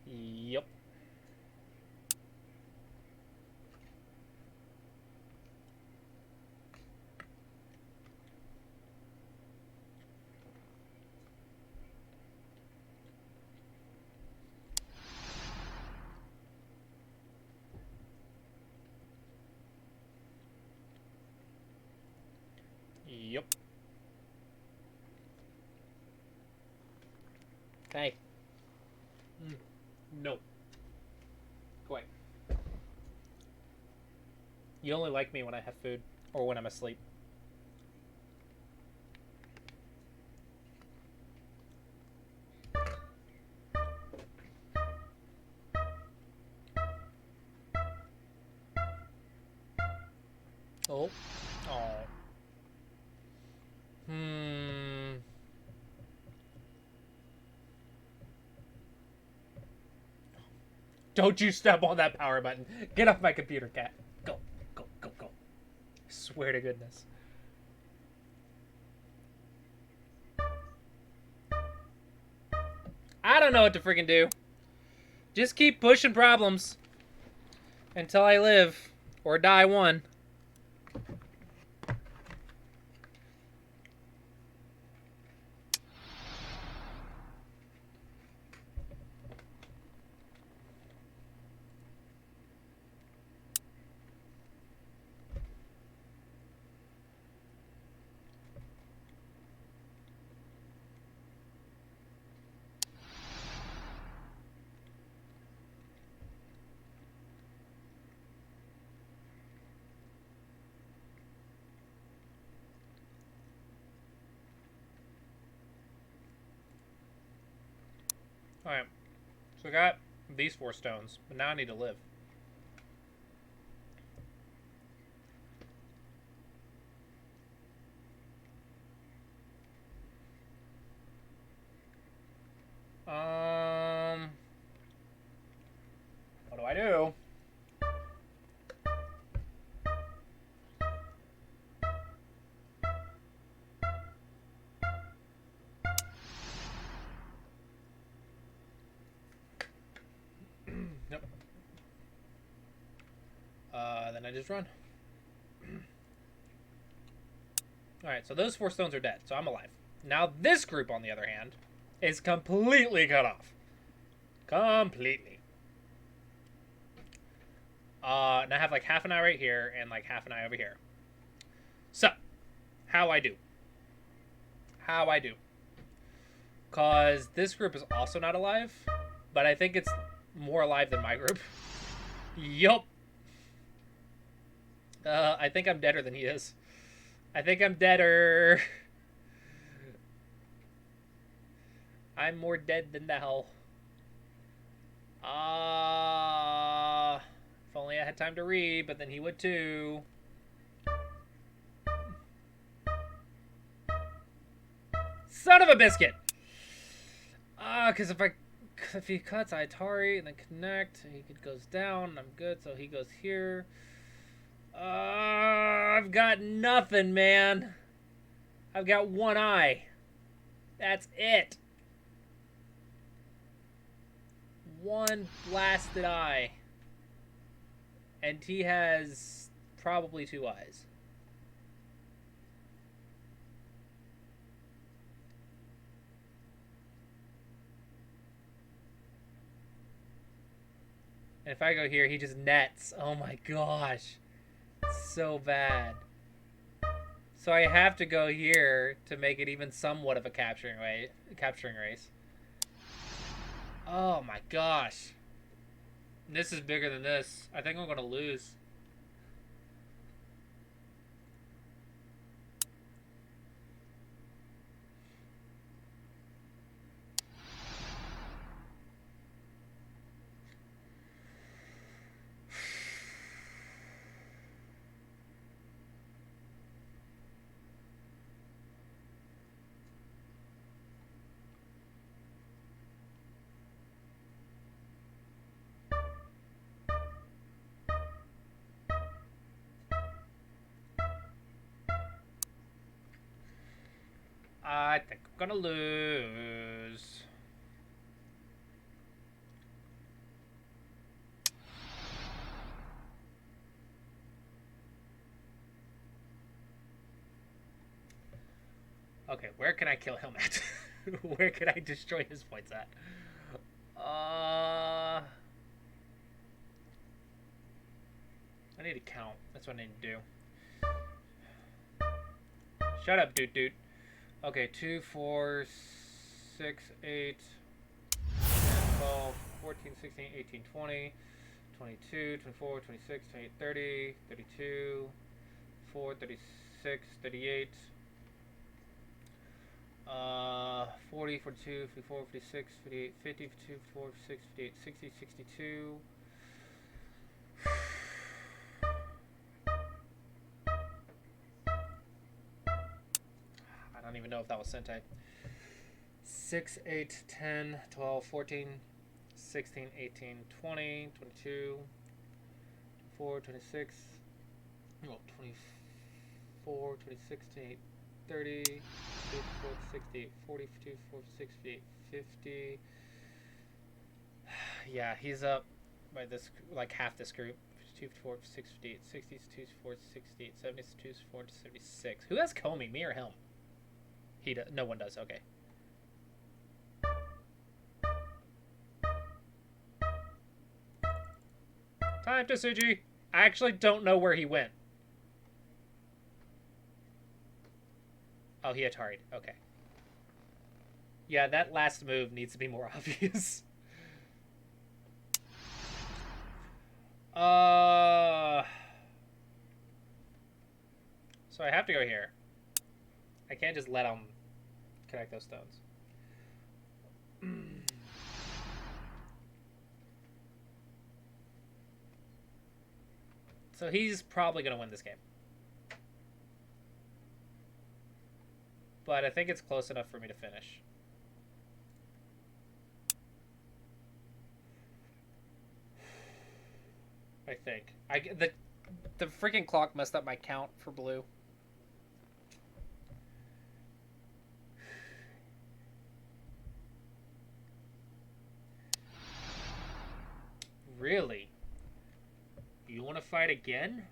Yep. Yep. Hey. No. Go away. You only like me when I have food or when I'm asleep. Oh. Oh. Don't you step on that power button. Get off my computer, cat. Go. Go, go, go. swear to goodness. I don't know what to freaking do. Just keep pushing problems until I live or die one. Alright. So I got these 4 stones, but now I need to live. What do I do? Nope. Then I just run. Alright, so those 4 stones are dead, so I'm alive. Now this group, on the other hand, is completely cut off. Completely. And I have like half an eye right here and like half an eye over here. So, how I do. Because this group is also not alive, but I think it's more alive than my group. Yup. I think I'm deader than he is. I think I'm deader. I'm more dead than thou. If only I had time to read, but then he would too. Son of a biscuit! Because if he cuts Atari and then connect, he goes down, and I'm good, so he goes here. I've got nothing, man. I've got one eye. That's it. One blasted eye. And he has probably 2 eyes. And if I go here, he just nets. Oh my gosh. So bad. So I have to go here to make it even somewhat of a capturing race. Oh my gosh. This is bigger than this. I think I'm going to lose. I think I'm gonna lose. Okay, where can I kill him at? Where can I destroy his points at? I need to count. That's what I need to do. Shut up, dude. Okay, 2, 4, 6, 8, 10, 12, 14, 16, 18, 20, 22, 24, 26, 28, 30, 32, 4, 36, 38, 40, 42, 54, 56, 58, 50, 52, 54, 56, 58, 60, 62. I don't even know if that was Sentai. 6, 8, 10, 12, 14, 16, 18, 20, 22, 24, 26, well, 4, 26, 28, 30, 54, 68, 42, 4, 68, 50. Yeah, he's up by this, like half this group. 52, 54, 68, 62, 4, 68, 72, 4, 76. Who has Comey, me or him? He does. No one does. Okay. Time to Suji. I actually don't know where he went. Oh, he Atari'd. Okay. Yeah, that last move needs to be more obvious. So I have to go here. I can't just let him connect those stones. So he's probably going to win this game. But I think it's close enough for me to finish. I think. The freaking clock messed up my count for blue. Really? You want to fight again?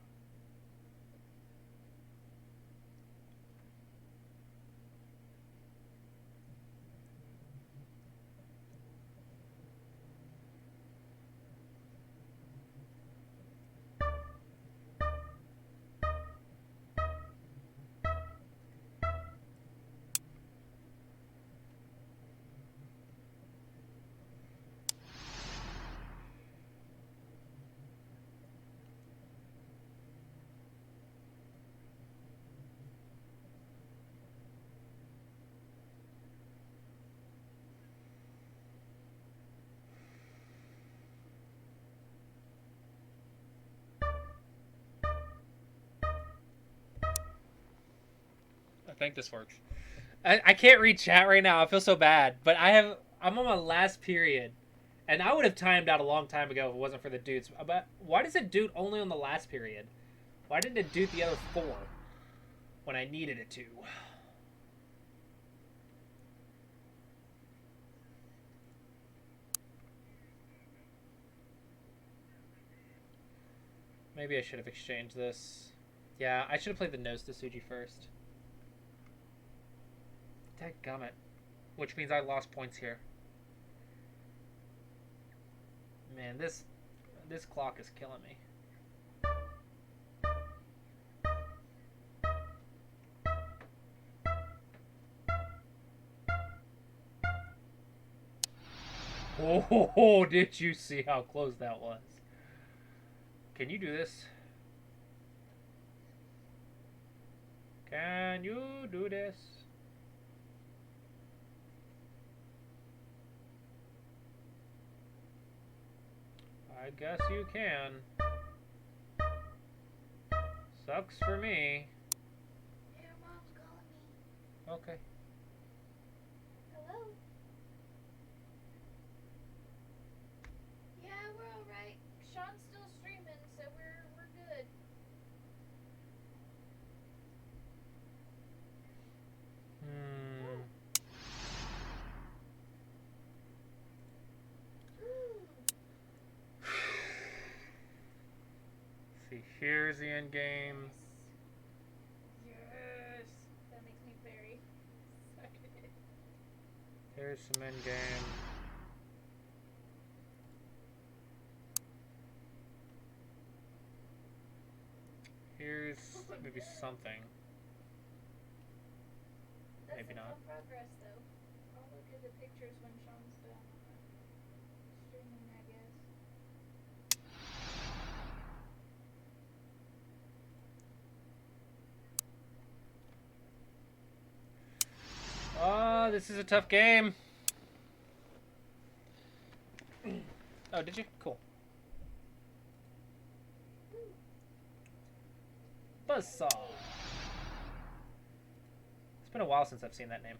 I think this works. I can't read chat right now. I feel so bad. But I'm on my last period. And I would have timed out a long time ago if it wasn't for the dudes. But why does it dude only on the last period? Why didn't it dude the other 4 when I needed it to? Maybe I should have exchanged this. Yeah, I should have played the nose to Suji first. Dadgummit. Which means I lost points here. Man, this clock is killing me. Oh, did you see how close that was? Can you do this? Can you do this? I guess you can. Sucks for me. Your mom's calling me. Okay. Hello? Yeah, we're alright. Sean's still streaming, so we're good. See, here's the end game. Yes. That makes me very excited. Here's some end game. Here's maybe something. That's Maybe in not. progress, though. I'll look at the pictures when Sean's done streaming, I guess. Oh, this is a tough game. Oh, did you? Cool. Buzzsaw. It's been a while since I've seen that name.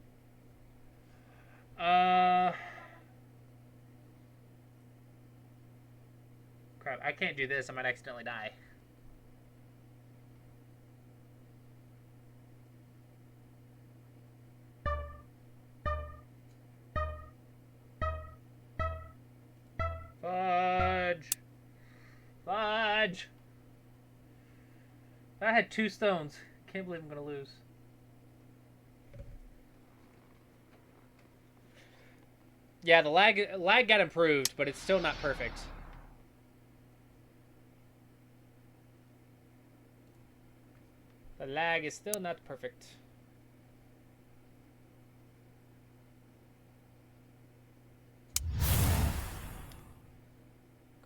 Crap, I can't do this. I might accidentally die. had 2 stones. Can't believe I'm gonna lose. Yeah, the lag got improved, but it's still not perfect. The lag is still not perfect.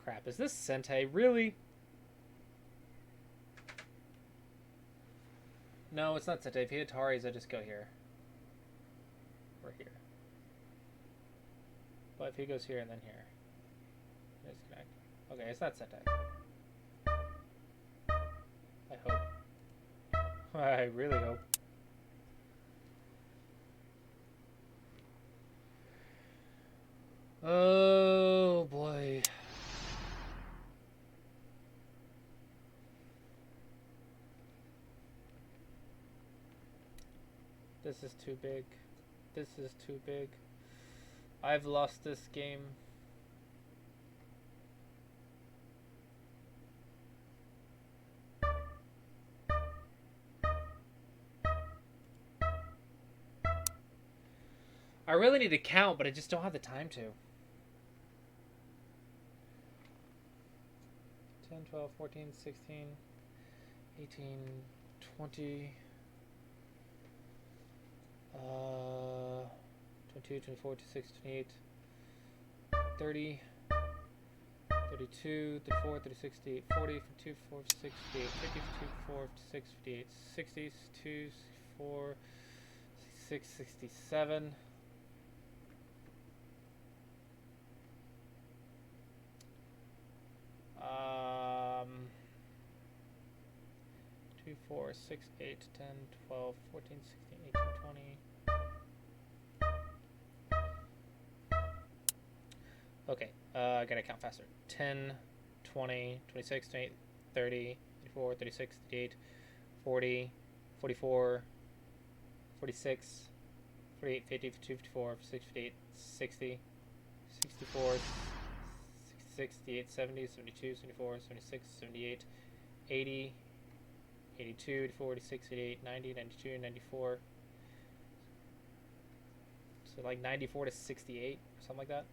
Crap, is this Sentei? Really? No, it's not Sentei. If he had Taris, I just go here. Or here. But if he goes here and then here. Disconnect. Okay, it's not Sentei. I hope. I really hope. Oh boy. This is too big. This is too big. I've lost this game. I really need to count, but I just don't have the time to. 10, 12, 14, 16, 18, 20, 22, 24, 26, 28, 30, 32, 34, 36, 38, 40, 52, 46, 58, 52, 56, 58, 60, 62, 64, 66, 67. 2, 4, 6, 8, 10, 12, 14, 16, 18, 20. Okay, I gotta count faster. 10, 20, 26, 28, 30, 34, 36, 38, 40, 44, 46, 48, 50, 52, 54, 56, 58, 60, 64, 68, 70, 72, 74, 76, 78, 80, 82, 84, 86, 88, 90, 92, 94. So like 94 to 68, something like that.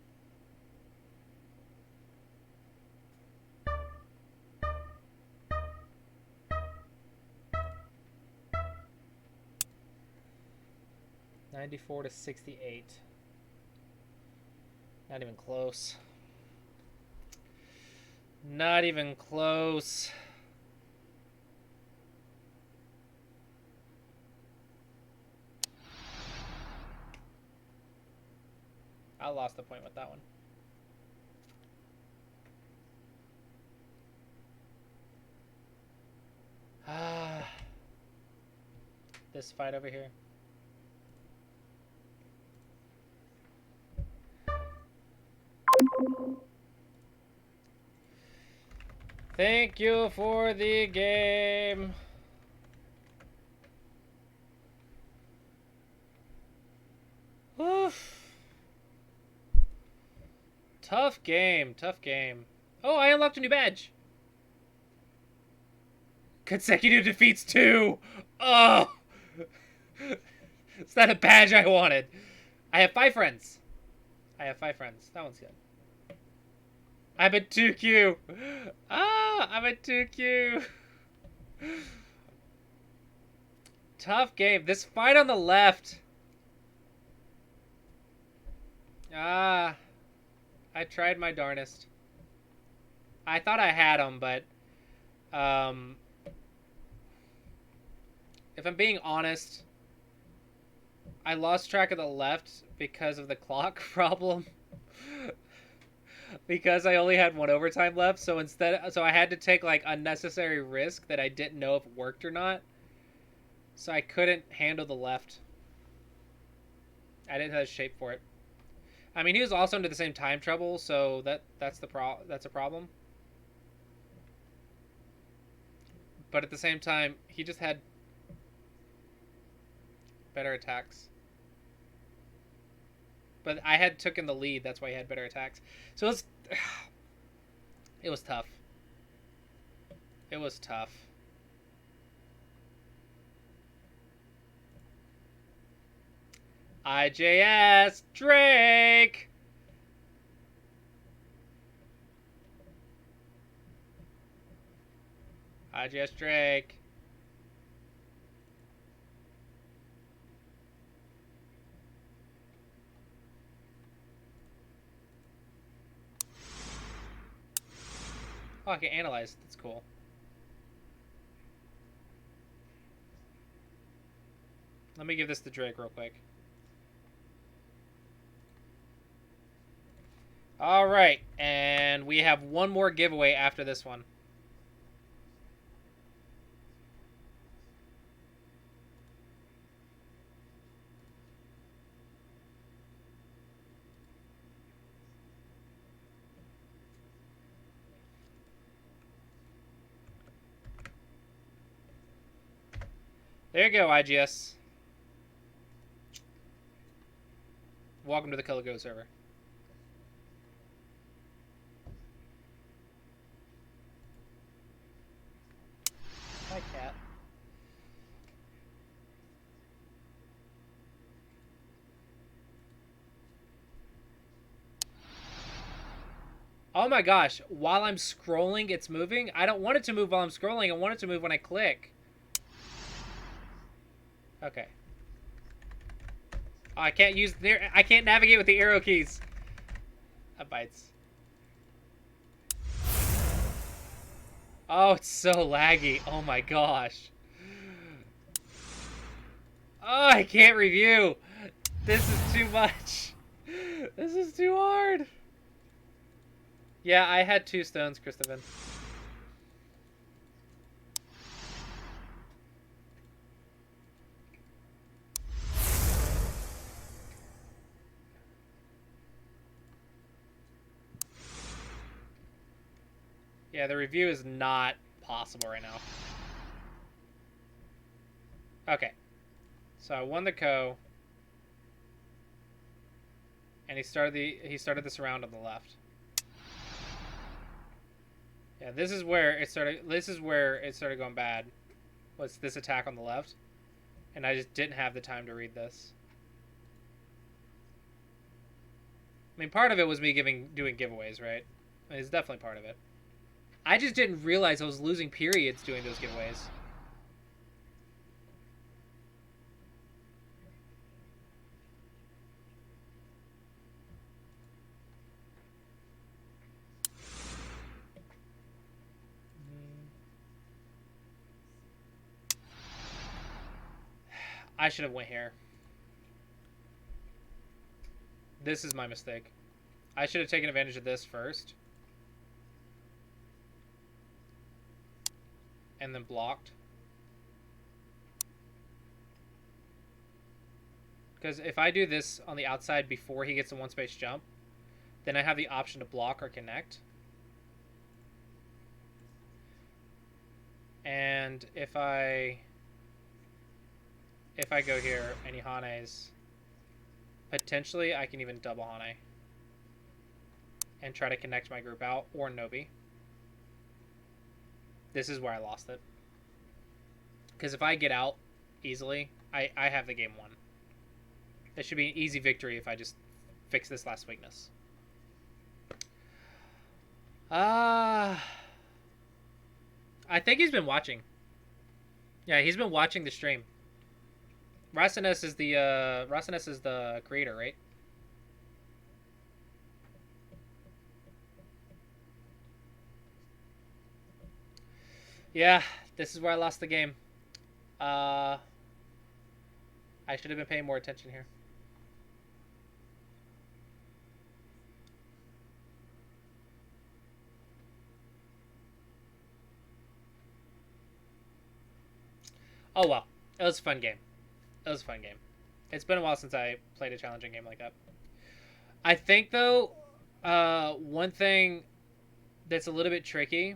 $94 to 68. Not even close. Not even close. I lost the point with that one. This fight over here. Thank you for the game. Oof. Tough game, tough game. Oh, I unlocked a new badge. Consecutive defeats 2. Oh. It's not a badge I wanted. I have 5 friends. That one's good. I'm at 2Q. I'm at 2Q. Tough game. This fight on the left. I tried my darnest. I thought I had him, but if I'm being honest, I lost track of the left because of the clock problem. Because I only had 1 overtime left, so I had to take like unnecessary risk that I didn't know if it worked or not. So I couldn't handle the left. I didn't have a shape for it. I mean, he was also into the same time trouble, so that's a problem. But at the same time, he just had better attacks. But I had taken the lead, that's why he had better attacks. So it was tough. It was tough. IJS Drake. IJS Drake. Oh, I can analyze. That's cool. Let me give this to Drake real quick. All right, and we have one more giveaway after this one. There you go, IGS. Welcome to the Color Go server. Hi, cat. Oh my gosh, while I'm scrolling, it's moving? I don't want it to move while I'm scrolling. I want it to move when I click. Okay. Oh, I can't use I can't navigate with the arrow keys. That bites. Oh, it's so laggy. Oh my gosh. Oh, I can't review. This is too much. This is too hard. Yeah, I had 2 stones, Christopher. Yeah, the review is not possible right now. Okay. So I won the co. And he started this round on the left. Yeah, this is where it started going bad. Was this attack on the left? And I just didn't have the time to read this. I mean, part of it was me doing giveaways, right? I mean, it's definitely part of it. I just didn't realize I was losing periods doing those giveaways. I should have went here. This is my mistake. I should have taken advantage of this first. And then blocked. Because if I do this on the outside before he gets a 1-space jump, then I have the option to block or connect. And if I go here and he Hanes, potentially I can even double Hane and try to connect my group out, or Nobi. This is where I lost it. Because if I get out easily, I have the game won. It should be an easy victory if I just fix this last weakness. I think he's been watching. Yeah, he's been watching the stream. Rasanes is the creator, right? Yeah, this is where I lost the game. I should have been paying more attention here. Oh well, it was a fun game. It was a fun game. It's been a while since I played a challenging game like that. I think though, one thing that's a little bit tricky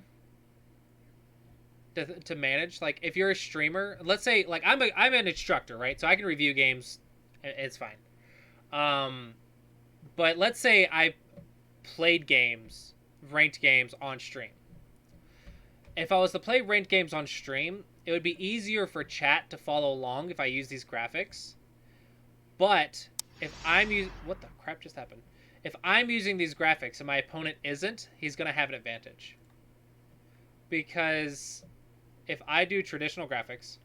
to manage, like if you're a streamer, let's say like I'm an instructor, right? So I can review games, it's fine. But let's say I played games, ranked games on stream. If I was to play ranked games on stream, it would be easier for chat to follow along if I use these graphics. But if I'm using, what the crap just happened? If I'm using these graphics and my opponent isn't, he's gonna have an advantage. Because if I do traditional graphics,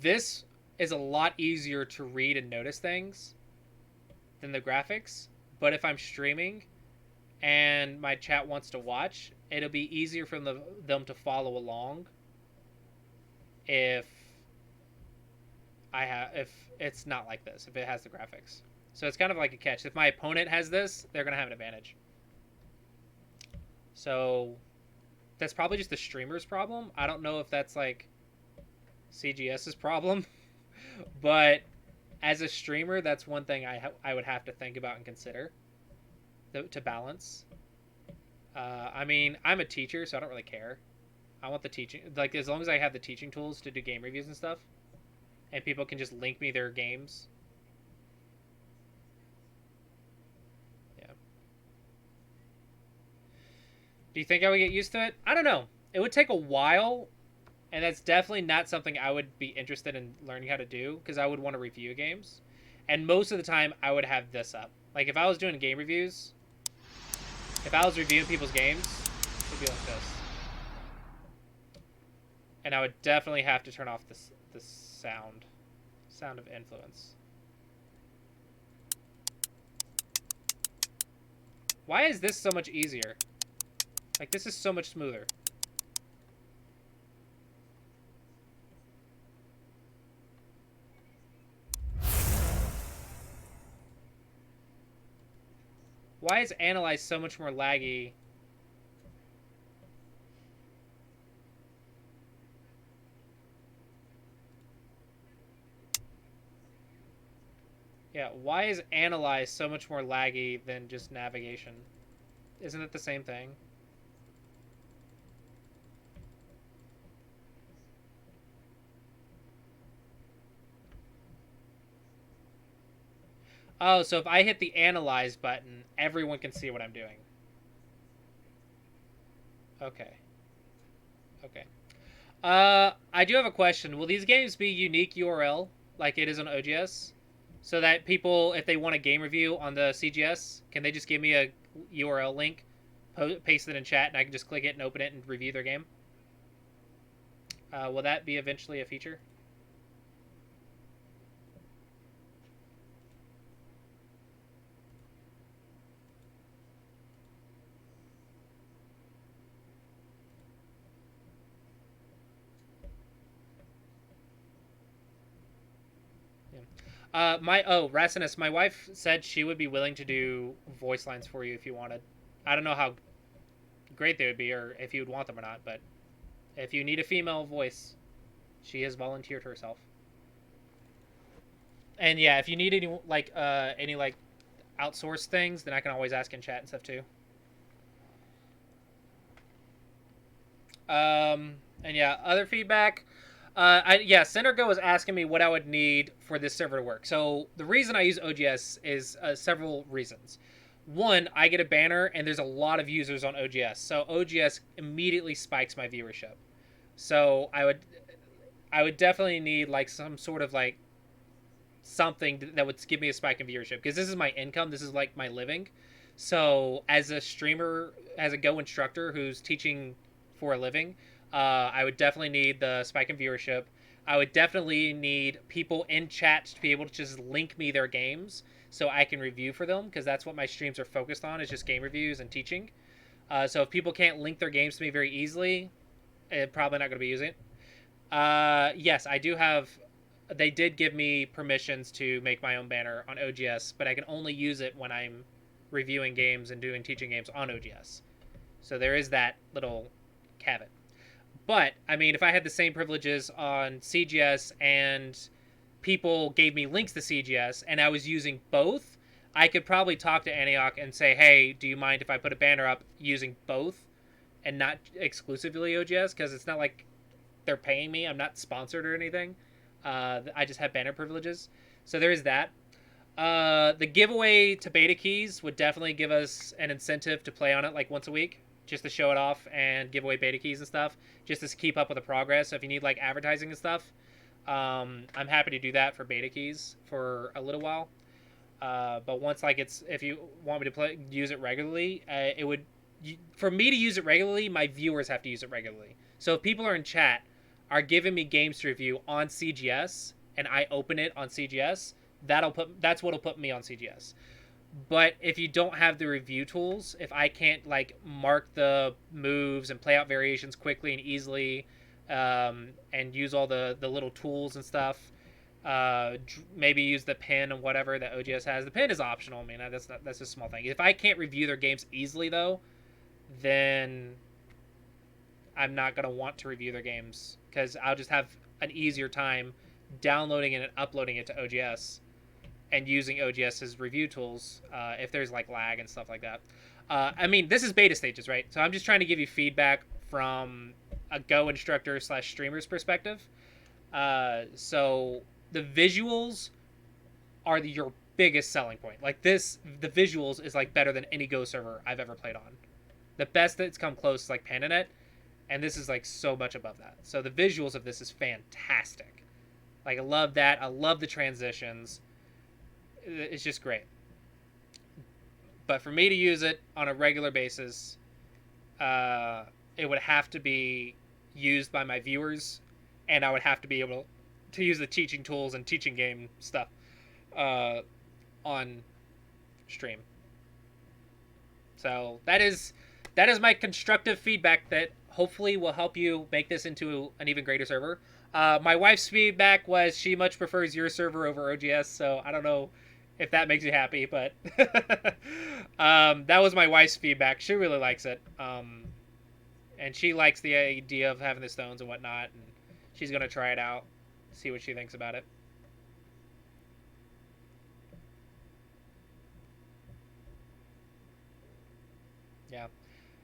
this is a lot easier to read and notice things than the graphics. But if I'm streaming and my chat wants to watch, it'll be easier for them to follow along if if it's not like this, if it has the graphics. So it's kind of like a catch. If my opponent has this, they're gonna have an advantage. So that's probably just the streamer's problem. I don't know if that's like CGS's problem, but as a streamer, that's one thing I would have to think about and consider to balance. I mean, I'm a teacher, so I don't really care. I want the teaching, like as long as I have the teaching tools to do game reviews and stuff, and people can just link me their games. Yeah. Do you think I would get used to it? I don't know. It would take a while, and that's definitely not something I would be interested in learning how to do because I would want to review games. And most of the time, I would have this up. Like if I was doing game reviews, if I was reviewing people's games, it would be like this. And I would definitely have to turn off this sound of influence. Why is this so much easier? Like this is so much smoother. Why is Analyze so much more laggy? Yeah, why is Analyze so much more laggy than just navigation? Isn't it the same thing? Oh, so if I hit the Analyze button, everyone can see what I'm doing. Okay. Okay. I do have a question. Will these games be unique URL like it is on OGS? So that people, if they want a game review on the CGS, can they just give me a URL link, paste it in chat, and I can just click it and open it and review their game? Will that be eventually a feature? Racinus, my wife said she would be willing to do voice lines for you if you wanted. I don't know how great they would be or if you would want them or not, but if you need a female voice, she has volunteered herself. And yeah, if you need any like outsourced things, then I can always ask in chat and stuff too. And yeah, other feedback. Synergo was asking me what I would need for this server to work. So the reason I use OGS is several reasons. One, I get a banner and there's a lot of users on OGS, so OGS immediately spikes my viewership. So I would definitely need like some sort of like something that would give me a spike in viewership because this is my income. This is like my living. So as a streamer, as a Go instructor who's teaching for a living, I would definitely need the spike in viewership. I would definitely need people in chat to be able to just link me their games so I can review for them because that's what my streams are focused on is just game reviews and teaching. So if people can't link their games to me very easily, probably not going to be using it. Yes, I do have. They did give me permissions to make my own banner on OGS, but I can only use it when I'm reviewing games and doing teaching games on OGS. So there is that little caveat. But, I mean, if I had the same privileges on CGS and people gave me links to CGS and I was using both, I could probably talk to Antioch and say, hey, do you mind if I put a banner up using both and not exclusively OGS? Because it's not like they're paying me. I'm not sponsored or anything. I just have banner privileges. So there is that. The giveaway to beta keys would definitely give us an incentive to play on it like once a week, just to show it off and give away beta keys and stuff, just to keep up with the progress. So if you need like advertising and stuff, I'm happy to do that for beta keys for a little while. But once like if you want me to use it regularly, it would for me to use it regularly, my viewers have to use it regularly. So if people are in chat, are giving me games to review on CGS, and I open it on CGS, that's what'll put me on CGS. But if you don't have the review tools, if I can't like mark the moves and play out variations quickly and easily, and use all the little tools and stuff, maybe use the pin and whatever that OGS has. The pin is optional. I mean, that's a small thing. If I can't review their games easily though, then I'm not gonna want to review their games because I'll just have an easier time downloading it and uploading it to OGS and using OGS's review tools if there's like lag and stuff like that. I mean, this is beta stages, right? So I'm just trying to give you feedback from a Go instructor / streamer's perspective. So the visuals are your biggest selling point. Like the visuals is like better than any Go server I've ever played on. The best that's come close is like PandaNet, and this is like so much above that. So the visuals of this is fantastic. Like I love that. I love the transitions. It's just great. But for me to use it on a regular basis, it would have to be used by my viewers, and I would have to be able to use the teaching tools and teaching game stuff on stream. So that is my constructive feedback that hopefully will help you make this into an even greater server. My wife's feedback was she much prefers your server over OGS, so I don't know if that makes you happy, but that was my wife's feedback. She really likes it, and she likes the idea of having the stones and whatnot, and she's gonna try it out, see what she thinks about it. Yeah.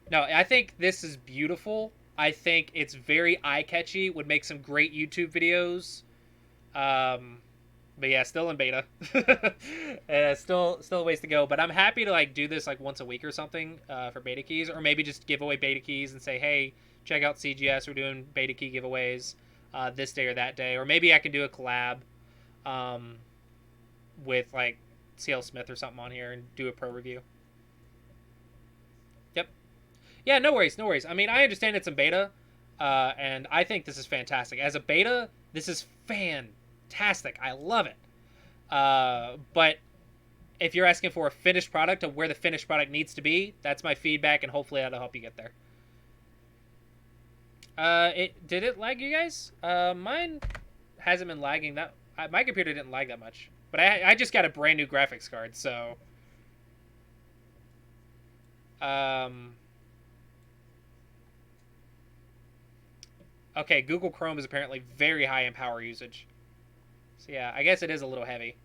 No, I think this is beautiful. I think it's very eye-catchy. Would make some great YouTube videos. But yeah, still in beta. Still a ways to go. But I'm happy to like do this like once a week or something for beta keys, or maybe just give away beta keys and say, hey, check out CGS. We're doing beta key giveaways this day or that day, or maybe I can do a collab with like CL Smith or something on here and do a pro review. Yep. Yeah, no worries, no worries. I mean, I understand it's in beta, and I think this is fantastic. As a beta, this is fantastic. I love it. But if you're asking for a finished product of where the finished product needs to be, that's my feedback, and hopefully that'll help you get there. Did it lag you guys? Mine hasn't been lagging that. My computer didn't lag that much, but I just got a brand new graphics card, so. Okay, Google Chrome is apparently very high in power usage. So yeah, I guess it is a little heavy.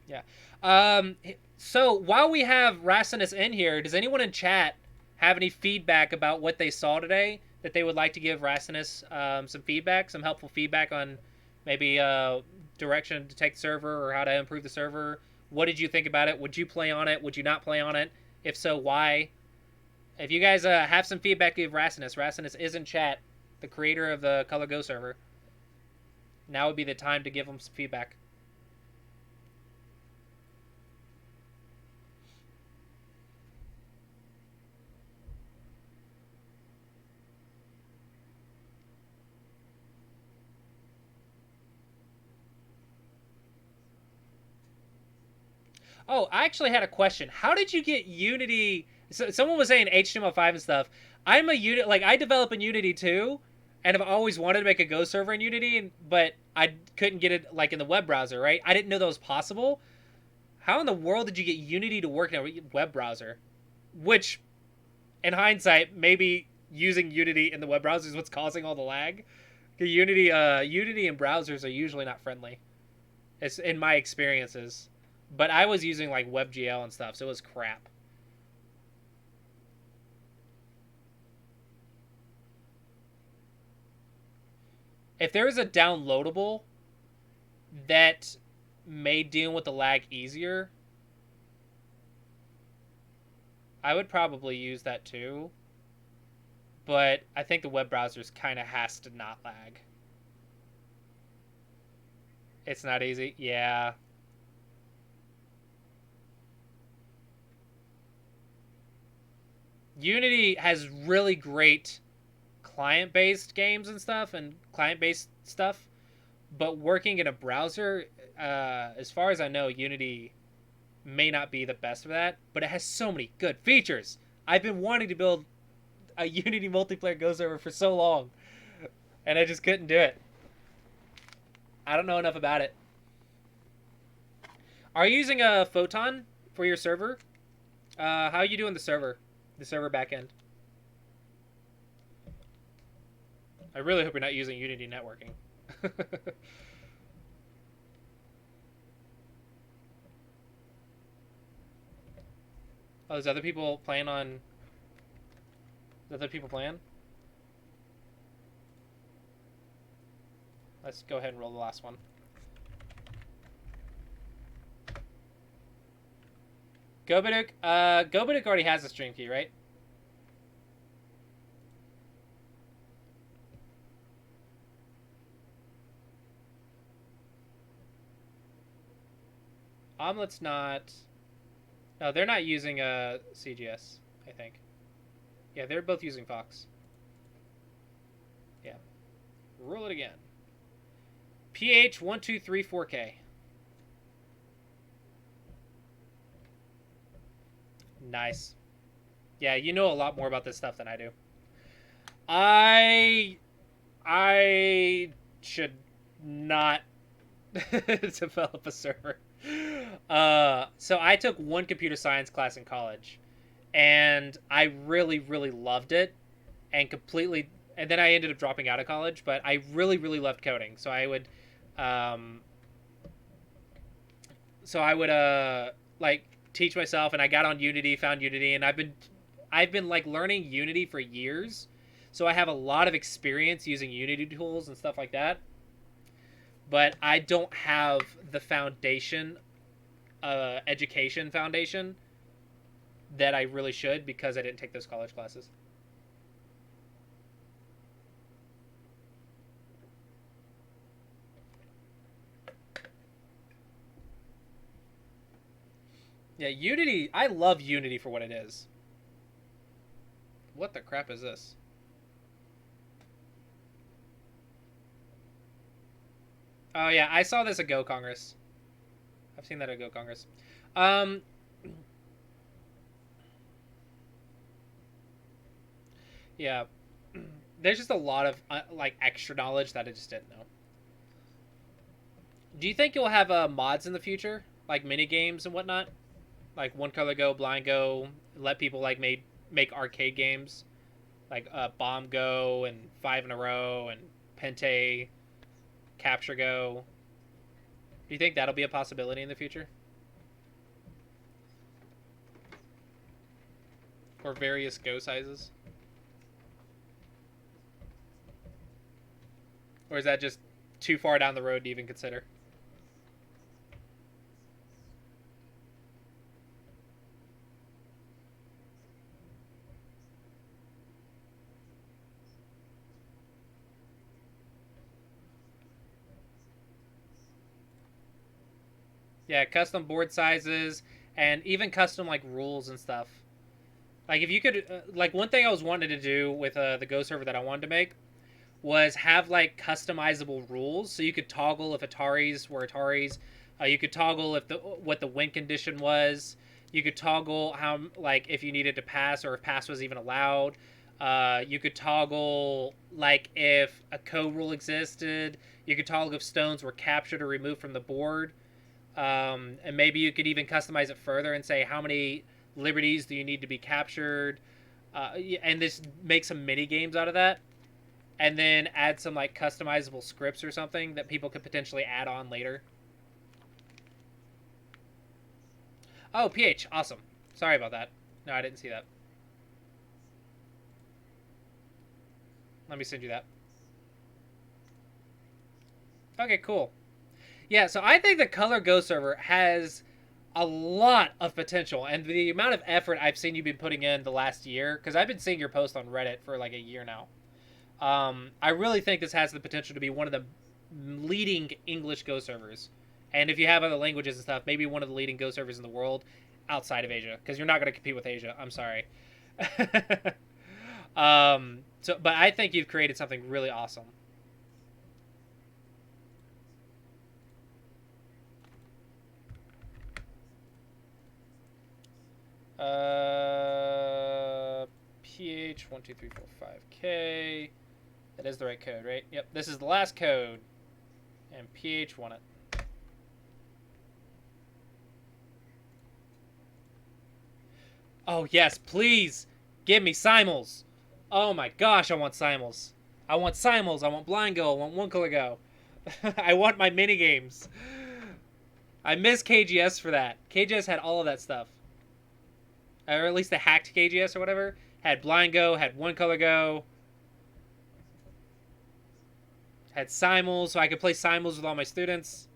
Yeah. So while we have Rastinus in here, does anyone in chat have any feedback about what they saw today that they would like to give Rastinus some feedback, some helpful feedback on maybe direction to take the server or how to improve the server? What did you think about it? Would you play on it? Would you not play on it? If so, why? If you guys have some feedback, give Rastinus. Rastinus is in chat, the creator of the Color Go server. Now would be the time to give him some feedback. Oh, I actually had a question. How did you get Unity? So someone was saying HTML5 and stuff. I'm a Unity, like I develop in Unity too, and I've always wanted to make a Go server in Unity, but I couldn't get it like in the web browser, right? I didn't know that was possible. How in the world did you get Unity to work in a web browser? Which, in hindsight, maybe using Unity in the web browser is what's causing all the lag. Unity and browsers are usually not friendly. It's in my experiences. But I was using like WebGL and stuff, so it was crap. If there is a downloadable that made dealing with the lag easier, I would probably use that too. But I think the web browsers kind of has to not lag. It's not easy. Yeah. Unity has really great client-based games and stuff and client-based stuff, but working in a browser, as far as I know, Unity may not be the best for that, but it has so many good features. I've been wanting to build a Unity multiplayer Go server for so long, and I just couldn't do it. I don't know enough about it. Are you using a Photon for your server? How are you doing the server backend? I really hope you're not using Unity networking. Oh, there's other people playing on. There's other people playing. Let's go ahead and roll the last one. Gobaduk. Gobaduk already has a stream key, right? Omelet's not. No, they're not using a CGS. I think. Yeah, they're both using Fox. Yeah. Roll it again. PH 1234K. Nice. Yeah, you know a lot more about this stuff than I do. I should not develop a server. So I took one computer science class in college, and I really, really loved it, and completely. And then I ended up dropping out of college, but I really, really loved coding. Um, so I would like teach myself, and I got on Unity, found Unity, and I've been like learning Unity for years, so I have a lot of experience using Unity tools and stuff like that. But I don't have the foundation, education foundation that I really should because I didn't take those college classes. Yeah, Unity. I love Unity for what it is. What the crap is this? Oh yeah, I saw this at Go Congress. I've seen that at Go Congress. Um, yeah, there's just a lot of like extra knowledge that I just didn't know. Do you think you'll have mods in the future, like mini games and whatnot, like One Color Go, Blind Go, let people like make arcade games, like Bomb Go and Five in a Row and Pente, Capture Go. Do you think that'll be a possibility in the future? Or various Go sizes? Or is that just too far down the road to even consider? Yeah, custom board sizes and even custom like rules and stuff. Like if you could, like one thing I was wanting to do with the Go server that I wanted to make was have like customizable rules, so you could toggle if Ataris were Ataris. You could toggle if the what the win condition was. You could toggle how like if you needed to pass or if pass was even allowed. You could toggle like if a co rule existed. You could toggle if stones were captured or removed from the board. And maybe you could even customize it further and say how many liberties do you need to be captured, and this make some mini games out of that, and then add some like customizable scripts or something that people could potentially add on later. Oh, PH, awesome. Sorry about that. No, I didn't see that. Let me send you that. Okay, cool. Yeah, so I think the Color Go server has a lot of potential, and the amount of effort I've seen you've been putting in the last year, because I've been seeing your post on Reddit for like a year now. I really think this has the potential to be one of the leading English Go servers, and if you have other languages and stuff, maybe one of the leading Go servers in the world outside of Asia, because you're not going to compete with Asia. I'm sorry. But I think you've created something really awesome. PH 12345K. That is the right code, right? Yep. This is the last code, and PH won it. Oh yes, please give me Simals. Oh my gosh, I want Simals. I want Simals. I want Blind Go. I want One Color Go. I want my mini games. I miss KGS for that. KGS had all of that stuff. Or at least the hacked KGS or whatever. Had Blind Go, had One Color Go. Had Simals, so I could play Simals with all my students.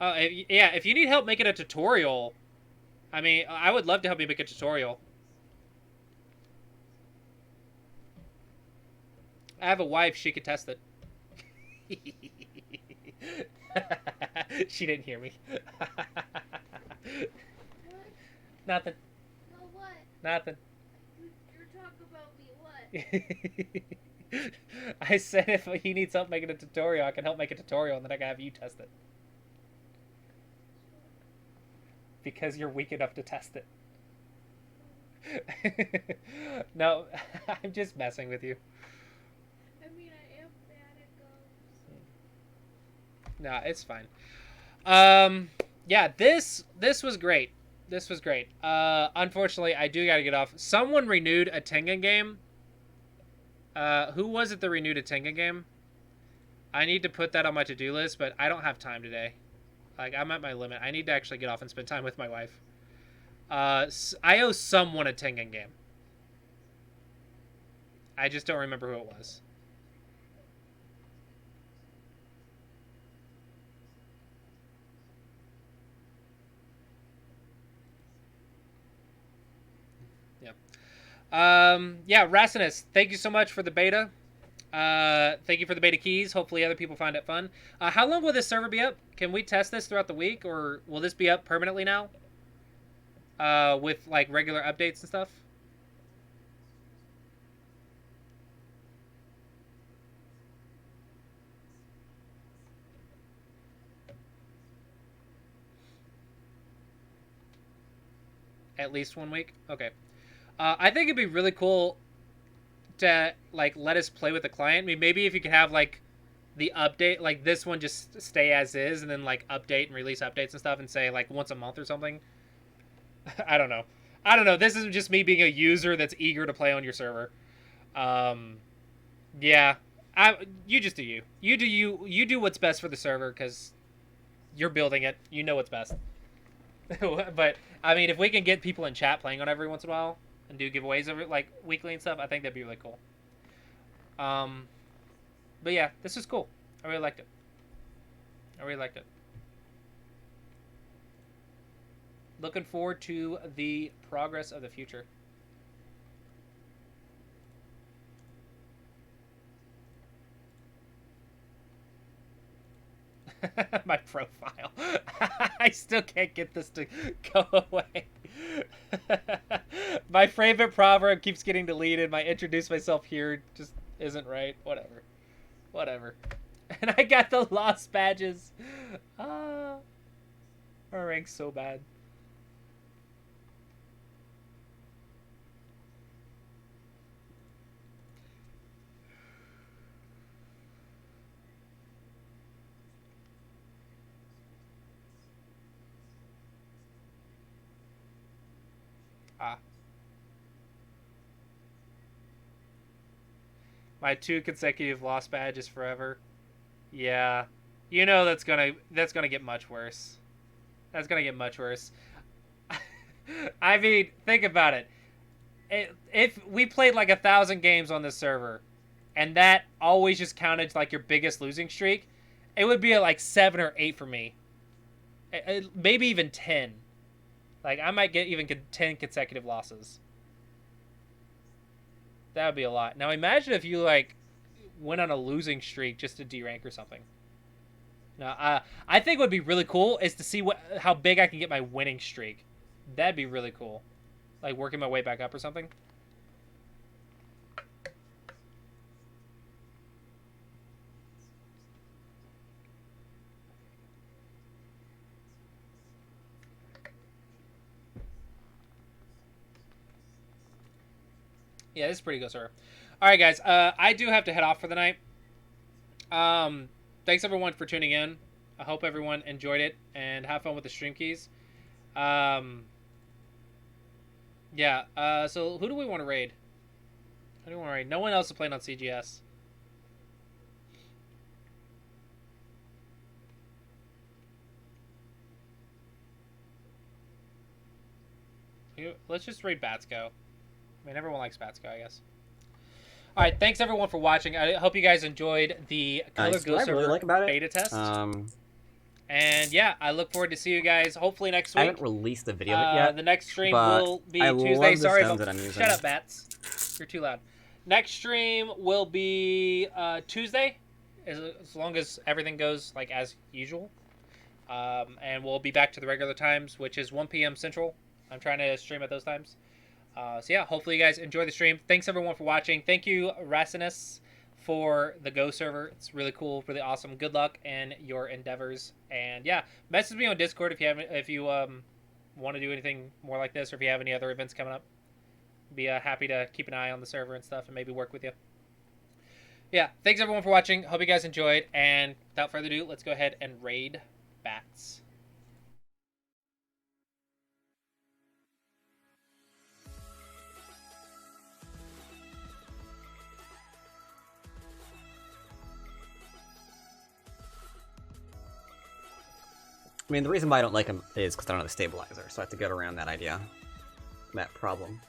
Yeah, if you need help making a tutorial, I mean, I would love to help you make a tutorial. I have a wife, she could test it. She didn't hear me. What? Nothing. No, what? Nothing. You're talking about me, what? I said if he needs help making a tutorial, I can help make a tutorial and then I can have you test it. Because you're weak enough to test it. No, I'm just messing with you. I mean, I am bad at ghosts. No, it's fine. Yeah, this was great. This was great. Unfortunately, I do gotta get off. Someone renewed a Tengen game. Who was it that renewed a Tengen game? I need to put that on my to-do list, but I don't have time today. Like, I'm at my limit. I need to actually get off and spend time with my wife. I owe someone a Tengen game. I just don't remember who it was. Yeah, Racinus, thank you so much for the beta. Thank you for the beta keys. Hopefully other people find it fun. How long will this server be up? Can we test this throughout the week, or will this be up permanently now? With, like, regular updates and stuff? At least 1 week? Okay. I think it'd be really cool to, like, let us play with the client. I mean, maybe if you could have, like, the update, like, this one just stay as is, and then, like, update and release updates and stuff, and say, like, once a month or something. I don't know. I don't know. This isn't just me being a user that's eager to play on your server. Yeah. You just do you. You do you. You do what's best for the server, because you're building it. You know what's best. But, I mean, if we can get people in chat playing on every once in a while, and do giveaways every, like, weekly and stuff, I think that'd be really cool. But yeah, this is cool. I really liked it. I really liked it. Looking forward to the progress of the future. My profile. I still can't get this to go away. My favorite proverb keeps getting deleted. My introduce myself here just isn't right. Whatever. Whatever. And I got the lost badges. Ah. Our rank's so bad. Ah. My 2 consecutive lost badges forever. Yeah. You know that's gonna get much worse. That's gonna get much worse. I mean, think about it. If we played like 1,000 games on this server, and that always just counted like your biggest losing streak, it would be at like 7 or 8 for me. Maybe even 10. Like, I might get even 10 consecutive losses. That would be a lot. Now, imagine if you, like, went on a losing streak just to D-rank or something. Now, I think what would be really cool is to see how big I can get my winning streak. That'd be really cool. Like, working my way back up or something. Yeah, this is pretty good, sir. All right, guys. I do have to head off for the night. Thanks everyone for tuning in. I hope everyone enjoyed it and have fun with the stream keys. Yeah. So who do we want to raid? Who do we want to raid? No one else is playing on CGS. Let's just raid Batsko. I mean, everyone likes Batsko, I guess. All right, thanks everyone for watching. I hope you guys enjoyed the Color Ghost Server really beta test. And yeah, I look forward to see you guys hopefully next week. I haven't released the video of it yet. The next stream will be Tuesday. Sorry, shut up, Bats. You're too loud. Next stream will be Tuesday, as long as everything goes like as usual. And we'll be back to the regular times, which is 1 p.m. Central. I'm trying to stream at those times. So yeah, hopefully you guys enjoy the stream. Thanks everyone for watching. Thank you, Racinus, for the Go server. It's really cool, really awesome. Good luck in your endeavors. And yeah, message me on Discord if you want to do anything more like this, or if you have any other events coming up. Be happy to keep an eye on the server and stuff, and maybe work with you. Yeah, thanks everyone for watching. Hope you guys enjoyed. And without further ado, let's go ahead and raid Bats. I mean, the reason why I don't like him is because I don't have a stabilizer, so I have to get around that idea. That problem.